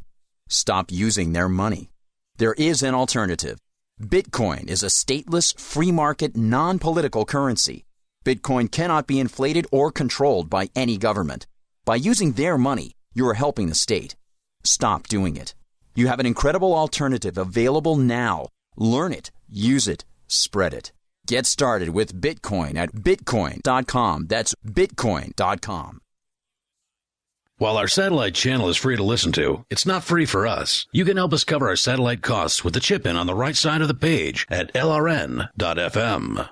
S3: Stop using their money. There is an alternative. Bitcoin is a stateless, free market, non-political currency. Bitcoin cannot be inflated or controlled by any government. By using their money, you are helping the state. Stop doing it. You have an incredible alternative available now. Learn it, use it, spread it. Get started with Bitcoin at bitcoin.com. That's bitcoin.com.
S4: While our satellite channel is free to listen to, it's not free for us. You can help us cover our satellite costs with the chip-in on the right side of the page at lrn.fm.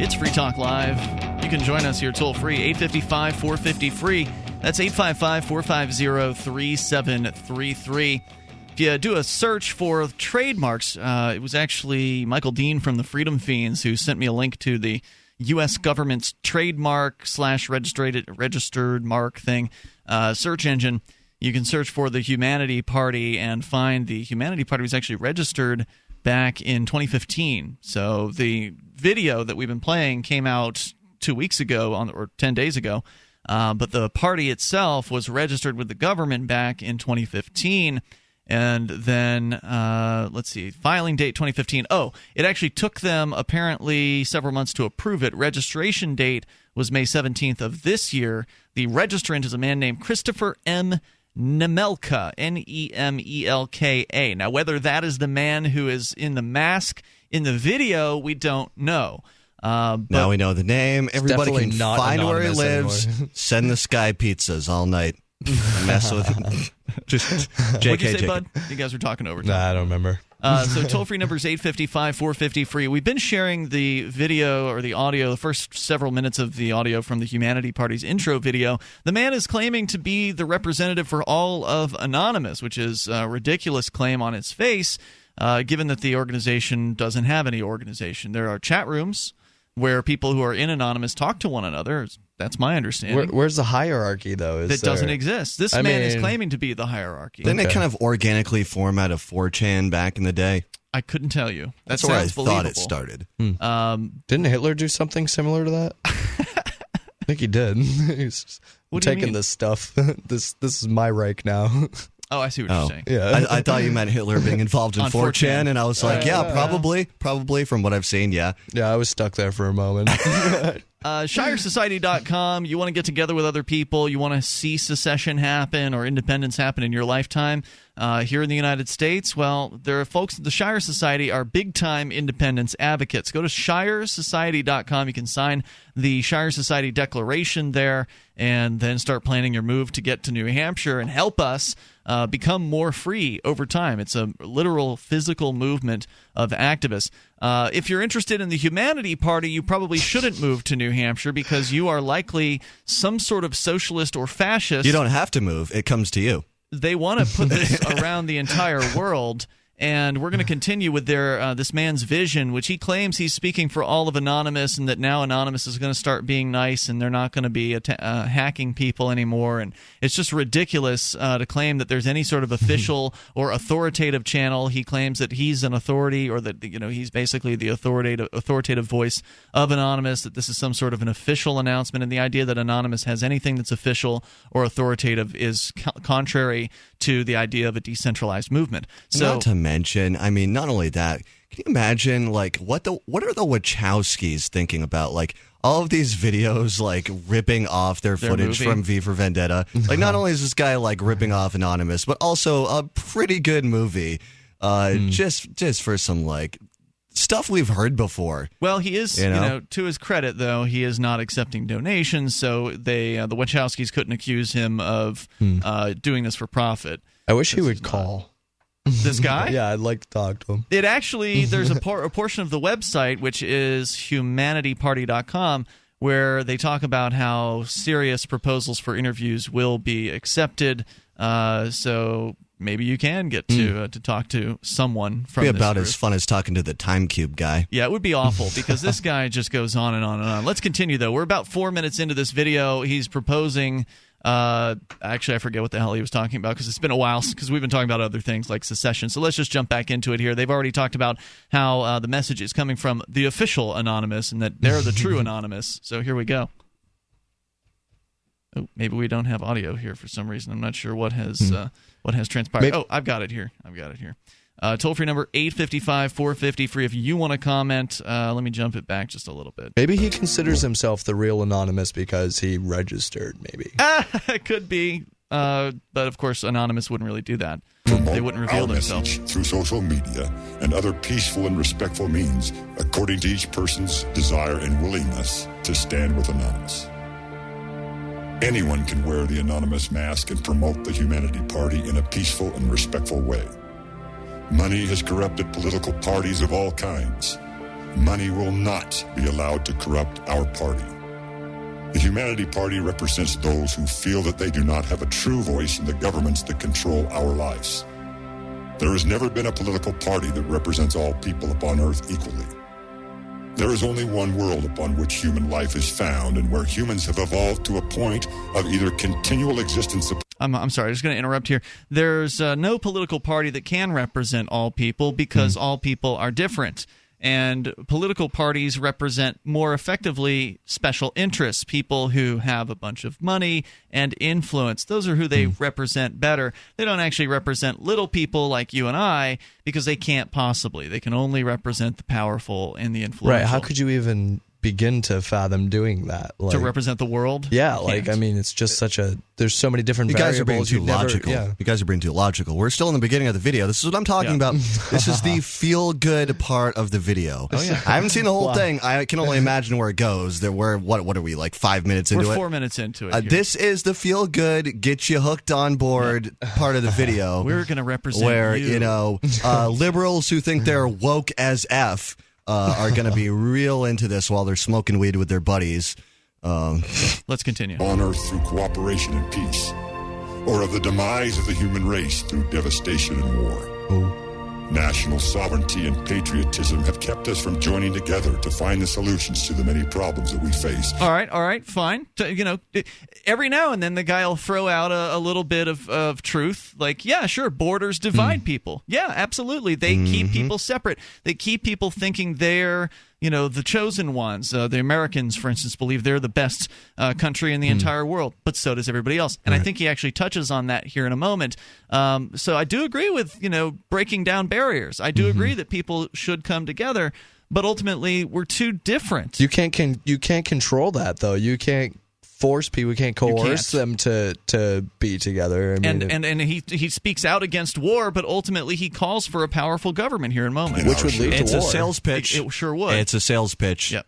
S19: It's Free Talk Live. You can join us here toll-free, 855-450-FREE. That's 855-450-3733. If you do a search for trademarks, it was actually Michael Dean from the Freedom Fiends who sent me a link to the U.S. government's trademark / registered mark thing search engine. You can search for the Humanity Party and find the Humanity Party was actually registered back in 2015. So the video that we've been playing came out 2 weeks ago or 10 days ago, but the party itself was registered with the government back in 2015. And then, let's see, filing date 2015. Oh, it actually took them apparently several months to approve it. Registration date was May 17th of this year. The registrant is a man named Christopher M. Nemelka, Nemelka. Now, whether that is the man who is in the mask in the video, we don't know.
S7: Now we know the name. Everybody can find where he lives. Send this guy pizzas all night. Mess with him. Just JK.
S19: What'd you say, bud? You guys were talking over time.
S6: Nah, I don't remember.
S19: So toll-free number is 855-450-FREE. We've been sharing the video or the audio, the first several minutes of the audio from the Humanity Party's intro video. The man is claiming to be the representative for all of Anonymous, which is a ridiculous claim on its face, given that the organization doesn't have any organization. There are chat rooms where people who are in Anonymous talk to one another. That's my understanding.
S6: Where's the hierarchy, though?
S19: That doesn't exist. This man is claiming to be the hierarchy.
S7: Didn't it kind of organically form out of 4chan back in the day?
S19: I couldn't tell you.
S7: That's where I thought it started.
S6: Didn't Hitler do something similar to that? I think he did. He's taking this stuff. This is my Reich now.
S19: Oh, I see what you're saying.
S7: Yeah. I thought you meant Hitler being involved in 4chan, and I was like, probably from what I've seen, yeah.
S6: Yeah, I was stuck there for a moment.
S19: ShireSociety.com. You want to get together with other people. You want to see secession happen or independence happen in your lifetime here in the United States. Well, there are folks at the Shire Society are big-time independence advocates. Go to ShireSociety.com. You can sign the Shire Society Declaration there and then start planning your move to get to New Hampshire and help us become more free over time. It's a literal physical movement of activists. If you're interested in the Humanity Party, you probably shouldn't move to New Hampshire because you are likely some sort of socialist or fascist.
S7: You don't have to move. It comes to you.
S19: They want to put this around the entire world. And we're going to continue with their this man's vision, which he claims he's speaking for all of Anonymous, and that now Anonymous is going to start being nice, and they're not going to be hacking people anymore. And it's just ridiculous to claim that there's any sort of official or authoritative channel. He claims that he's an authority, or that he's basically the authoritative voice of Anonymous. That this is some sort of an official announcement, and the idea that Anonymous has anything that's official or authoritative is contrary to the idea of a decentralized movement. So,
S7: not to mention, I mean, not only that, can you imagine, like, what are the Wachowskis thinking about? Like, all of these videos, like, ripping off their footage
S19: movie
S7: from V for Vendetta. Like, not only is this guy, like, ripping off Anonymous, but also a pretty good movie. Just for some, like, stuff we've heard before.
S19: Well, he is, to his credit, though, he is not accepting donations, so the Wachowskis couldn't accuse him of doing this for profit.
S6: I wish he would call.
S19: This guy?
S6: Yeah, I'd like to talk to him.
S19: It actually, there's a portion of the website, which is humanityparty.com, where they talk about how serious proposals for interviews will be accepted. So maybe you can get to talk to someone from
S7: It'd
S19: this
S7: be about
S19: group.
S7: as fun as talking to the Time Cube guy.
S19: Yeah, it would be awful because this guy just goes on and on and on. Let's continue, though. We're about 4 minutes into this video. He's proposing... actually, I forget what the hell he was talking about because it's been a while because we've been talking about other things like secession. So let's just jump back into it here. They've already talked about how the message is coming from the official Anonymous and that they're the true Anonymous. So here we go. Oh, maybe we don't have audio here for some reason. I'm not sure what has transpired. Oh, I've got it here. Toll-free number 855-450-FREE if you want to comment. Let me jump it back just a little bit.
S6: Maybe he considers himself the real Anonymous because he registered, maybe.
S19: It could be. But, of course, Anonymous wouldn't really do that. They wouldn't reveal themselves.
S1: Through social media and other peaceful and respectful means, according to each person's desire and willingness to stand with Anonymous. Anyone can wear the Anonymous mask and promote the Humanity Party in a peaceful and respectful way. Money has corrupted political parties of all kinds. Money will not be allowed to corrupt our party. The Humanity Party represents those who feel that they do not have a true voice in the governments that control our lives. There has never been a political party that represents all people upon earth equally. There is only one world upon which human life is found and where humans have evolved to a point of either continual existence of...
S19: I'm sorry, I'm just going to interrupt here. There's no political party that can represent all people because all people are different. And political parties represent more effectively special interests, people who have a bunch of money and influence. Those are who they represent better. They don't actually represent little people like you and I because they can't possibly. They can only represent the powerful and the influential.
S6: Right, how could you even begin to fathom doing that?
S19: To represent the world?
S6: Yeah, it's just such a... There's so many different variables.
S7: You guys are being too logical. You guys are being too logical. We're still in the beginning of the video. This is what I'm talking about. This is the feel-good part of the video.
S19: Oh, yeah.
S7: I haven't seen the whole thing. I can only imagine where it goes. What are we, like 5 minutes into it?
S19: We're 4 minutes into it.
S7: This is the feel-good, get you hooked on board part of the video.
S19: We're going to represent
S7: where,
S19: you.
S7: Liberals who think they're woke as F are going to be real into this while they're smoking weed with their buddies.
S19: Let's continue.
S1: On Earth through cooperation and peace, or of the demise of the human race through devastation and war. National sovereignty and patriotism have kept us from joining together to find the solutions to the many problems that we face.
S19: All right, fine. Every now and then the guy will throw out a little bit of truth. Like, yeah, sure, borders divide people. Yeah, absolutely. They keep people separate. They keep people thinking they're the chosen ones. The Americans, for instance, believe they're the best country in the entire world, but so does everybody else. And I think he actually touches on that here in a moment. So I do agree with, breaking down barriers. I do agree that people should come together, but ultimately we're too different.
S6: You can't control that, though. You can't force people. You can't coerce them to be together.
S19: And he speaks out against war, but ultimately he calls for a powerful government here in a moment.
S6: Which would lead to war.
S7: It's a sales pitch.
S19: It sure would.
S7: It's a sales pitch.
S19: Yep.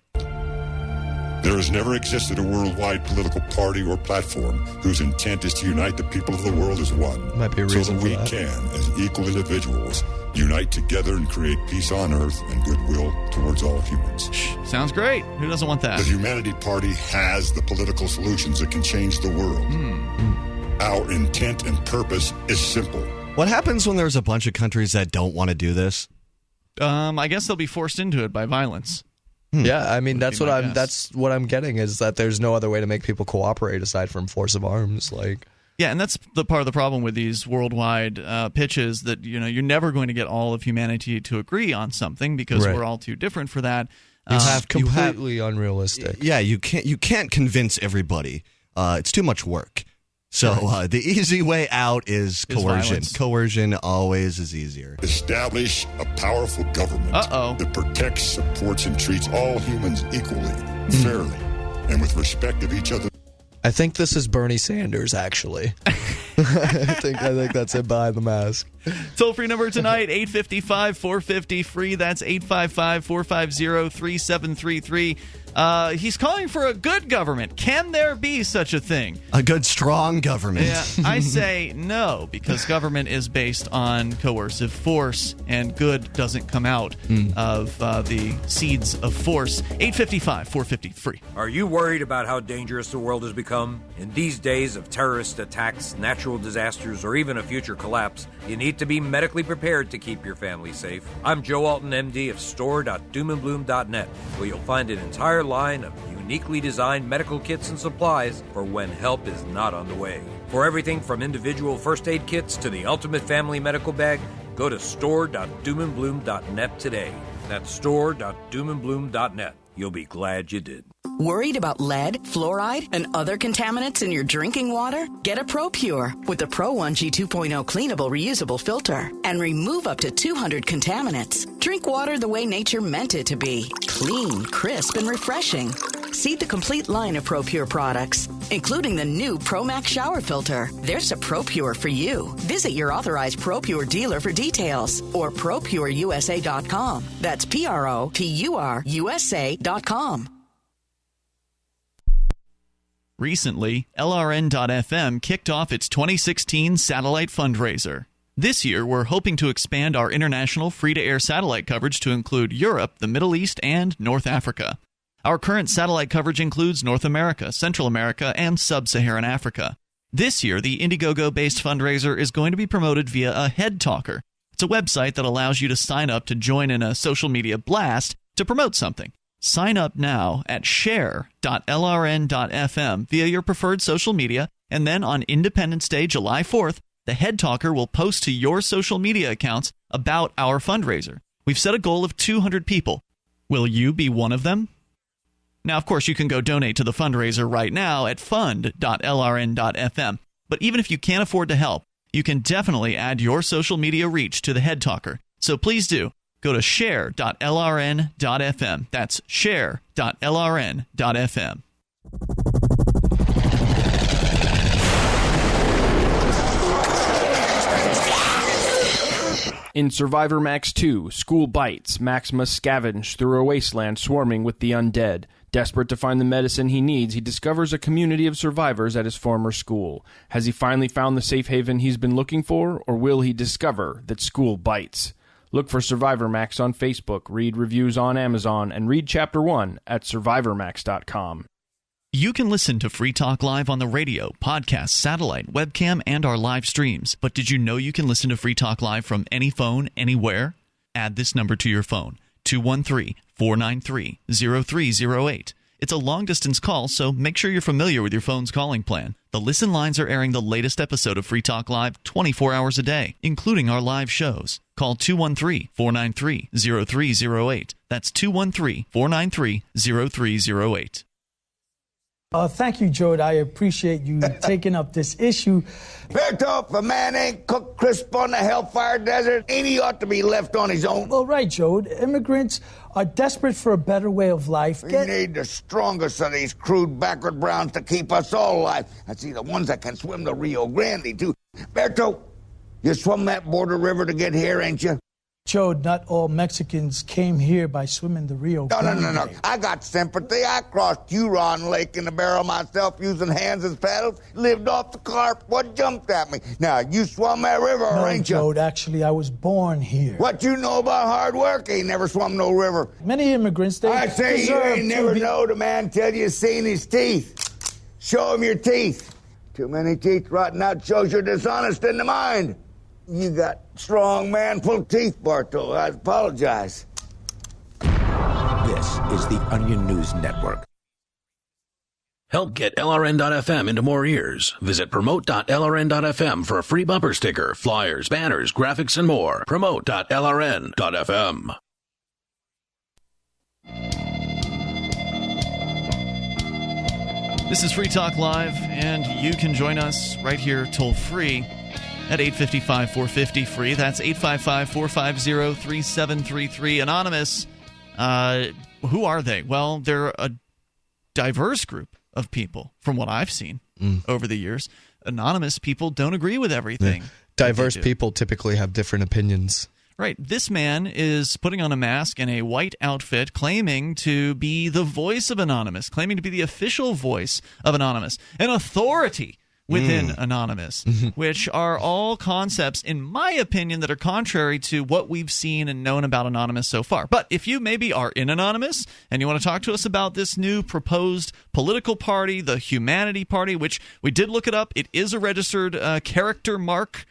S1: There has never existed a worldwide political party or platform whose intent is to unite the people of the world as one.
S6: Might be a reason
S1: so that we
S6: for that.
S1: can, as equal individuals, unite together and create peace on Earth and goodwill towards all humans.
S19: Sounds great. Who doesn't want that?
S1: The Humanity Party has the political solutions that can change the world. Our intent and purpose is simple.
S7: What happens when there's a bunch of countries that don't want to do this?
S19: I guess they'll be forced into it by violence.
S6: Yeah, that's what I'm getting is that there's no other way to make people cooperate aside from force of arms.
S19: Yeah, and that's the part of the problem with these worldwide pitches that you're never going to get all of humanity to agree on something because we're all too different for that.
S6: Completely unrealistic.
S7: Yeah, you can't convince everybody. It's too much work. So the easy way out is coercion.
S19: Violence.
S7: Coercion always is easier.
S1: Establish a powerful government that protects, supports, and treats all humans equally, fairly, and with respect of each other.
S6: I think this is Bernie Sanders, actually. I think that's it behind the mask.
S19: Toll-free number tonight, 855-450-FREE. That's 855-450-3733. He's calling for a good government. Can there be such a thing?
S7: A good, strong government.
S19: Yeah, I say no, because government is based on coercive force, and good doesn't come out of the seeds of force. 855-450-FREE.
S12: Are you worried about how dangerous the world has become? In these days of terrorist attacks, natural disasters, or even a future collapse, you need to be medically prepared to keep your family safe. I'm Joe Alton, MD of store.doomandbloom.net, where you'll find an entire line of uniquely designed medical kits and supplies for when help is not on the way. For everything from individual first aid kits to the ultimate family medical bag, go to store.doomandbloom.net today. That's store.doomandbloom.net. You'll be glad you did.
S17: Worried about lead, fluoride, and other contaminants in your drinking water? Get a ProPure with the Pro 1G 2.0 cleanable reusable filter and remove up to 200 contaminants. Drink water the way nature meant it to be. Clean, crisp, and refreshing. See the complete line of ProPure products, including the new ProMax shower filter. There's a ProPure for you. Visit your authorized ProPure dealer for details or ProPureUSA.com. That's ProPureUSA.com.
S19: Recently, LRN.FM kicked off its 2016 satellite fundraiser. This year, we're hoping to expand our international free-to-air satellite coverage to include Europe, the Middle East, and North Africa. Our current satellite coverage includes North America, Central America, and Sub-Saharan Africa. This year, the Indiegogo-based fundraiser is going to be promoted via a Head Talker. It's a website that allows you to sign up to join in a social media blast to promote something. Sign up now at share.lrn.fm via your preferred social media, and then on Independence Day, July 4th, the Head Talker will post to your social media accounts about our fundraiser. We've set a goal of 200 people. Will you be one of them? Now, of course, you can go donate to the fundraiser right now at fund.lrn.fm. But even if you can't afford to help, you can definitely add your social media reach to the Head Talker. So please do. Go to share.lrn.fm. That's share.lrn.fm.
S20: In Survivor Max 2, School Bites, Max must scavenge through a wasteland swarming with the undead. Desperate to find the medicine he needs, he discovers a community of survivors at his former school. Has he finally found the safe haven he's been looking for, or will he discover that school bites? Look for Survivor Max on Facebook, read reviews on Amazon, and read Chapter 1 at SurvivorMax.com.
S19: You can listen to Free Talk Live on the radio, podcast, satellite, webcam, and our live streams. But did you know you can listen to Free Talk Live from any phone, anywhere? Add this number to your phone, 213-493-0308. It's a long-distance call, so make sure you're familiar with your phone's calling plan. The Listen lines are airing the latest episode of Free Talk Live 24 hours a day, including our live shows. Call 213-493-0308. That's 213-493-0308.
S21: Thank you, Jode. I appreciate you taking up this issue.
S22: Berto, if a man ain't cooked crisp on the Hellfire Desert, ain't he ought to be left on his own?
S21: Well, right, Jode. Immigrants are desperate for a better way of life.
S22: We need the strongest of these crude backward browns to keep us all alive. I see the ones that can swim the Rio Grande, too. Berto, you swum that border river to get here, ain't you?
S21: Jode, not all Mexicans came here by swimming the Rio Grande.
S22: No. I got sympathy. I crossed Huron Lake in a barrel myself using hands as paddles. Lived off the carp. What jumped at me? Now, you swum that river, ain't you?
S21: Jode, actually, I was born here.
S22: What you know about hard work? Ain't never swum no river.
S21: Many immigrants, they
S22: I say you ain't never know the man till you seen his teeth. Show him your teeth. Too many teeth rotting out shows you're dishonest in the mind. You got strong man-full teeth, Barto. I apologize.
S12: This is the Onion News Network.
S4: Help get LRN.FM into more ears. Visit promote.lrn.fm for a free bumper sticker, flyers, banners, graphics, and more. Promote.lrn.fm.
S19: This is Free Talk Live, and you can join us right here toll-free at 855-450-FREE. That's 855-450-3733. Anonymous, who are they? Well, they're a diverse group of people, from what I've seen over the years. Anonymous people don't agree with everything.
S6: Diverse people typically have different opinions.
S19: Right. This man is putting on a mask and a white outfit, claiming to be the voice of Anonymous, claiming to be the official voice of Anonymous, an authority within Anonymous, which are all concepts, in my opinion, that are contrary to what we've seen and known about Anonymous so far. But if you maybe are in Anonymous and you want to talk to us about this new proposed political party, the Humanity Party, which we did look it up, it is a registered character mark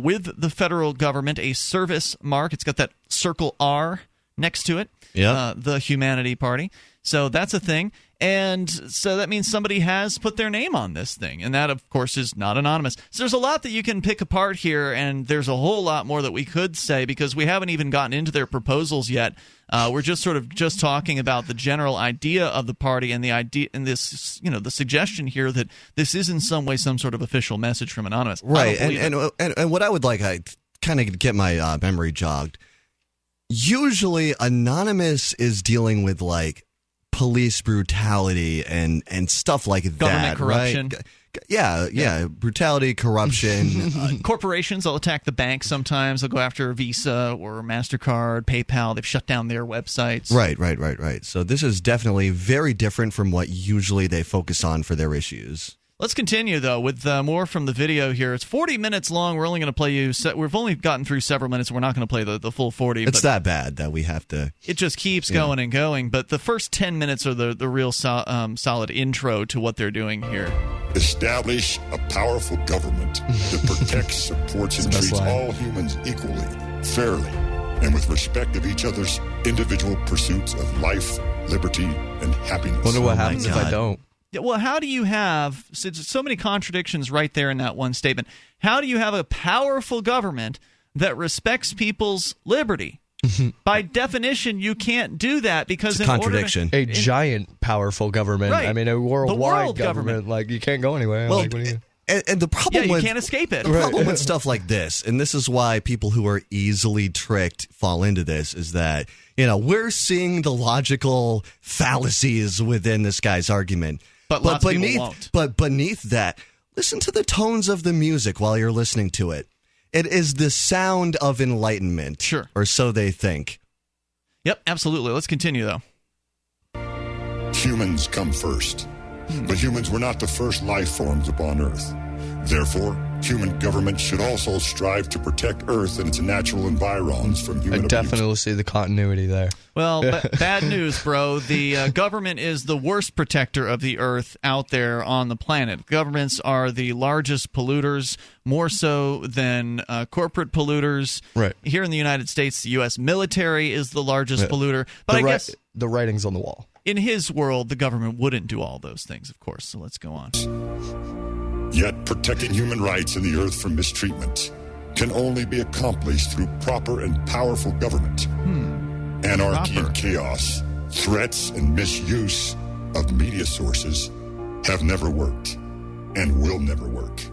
S19: with the federal government, a service mark. It's got that circle R next to it, the Humanity Party. So that's a thing. And so that means somebody has put their name on this thing. And that, of course, is not anonymous. So there's a lot that you can pick apart here, and there's a whole lot more that we could say because we haven't even gotten into their proposals yet. We're just sort of just talking about the general idea of the party and the idea and this, the suggestion here that this is in some way some sort of official message from Anonymous.
S7: Right. And what I would like, I kind of get my memory jogged. Usually Anonymous is dealing with like police brutality and stuff like
S19: Government corruption.
S7: Right? Yeah, brutality, corruption.
S19: Corporations will attack the bank sometimes. They'll go after Visa or MasterCard, PayPal. They've shut down their websites.
S7: Right. So this is definitely very different from what usually they focus on for their issues.
S19: Let's continue, though, with more from the video here. It's 40 minutes long. We're only going to play you... We've only gotten through several minutes. We're not going to play the full 40.
S7: It's that bad that we have to...
S19: It just keeps going and going. But the first 10 minutes are the real solid intro to what they're doing here.
S1: Establish a powerful government that protects, supports, and treats all humans equally, fairly, and with respect of each other's individual pursuits of life, liberty, and happiness.
S6: Wonder what happens if I don't.
S19: Well, how do you have so many contradictions right there in that one statement? How do you have a powerful government that respects people's liberty? By definition, you can't do that because
S7: it's a contradiction.
S6: A giant, powerful government.
S19: Right.
S6: I mean, a worldwide government. Like you can't go anywhere.
S7: Well,
S6: like,
S7: and the problem
S19: you can't escape it.
S7: The problem with stuff like this, and this is why people who are easily tricked fall into this, is that we're seeing the logical fallacies within this guy's argument.
S19: But beneath, won't.
S7: But beneath that, listen to the tones of the music while you're listening to it. It is the sound of enlightenment.
S19: Sure.
S7: Or so they think.
S19: Yep, absolutely. Let's continue, though.
S1: Humans come first. But humans were not the first life forms upon Earth. Therefore, human government should also strive to protect Earth and its natural environs from human abuse.
S6: I definitely see the continuity there.
S19: Well, bad news, bro. The government is the worst protector of the Earth out there on the planet. Governments are the largest polluters, more so than corporate polluters.
S6: Right.
S19: Here in the United States, the U.S. military is the largest polluter. But I guess
S6: the writing's on the wall.
S19: In his world, the government wouldn't do all those things, of course. So let's go on.
S1: Yet protecting human rights and the Earth from mistreatment can only be accomplished through proper and powerful government. Anarchy and chaos, threats and misuse of media sources have never worked and will never work.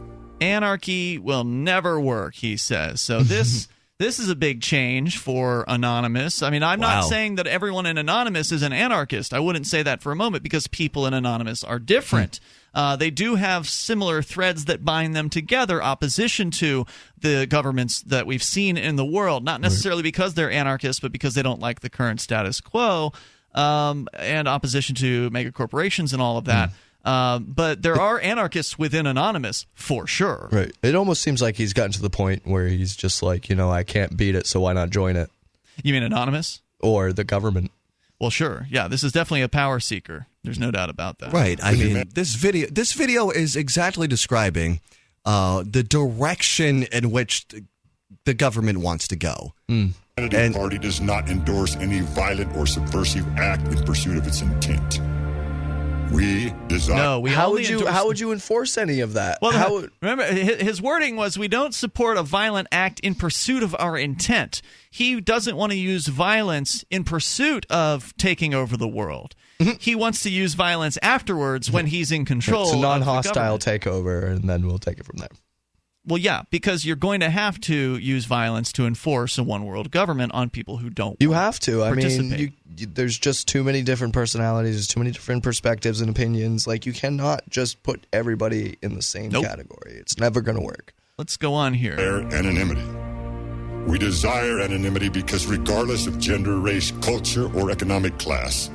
S19: Anarchy will never work, he says. So this is a big change for Anonymous. I mean, I'm not saying that everyone in Anonymous is an anarchist. I wouldn't say that for a moment because people in Anonymous are different. They do have similar threads that bind them together, opposition to the governments that we've seen in the world, not necessarily because they're anarchists, but because they don't like the current status quo, and opposition to mega corporations and all of that. But there are anarchists within Anonymous, for sure.
S6: Right. It almost seems like he's gotten to the point where he's just like, I can't beat it, so why not join it?
S19: You mean Anonymous?
S6: Or the government.
S19: Well, sure. Yeah, this is definitely a power seeker. There's no doubt about that.
S7: Right. I mean, this video is exactly describing the direction in which the government wants to go.
S1: The party does not endorse any violent or subversive act in pursuit of its intent. We desire.
S19: No,
S6: how would you enforce any of that?
S19: Well, remember, his wording was, "We don't support a violent act in pursuit of our intent." He doesn't want to use violence in pursuit of taking over the world. He wants to use violence afterwards when he's in control.
S6: It's a non-hostile takeover, and then we'll take it from there.
S19: Well, yeah, because you're going to have to use violence to enforce a one-world government on people who don't.
S6: You have to. I mean, there's just too many different personalities. There's too many different perspectives and opinions. Like, you cannot just put everybody in the same category. It's never going to work.
S19: Let's go on here.
S1: Anonymity. We desire anonymity because regardless of gender, race, culture, or economic class,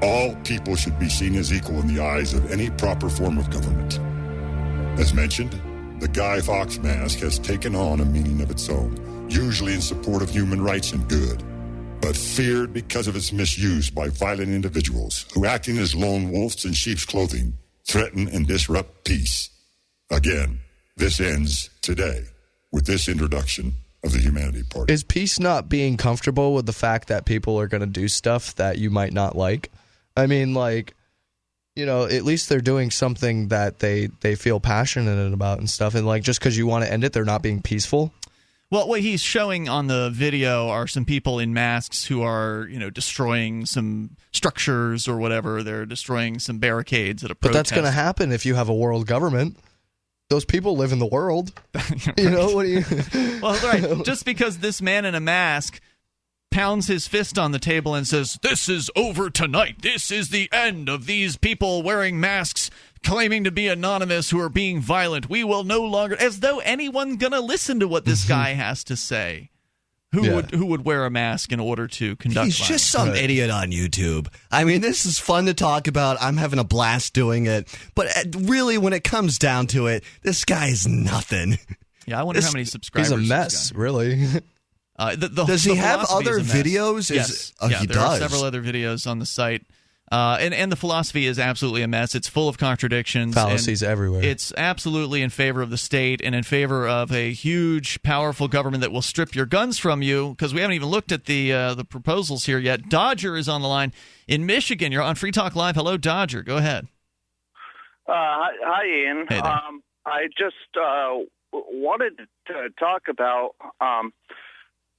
S1: all people should be seen as equal in the eyes of any proper form of government. As mentioned, the Guy Fawkes mask has taken on a meaning of its own, usually in support of human rights and good, but feared because of its misuse by violent individuals who, acting as lone wolves in sheep's clothing, threaten and disrupt peace. Again, this ends today with this introduction of the Humanity Party.
S6: Is peace not being comfortable with the fact that people are going to do stuff that you might not like? I mean, like, you know, at least they're doing something that they feel passionate about and stuff. And, like, just because you want to end it, they're not being peaceful?
S19: Well, what he's showing on the video are some people in masks who are, you know, destroying some structures or whatever. They're destroying some barricades at a protest.
S6: But that's going to happen if you have a world government. Those people live in the world. You know, what do you...
S19: Well, right. Just because this man in a mask pounds his fist on the table and says, "This is over tonight. This is the end of these people wearing masks, claiming to be anonymous, who are being violent. We will no longer," as though anyone's going to listen to what this guy has to say. Who would wear a mask in order to conduct
S7: He's
S19: violence?
S7: just some idiot on YouTube. I mean, this is fun to talk about. I'm having a blast doing it. But really, when it comes down to it, this guy is nothing.
S19: Yeah, I wonder how many subscribers
S6: he's a mess, really.
S19: Does
S7: he have other videos?
S19: Yes.
S7: He
S19: there
S7: does.
S19: are several other videos on the site. And the philosophy is absolutely a mess. It's full of contradictions.
S6: Fallacies everywhere.
S19: It's absolutely in favor of the state and in favor of a huge, powerful government that will strip your guns from you, because we haven't even looked at the proposals here yet. Dodger is on the line in Michigan. You're on Free Talk Live. Hello, Dodger. Go ahead.
S8: Hi, Ian.
S19: Hey there.
S8: I just wanted to talk about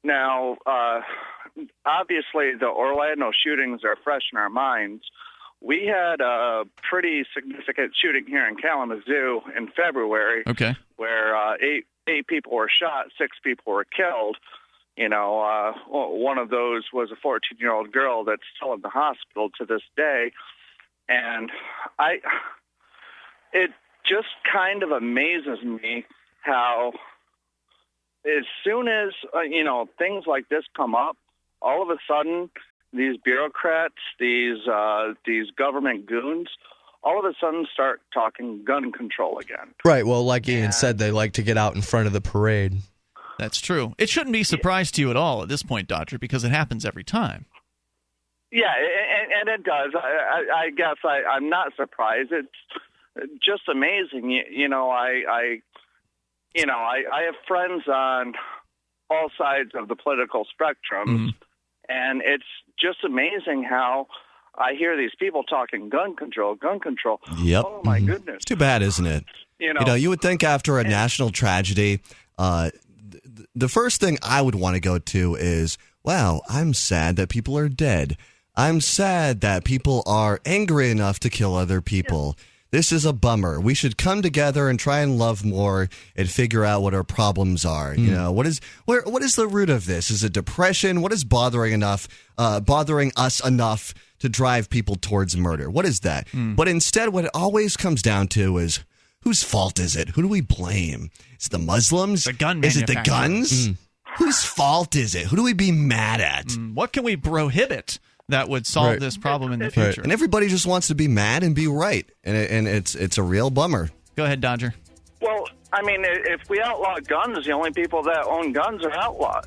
S8: now, obviously, the Orlando shootings are fresh in our minds. We had a pretty significant shooting here in Kalamazoo in February, where eight people were shot, 6 people were killed. You know, one of those was a 14-year-old girl that's still in the hospital to this day. And it just kind of amazes me how as soon as, things like this come up, all of a sudden, these bureaucrats, these government goons, all of a sudden start talking gun control again.
S6: Right. Well, like Ian said, they like to get out in front of the parade.
S19: That's true. It shouldn't be a surprise to you at all at this point, Dodger, because it happens every time.
S8: Yeah, and it does. I guess I'm not surprised. It's just amazing. I have friends on all sides of the political spectrum, and it's just amazing how I hear these people talking gun control.
S7: Yep.
S8: Oh, my goodness.
S7: It's too bad, isn't it? You would think after a national tragedy, the first thing I would want to go to is, wow, I'm sad that people are dead. I'm sad that people are angry enough to kill other people. Yeah. This is a bummer. We should come together and try and love more and figure out what our problems are. You know, what is the root of this? Is it depression? What is bothering us enough to drive people towards murder? What is that? But instead, what it always comes down to is, whose fault is it? Who do we blame? Is it the Muslims?
S19: The gun
S7: Is it the guns? Whose fault is it? Who do we be mad at?
S19: What can we prohibit that would solve this problem in the future?
S7: And everybody just wants to be mad and be right, and it's a real bummer.
S19: Go ahead, Dodger.
S8: Well, I mean, if we outlaw guns, the only people that own guns are outlaws.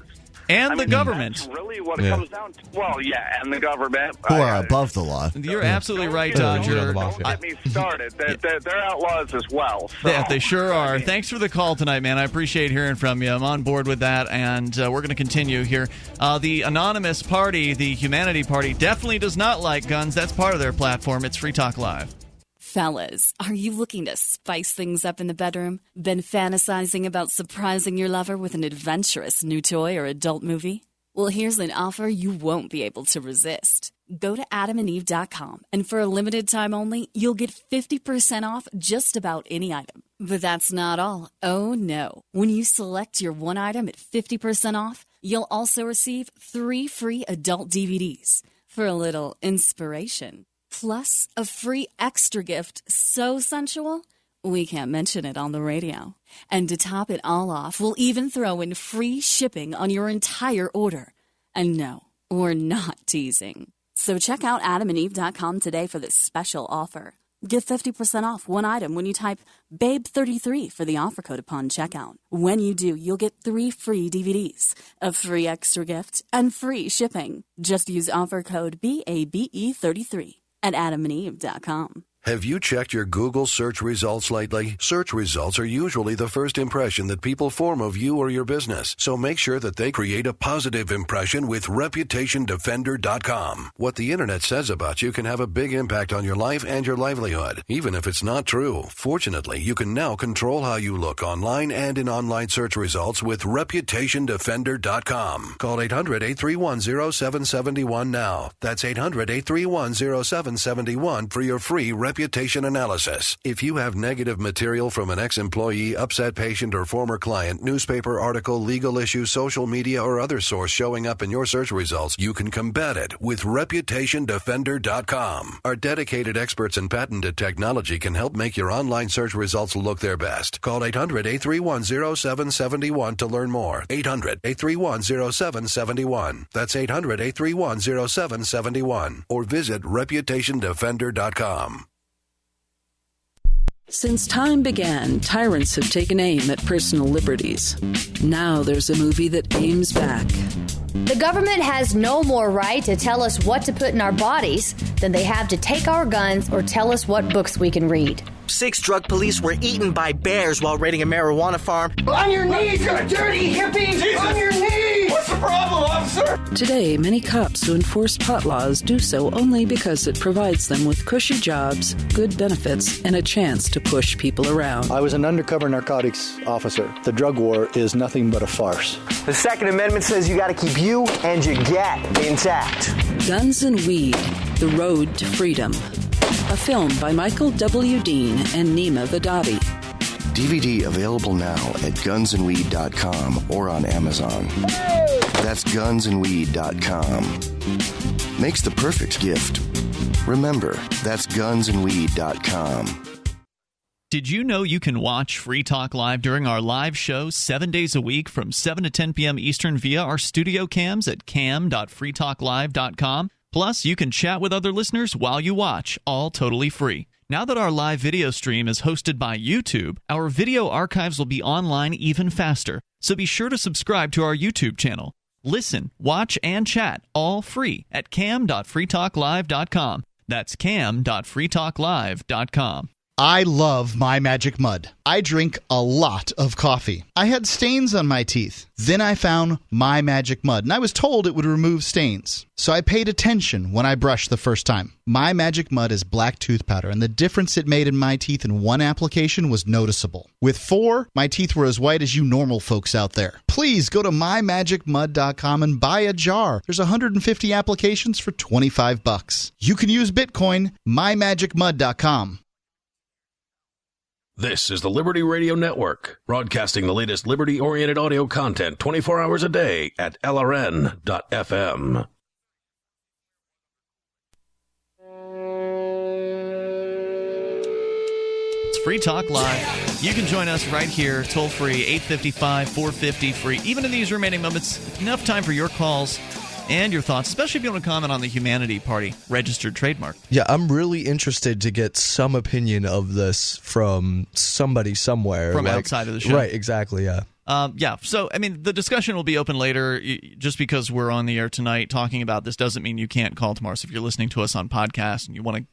S19: And the government.
S8: That's really what it comes down to. Well, yeah, and the government.
S7: Who are above the law.
S19: You're absolutely right, Dodger.
S8: Don't get me started. They're outlaws as well. So.
S19: Yeah, they sure are. Thanks for the call tonight, man. I appreciate hearing from you. I'm on board with that, and we're going to continue here. The Anonymous Party, the Humanity Party, definitely does not like guns. That's part of their platform. It's Free Talk Live.
S10: Fellas, are you looking to spice things up in the bedroom? Been fantasizing about surprising your lover with an adventurous new toy or adult movie? Well, here's an offer you won't be able to resist. Go to adamandeve.com, and for a limited time only, you'll get 50% off just about any item. But that's not all. Oh, no. When you select your one item at 50% off, you'll also receive 3 free adult DVDs for a little inspiration. Plus, a free extra gift so sensual, we can't mention it on the radio. And to top it all off, we'll even throw in free shipping on your entire order. And no, we're not teasing. So check out adamandeve.com today for this special offer. Get 50% off one item when you type BABE33 for the offer code upon checkout. When you do, you'll get 3 free DVDs, a free extra gift, and free shipping. Just use offer code BABE33 at adamandeve.com.
S9: Have you checked your Google search results lately? Search results are usually the first impression that people form of you or your business, so make sure that they create a positive impression with ReputationDefender.com. What the internet says about you can have a big impact on your life and your livelihood, even if it's not true. Fortunately, you can now control how you look online and in online search results with ReputationDefender.com. Call 800-831-0771 now. That's 800-831-0771 for your free reputation analysis. If you have negative material from an ex-employee, upset patient, or former client, newspaper article, legal issue, social media, or other source showing up in your search results, you can combat it with ReputationDefender.com. Our dedicated experts in patented technology can help make your online search results look their best. Call 800-831-0771 to learn more. 800-831-0771. That's 800-831-0771. Or visit ReputationDefender.com.
S11: Since time began, tyrants have taken aim at personal liberties. Now there's a movie that aims back.
S14: The government has no more right to tell us what to put in our bodies than they have to take our guns or tell us what books we can read.
S23: 6 drug police were eaten by bears while raiding a marijuana farm.
S22: On your knees, you dirty hippies! Jesus. On your knees! What's the problem, officer?
S11: Today, many cops who enforce pot laws do so only because it provides them with cushy jobs, good benefits, and a chance to push people around.
S24: I was an undercover narcotics officer. The drug war is nothing but a farce.
S23: The Second Amendment says you got to keep you and your gat intact.
S11: Guns and Weed, The Road to Freedom. A film by Michael W. Dean and Nima Vadavi.
S26: DVD available now at gunsandweed.com or on Amazon. That's gunsandweed.com. Makes the perfect gift. Remember, that's gunsandweed.com.
S19: Did you know you can watch Free Talk Live during our live show 7 days a week from 7 to 10 p.m. Eastern via our studio cams at cam.freetalklive.com? Plus, you can chat with other listeners while you watch, all totally free. Now that our live video stream is hosted by YouTube, our video archives will be online even faster. So be sure to subscribe to our YouTube channel. Listen, watch, and chat all free at cam.freetalklive.com. That's cam.freetalklive.com.
S2: I love My Magic Mud. I drink a lot of coffee. I had stains on my teeth. Then I found My Magic Mud, and I was told it would remove stains. So I paid attention when I brushed the first time. My Magic Mud is black tooth powder, and the difference it made in my teeth in one application was noticeable. With 4, my teeth were as white as you normal folks out there. Please go to mymagicmud.com and buy a jar. There's 150 applications for $25. You can use Bitcoin, mymagicmud.com.
S4: This is the Liberty Radio Network, broadcasting the latest liberty-oriented audio content 24 hours a day at LRN.FM.
S19: It's Free Talk Live. You can join us right here, toll-free, 855-450 free. Even in these remaining moments, enough time for your calls and your thoughts, especially if you want to comment on the Humanity Party registered trademark.
S6: Yeah, I'm really interested to get some opinion of this from somebody somewhere.
S19: From outside of the show.
S6: Right, exactly, yeah.
S19: Yeah, so, I mean, the discussion will be open later. Just because we're on the air tonight talking about this doesn't mean you can't call tomorrow. So if you're listening to us on podcast and you want to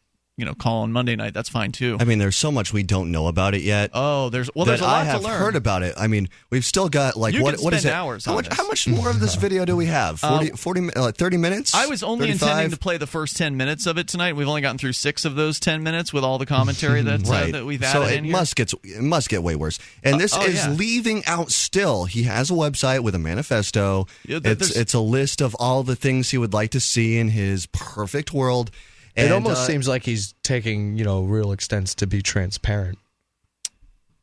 S19: call on Monday night, that's fine too.
S7: I mean, there's so much we don't know about it yet.
S19: Oh, there's a lot to learn.
S7: I have heard about it. I mean, we've still got what is it?
S19: Hours
S7: how much more of this video do we have? 30 minutes?
S19: I was only
S7: 35?
S19: intending to play the first 10 minutes of it tonight. We've only gotten through 6 of those 10 minutes with all the commentary that we've added in here.
S7: So it must get way worse. And this is leaving out still. He has a website with a manifesto. Yeah, it's a list of all the things he would like to see in his perfect world.
S6: It almost seems like he's taking, real extents to be transparent.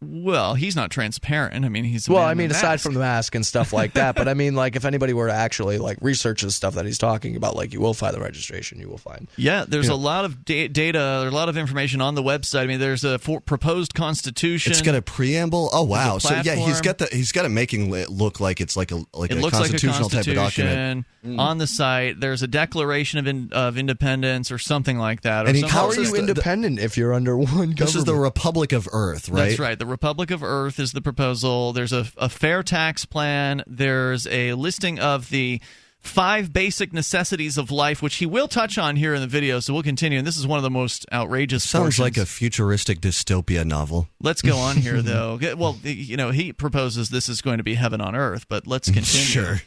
S19: Well, he's not transparent. I mean, he's a
S6: well,
S19: man
S6: I
S19: in
S6: mean,
S19: a
S6: aside
S19: mask.
S6: from the mask and stuff like that, but I mean, like, if anybody were to actually like research the stuff that he's talking about, like, you will find the registration, you will find.
S19: Yeah, there's a lot of data, a lot of information on the website. I mean, there's a proposed constitution.
S7: It's got a preamble. Oh wow! So yeah, he's
S19: platform.
S7: got it making it look like it's like a
S19: It looks
S7: constitutional
S19: like a
S7: type of document.
S19: On the site, there's a declaration of independence or something like that. Or
S7: And
S6: How are you independent if you're under one government?
S7: This is the Republic of Earth, right?
S19: That's right. The Republic of Earth is the proposal. There's a fair tax plan. There's a listing of the 5 basic necessities of life, which he will touch on here in the video, so we'll continue. And this is one of the most outrageous
S7: Sounds
S19: portions.
S7: like a futuristic dystopia novel.
S19: Let's go on here, though. Well, he proposes this is going to be heaven on earth, but let's continue.
S7: Sure.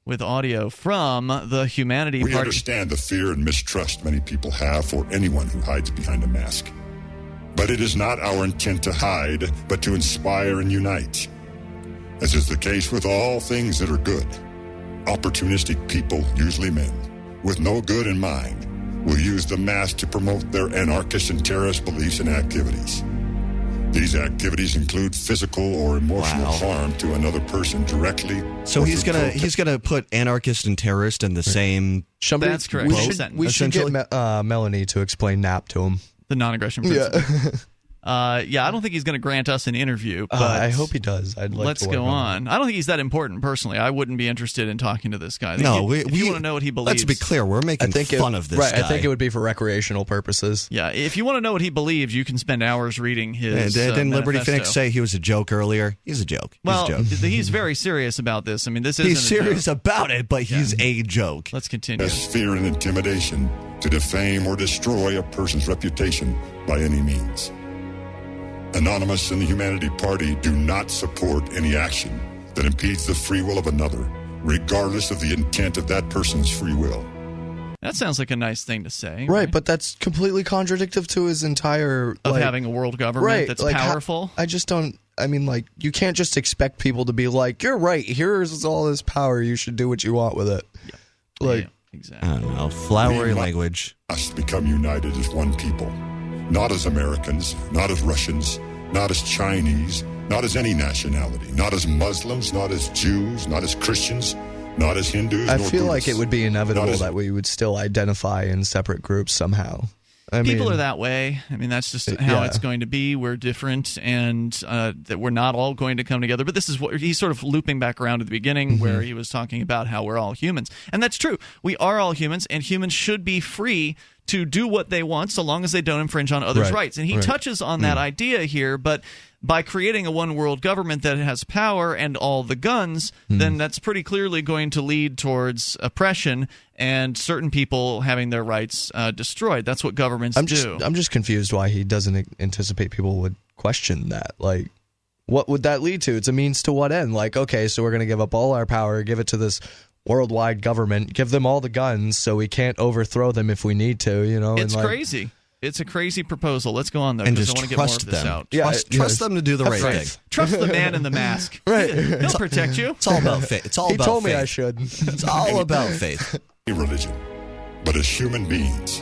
S19: With audio from the Humanity
S1: We
S19: Party.
S1: understand the fear and mistrust many people have for anyone who hides behind a mask. But it is not our intent to hide, but to inspire and unite. As is the case with all things that are good, opportunistic people, usually men, with no good in mind, will use the mask to promote their anarchist and terrorist beliefs and activities. These activities include physical or emotional harm to another person directly.
S7: So
S1: or
S7: he's
S1: through
S7: gonna
S1: protest.
S7: he's gonna put anarchist and terrorist in the same.
S19: That's correct.
S6: We should get Melanie to explain NAP to him.
S19: The non-aggression principle.
S6: Yeah.
S19: I don't think he's going to grant us an interview, but
S6: I hope he does. I'd like
S19: let's
S6: to work
S19: go
S6: on
S19: on. I don't think he's that important personally. I wouldn't be interested in talking to this guy.
S7: No,
S19: if you want to know what he believes.
S7: Let's be clear, we're making fun of this
S6: right,
S7: guy.
S6: I think it would be for recreational purposes.
S19: Yeah, if you want to know what he believes, you can spend hours reading his
S7: Didn't Liberty
S19: manifesto.
S7: Phoenix say he was a joke earlier? He's a joke.
S19: Well,
S7: he's a joke.
S19: he's very serious about this. I mean, this isn't
S7: He's
S19: a
S7: serious
S19: joke.
S7: about it, but he's a joke.
S19: Let's continue.
S1: As fear and intimidation to defame or destroy a person's reputation by any means. Anonymous and the Humanity Party do not support any action that impedes the free will of another, regardless of the intent of that person's free will.
S19: That sounds like a nice thing to say.
S6: Right, but that's completely contradictory to his entire...
S19: Of having a world government that's powerful.
S6: I just don't... I mean, like, you can't just expect people to be like, you're right, here's all this power, you should do what you want with it.
S19: Yeah.
S6: Like,
S19: exactly.
S7: I don't know. Flowery
S1: We
S7: language.
S1: must become united as one people. Not as Americans, not as Russians, not as Chinese, not as any nationality, not as Muslims, not as Jews, not as Christians, not as Hindus,
S6: I
S1: nor
S6: feel like
S1: Buddhists.
S6: it would be inevitable
S1: Not as-
S6: that we would still identify in separate groups somehow.
S19: People are that way. I mean, that's just how it's going to be. We're different, and that we're not all going to come together. But this is what he's sort of looping back around to the beginning, where he was talking about how we're all humans. And that's true. We are all humans, and humans should be free to do what they want so long as they don't infringe on others' rights. And he touches on that idea here, but by creating a one world government that has power and all the guns, then that's pretty clearly going to lead towards oppression and certain people having their rights destroyed. That's what governments do.
S6: I'm just confused why he doesn't anticipate people would question that. Like, what would that lead to? It's a means to what end? Like, okay, so we're going to give up all our power, give it to this worldwide government, give them all the guns so we can't overthrow them if we need to, you know?
S19: It's
S6: and like,
S19: crazy. It's a crazy proposal. Let's go on, though,
S7: And
S19: because I
S7: just
S19: want to get more of
S7: trust
S19: this
S7: them.
S19: out.
S6: Yeah,
S7: Trust them to do the right
S19: Right.
S7: thing.
S19: Trust the man in the mask.
S6: Right.
S19: He'll protect you.
S7: It's all about faith. It's all
S6: He
S7: about
S6: told
S7: faith.
S6: me I should.
S7: It's all about faith.
S1: religion, but as human beings.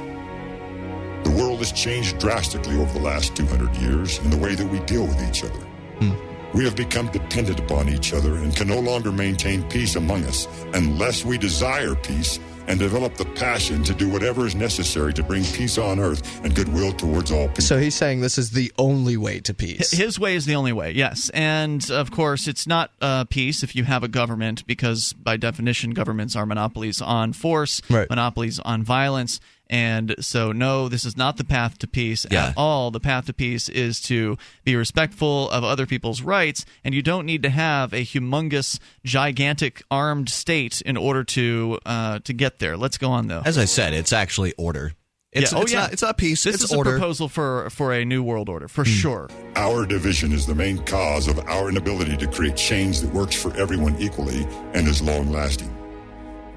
S1: The world has changed drastically over the last 200 years in the way that we deal with each other. We have become dependent upon each other and can no longer maintain peace among us unless we desire peace and develop the passion to do whatever is necessary to bring peace on earth and goodwill towards all people.
S6: So he's saying this is the only way to peace.
S19: His way is the only way, yes. And, of course, it's not peace if you have a government, because, by definition, governments are monopolies on force, monopolies on violence. And so, no, this is not the path to peace at all. The path to peace is to be respectful of other people's rights, and you don't need to have a humongous, gigantic armed state in order to get there. Let's go on, though.
S7: As I said, it's actually order. It's not peace.
S19: This
S7: it's
S19: is
S7: order.
S19: a proposal for a new world order, for sure.
S1: Our division is the main cause of our inability to create change that works for everyone equally and is long-lasting.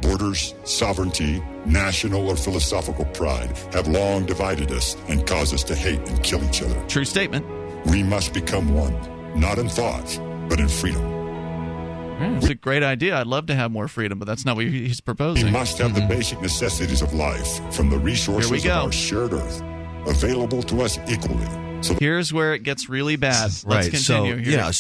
S1: Borders, sovereignty, national or philosophical pride have long divided us and caused us to hate and kill each other.
S19: True statement.
S1: We must become one, not in thought, but in freedom.
S19: Yeah, it's a great idea. I'd love to have more freedom, but that's not what he's proposing.
S1: We must have the basic necessities of life, from the resources of
S19: go.
S1: our shared earth available to us equally. So
S19: here's where it gets really bad. Let's
S7: right.
S19: continue
S7: So,
S19: here.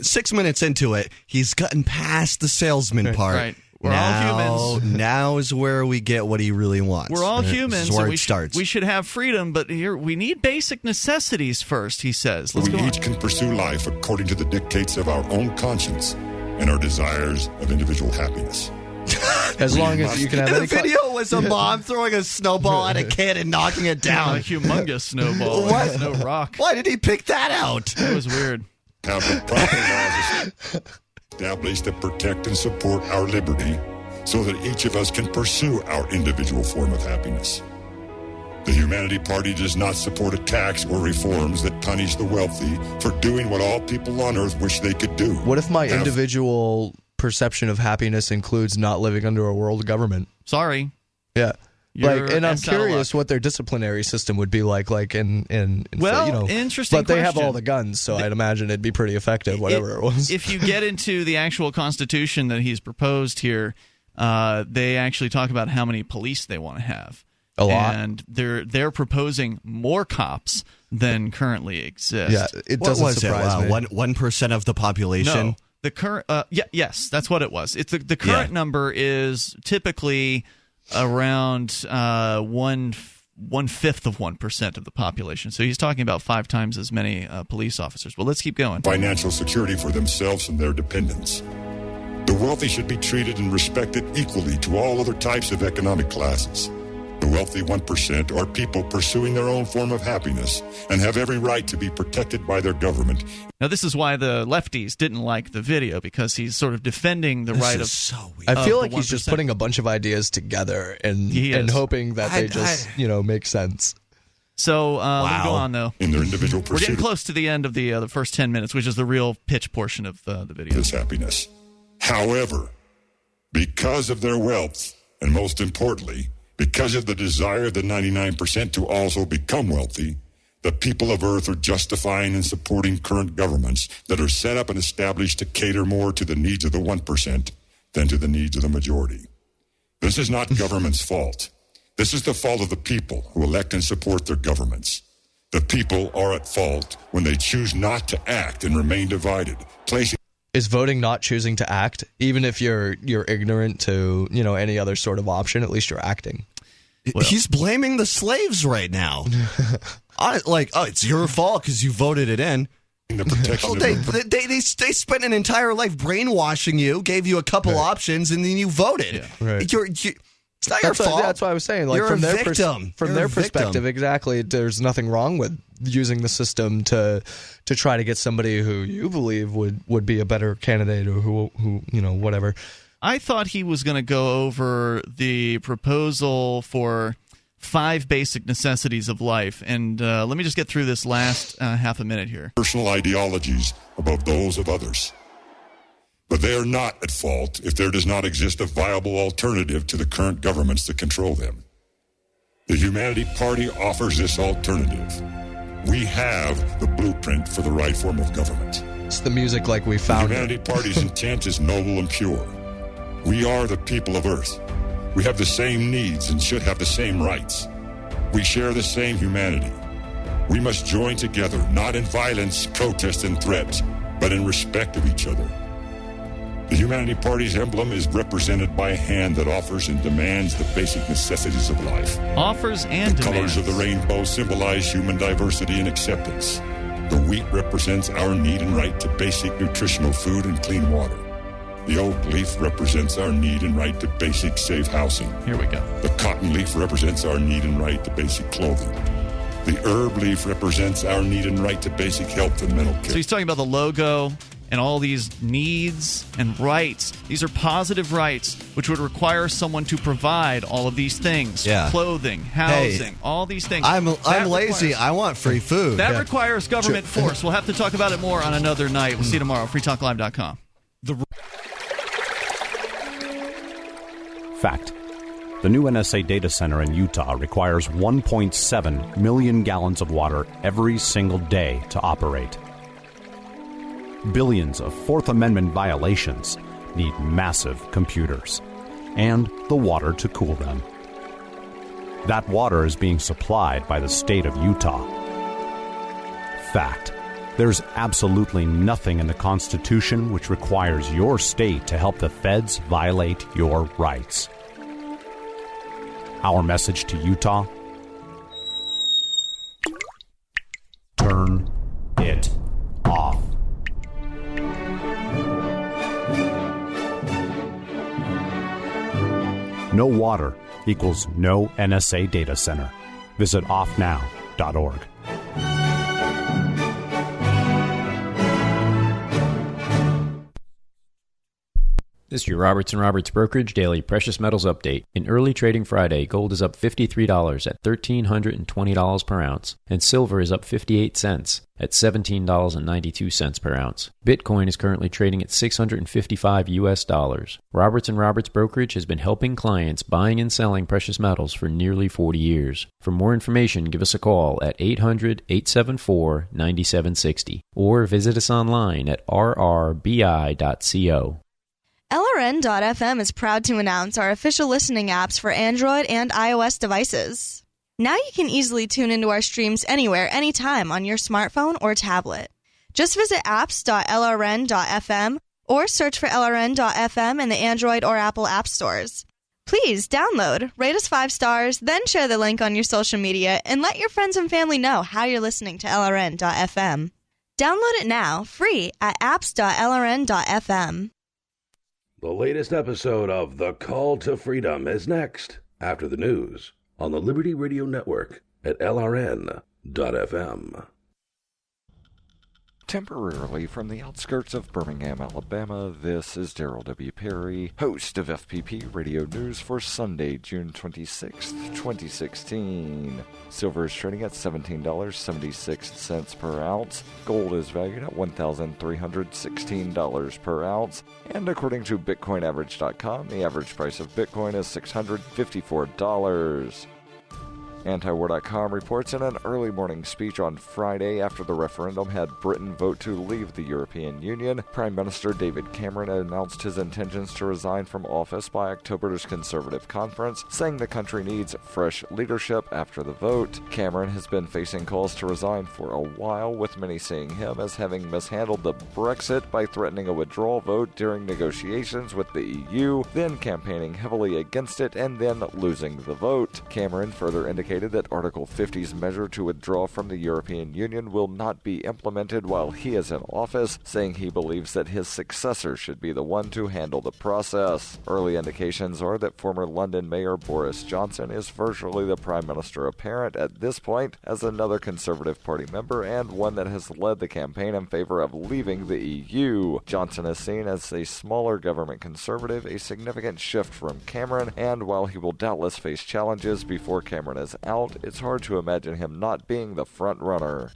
S7: 6 minutes into it, he's gotten past the salesman part.
S19: Right. We're all humans.
S7: Now is where we get what he really wants.
S19: We're all humans.
S7: This is where
S19: and
S7: it starts.
S19: We should have freedom, but here we need basic necessities first, he says. Let's
S1: we
S19: go
S1: each can pursue life according to the dictates of our own conscience and our desires of individual happiness.
S6: As long as you can have
S7: the video was a mom throwing a snowball at a kid and knocking it down.
S19: A humongous snowball.
S7: What?
S19: No rock.
S7: Why did he pick that out?
S19: That was weird.
S1: Have the proper laws established that protect and support our liberty so that each of us can pursue our individual form of happiness. The Humanity Party does not support attacks or reforms that punish the wealthy for doing what all people on Earth wish they could do.
S6: What if my individual perception of happiness includes not living under a world government?
S19: Sorry.
S6: Yeah. And I'm
S19: SLF.
S6: curious what their disciplinary system would be like in
S19: interesting
S6: but they have
S19: question.
S6: all the guns, so I'd imagine it'd be pretty effective, whatever it was.
S19: If you get into the actual constitution that he's proposed here, they actually talk about how many police they want to have.
S6: A lot.
S19: And they're proposing more cops than currently exist.
S6: Yeah, it doesn't surprise me.
S7: 1% of the population?
S19: No. The current, yes, that's what it was. It's the current number is typically around 1/5 of 1% of the population. So he's talking about 5 times as many police officers. Well, let's keep going.
S1: Financial security for themselves and their dependents. The wealthy should be treated and respected equally to all other types of economic classes. The wealthy 1% are people pursuing their own form of happiness and have every right to be protected by their government.
S19: Now, this is why the lefties didn't like the video, because he's sort of defending the right of.
S7: So weird.
S6: I feel like he's just putting a bunch of ideas together and hoping that they just make sense.
S19: So let me go on, though.
S1: In their individual
S19: We're
S1: pursuit
S19: getting close to the end of the first 10 minutes, which is the real pitch portion of the video.
S1: This happiness. However, because of their wealth, and most importantly, because of the desire of the 99% to also become wealthy, the people of Earth are justifying and supporting current governments that are set up and established to cater more to the needs of the 1% than to the needs of the majority. This is not government's fault. This is the fault of the people who elect and support their governments. The people are at fault when they choose not to act and remain divided, placing.
S6: Is voting not choosing to act? Even if you're ignorant to any other sort of option, at least you're acting.
S7: Well, he's blaming the slaves right now. It's your fault because you voted it in.
S1: The protection
S7: they spent an entire life brainwashing you, gave you a couple options, and then you voted.
S6: Yeah, right.
S7: It's not your fault.
S6: That's what I was saying. Like,
S7: you're
S6: from
S7: a
S6: their
S7: victim.
S6: From their perspective, exactly. There's nothing wrong with using the system to try to get somebody who you believe would be a better candidate, or who whatever.
S19: I thought he was going to go over the proposal for 5 basic necessities of life, and let me just get through this last half a minute here.
S1: Personal ideologies above those of others. But they are not at fault if there does not exist a viable alternative to the current governments that control them. The Humanity Party offers this alternative. We have the blueprint for the right form of government.
S6: It's the music like we found.
S1: The Humanity Party's intent is noble and pure. We are the people of Earth. We have the same needs and should have the same rights. We share the same humanity. We must join together, not in violence, protest, and threats, but in respect of each other. The Humanity Party's emblem is represented by a hand that offers and demands the basic necessities of life.
S19: Offers and
S1: demands. The colors of the rainbow symbolize human diversity and acceptance. The wheat represents our need and right to basic nutritional food and clean water. The oak leaf represents our need and right to basic safe housing.
S19: Here we go.
S1: The cotton leaf represents our need and right to basic clothing. The herb leaf represents our need and right to basic health and mental care.
S19: So he's talking about the logo and all these needs and rights. These are positive rights, which would require someone to provide all of these things.
S7: Yeah.
S19: Clothing, housing, all these things.
S7: I'm lazy. I want free food.
S19: That requires government force. We'll have to talk about it more on another night. We'll see you tomorrow. freetalklive.com.
S5: Fact. The new NSA data center in Utah requires 1.7 million gallons of water every single day to operate. Billions of Fourth Amendment violations need massive computers and the water to cool them. That water is being supplied by the state of Utah. Fact. There's absolutely nothing in the Constitution which requires your state to help the feds violate your rights. Our message to Utah: turn it off. No water equals no NSA data center. Visit offnow.org.
S3: This is your Roberts & Roberts Brokerage Daily Precious Metals Update. In early trading Friday, gold is up $53 at $1,320 per ounce, and silver is up 58 cents at $17.92 per ounce. Bitcoin is currently trading at $655 US. Roberts & Roberts Brokerage has been helping clients buying and selling precious metals for nearly 40 years. For more information, give us a call at 800-874-9760 or visit us online at rrbi.co.
S13: LRN.FM is proud to announce our official listening apps for Android and iOS devices. Now you can easily tune into our streams anywhere, anytime on your smartphone or tablet. Just visit apps.lrn.fm or search for LRN.FM in the Android or Apple app stores. Please download, rate us 5 stars, then share the link on your social media and let your friends and family know how you're listening to LRN.FM. Download it now, free at apps.lrn.fm.
S4: The latest episode of The Call to Freedom is next, after the news, on the Liberty Radio Network at LRN.FM.
S15: Temporarily from the outskirts of Birmingham, Alabama, this is Daryl W. Perry, host of FPP Radio News for Sunday, June 26th, 2016. Silver is trading at $17.76 per ounce. Gold is valued at $1,316 per ounce. And according to BitcoinAverage.com, the average price of Bitcoin is $654. Antiwar.com reports in an early morning speech on Friday after the referendum had Britain vote to leave the European Union, Prime Minister David Cameron announced his intentions to resign from office by October's Conservative Conference, saying the country needs fresh leadership after the vote. Cameron has been facing calls to resign for a while, with many seeing him as having mishandled the Brexit by threatening a withdrawal vote during negotiations with the EU, then campaigning heavily against it and then losing the vote. Cameron further indicated that Article 50's measure to withdraw from the European Union will not be implemented while he is in office, saying he believes that his successor should be the one to handle the process. Early indications are that former London Mayor Boris Johnson is virtually the Prime Minister apparent at this point, as another Conservative Party member and one that has led the campaign in favor of leaving the EU. Johnson is seen as a smaller government conservative, a significant shift from Cameron, and while he will doubtless face challenges before Cameron is out, it's hard to imagine him not being the front runner.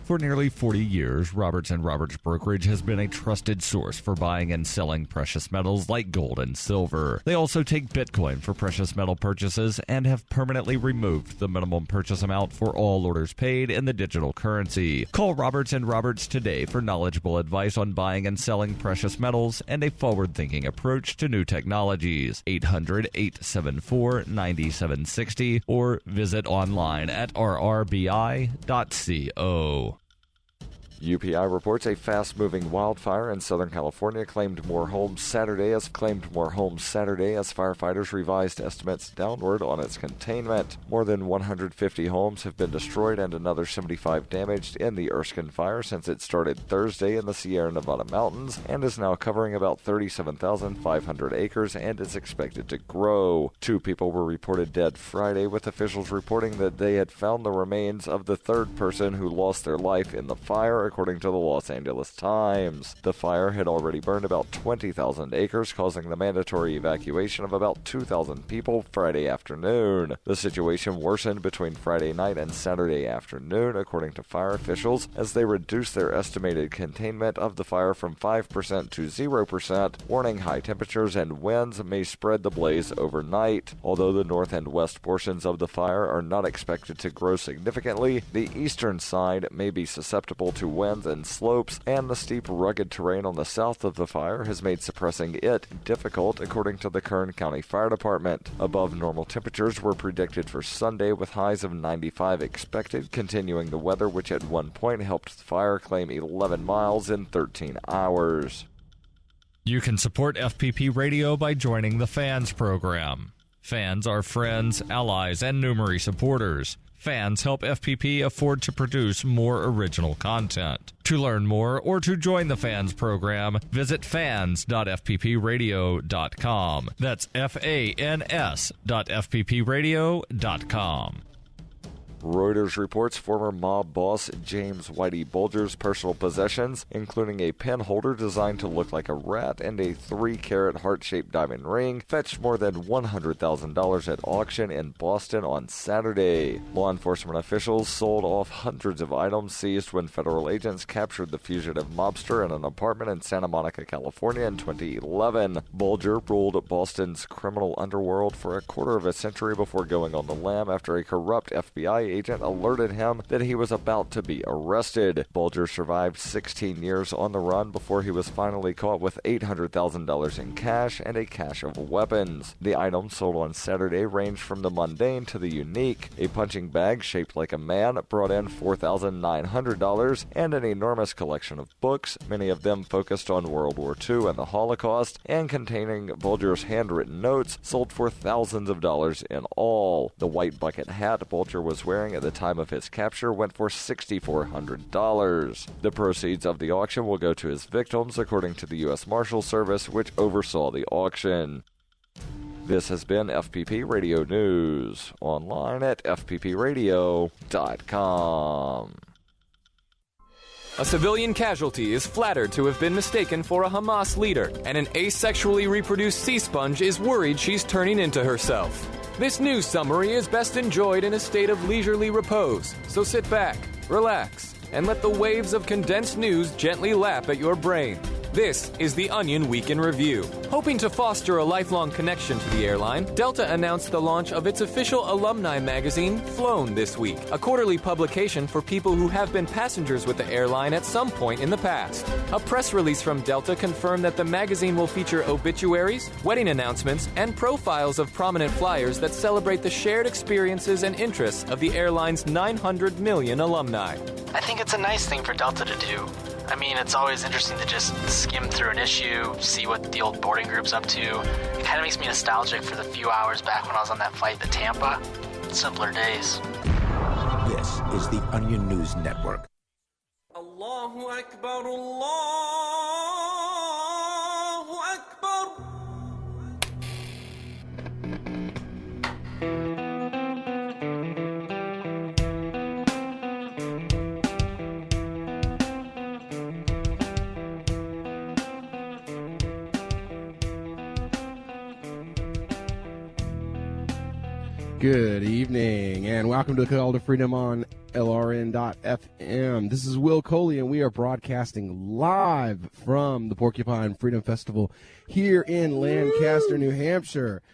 S16: For nearly 40 years, Roberts & Roberts Brokerage has been a trusted source for buying and selling precious metals like gold and silver. They also take Bitcoin for precious metal purchases and have permanently removed the minimum purchase amount for all orders paid in the digital currency. Call Roberts & Roberts today for knowledgeable advice on buying and selling precious metals and a forward-thinking approach to new technologies. 800-874-9760 or visit online at rrbi.co.
S15: UPI reports a fast-moving wildfire in Southern California claimed more homes Saturday as firefighters revised estimates downward on its containment. More than 150 homes have been destroyed and another 75 damaged in the Erskine fire since it started Thursday in the Sierra Nevada mountains and is now covering about 37,500 acres and is expected to grow. 2 people were reported dead Friday, with officials reporting that they had found the remains of the third person who lost their life in the fire, according to the Los Angeles Times. The fire had already burned about 20,000 acres, causing the mandatory evacuation of about 2,000 people Friday afternoon. The situation worsened between Friday night and Saturday afternoon, according to fire officials, as they reduced their estimated containment of the fire from 5% to 0%, warning high temperatures and winds may spread the blaze overnight. Although the north and west portions of the fire are not expected to grow significantly, the eastern side may be susceptible to winds and slopes, and the steep, rugged terrain on the south of the fire has made suppressing it difficult, according to the Kern County Fire Department. Above normal temperatures were predicted for Sunday, with highs of 95 expected, continuing the weather which at one point helped the fire claim 11 miles in 13 hours.
S16: You can support FPP Radio by joining the Fans program. Fans are friends, allies, and Numery supporters. Fans help FPP afford to produce more original content. To learn more or to join the Fans program, visit fans.fppradio.com. That's fans.fppradio.com.
S15: Reuters reports former mob boss James Whitey Bulger's personal possessions, including a pen holder designed to look like a rat and a 3-carat heart-shaped diamond ring, fetched more than $100,000 at auction in Boston on Saturday. Law enforcement officials sold off hundreds of items seized when federal agents captured the fugitive mobster in an apartment in Santa Monica, California in 2011. Bulger ruled Boston's criminal underworld for a quarter of a century before going on the lam after a corrupt FBI agent alerted him that he was about to be arrested. Bulger survived 16 years on the run before he was finally caught with $800,000 in cash and a cache of weapons. The items sold on Saturday ranged from the mundane to the unique. A punching bag shaped like a man brought in $4,900, and an enormous collection of books, many of them focused on World War II and the Holocaust, and containing Bulger's handwritten notes, sold for thousands of dollars in all. The white bucket hat Bulger was wearing at the time of his capture went for $6,400. The proceeds of the auction will go to his victims, according to the U.S. Marshal Service, which oversaw the auction. This has been FPP Radio News, online at fppradio.com.
S12: A civilian casualty is flattered to have been mistaken for a Hamas leader, and an asexually reproduced sea sponge is worried she's turning into herself. This news summary is best enjoyed in a state of leisurely repose, so sit back, relax, and let the waves of condensed news gently lap at your brain. This is the Onion Week in Review. Hoping to foster a lifelong connection to the airline, Delta announced the launch of its official alumni magazine, Flown, this week, a quarterly publication for people who have been passengers with the airline at some point in the past. A press release from Delta confirmed that the magazine will feature obituaries, wedding announcements, and profiles of prominent flyers that celebrate the shared experiences and interests of the airline's 900 million alumni.
S17: I think it's a nice thing for Delta to do. I mean, it's always interesting to just skim through an issue, see what the old boarding group's up to. It kind of makes me nostalgic for the few hours back when I was on that flight to Tampa. Simpler days.
S18: This is the Onion News Network.
S20: Allahu Akbar, Allahu Akbar.
S21: Good evening, and welcome to Call to Freedom on LRN.FM. This is Will Coley, and we are broadcasting live from the Porcupine Freedom Festival here in Lancaster, New Hampshire.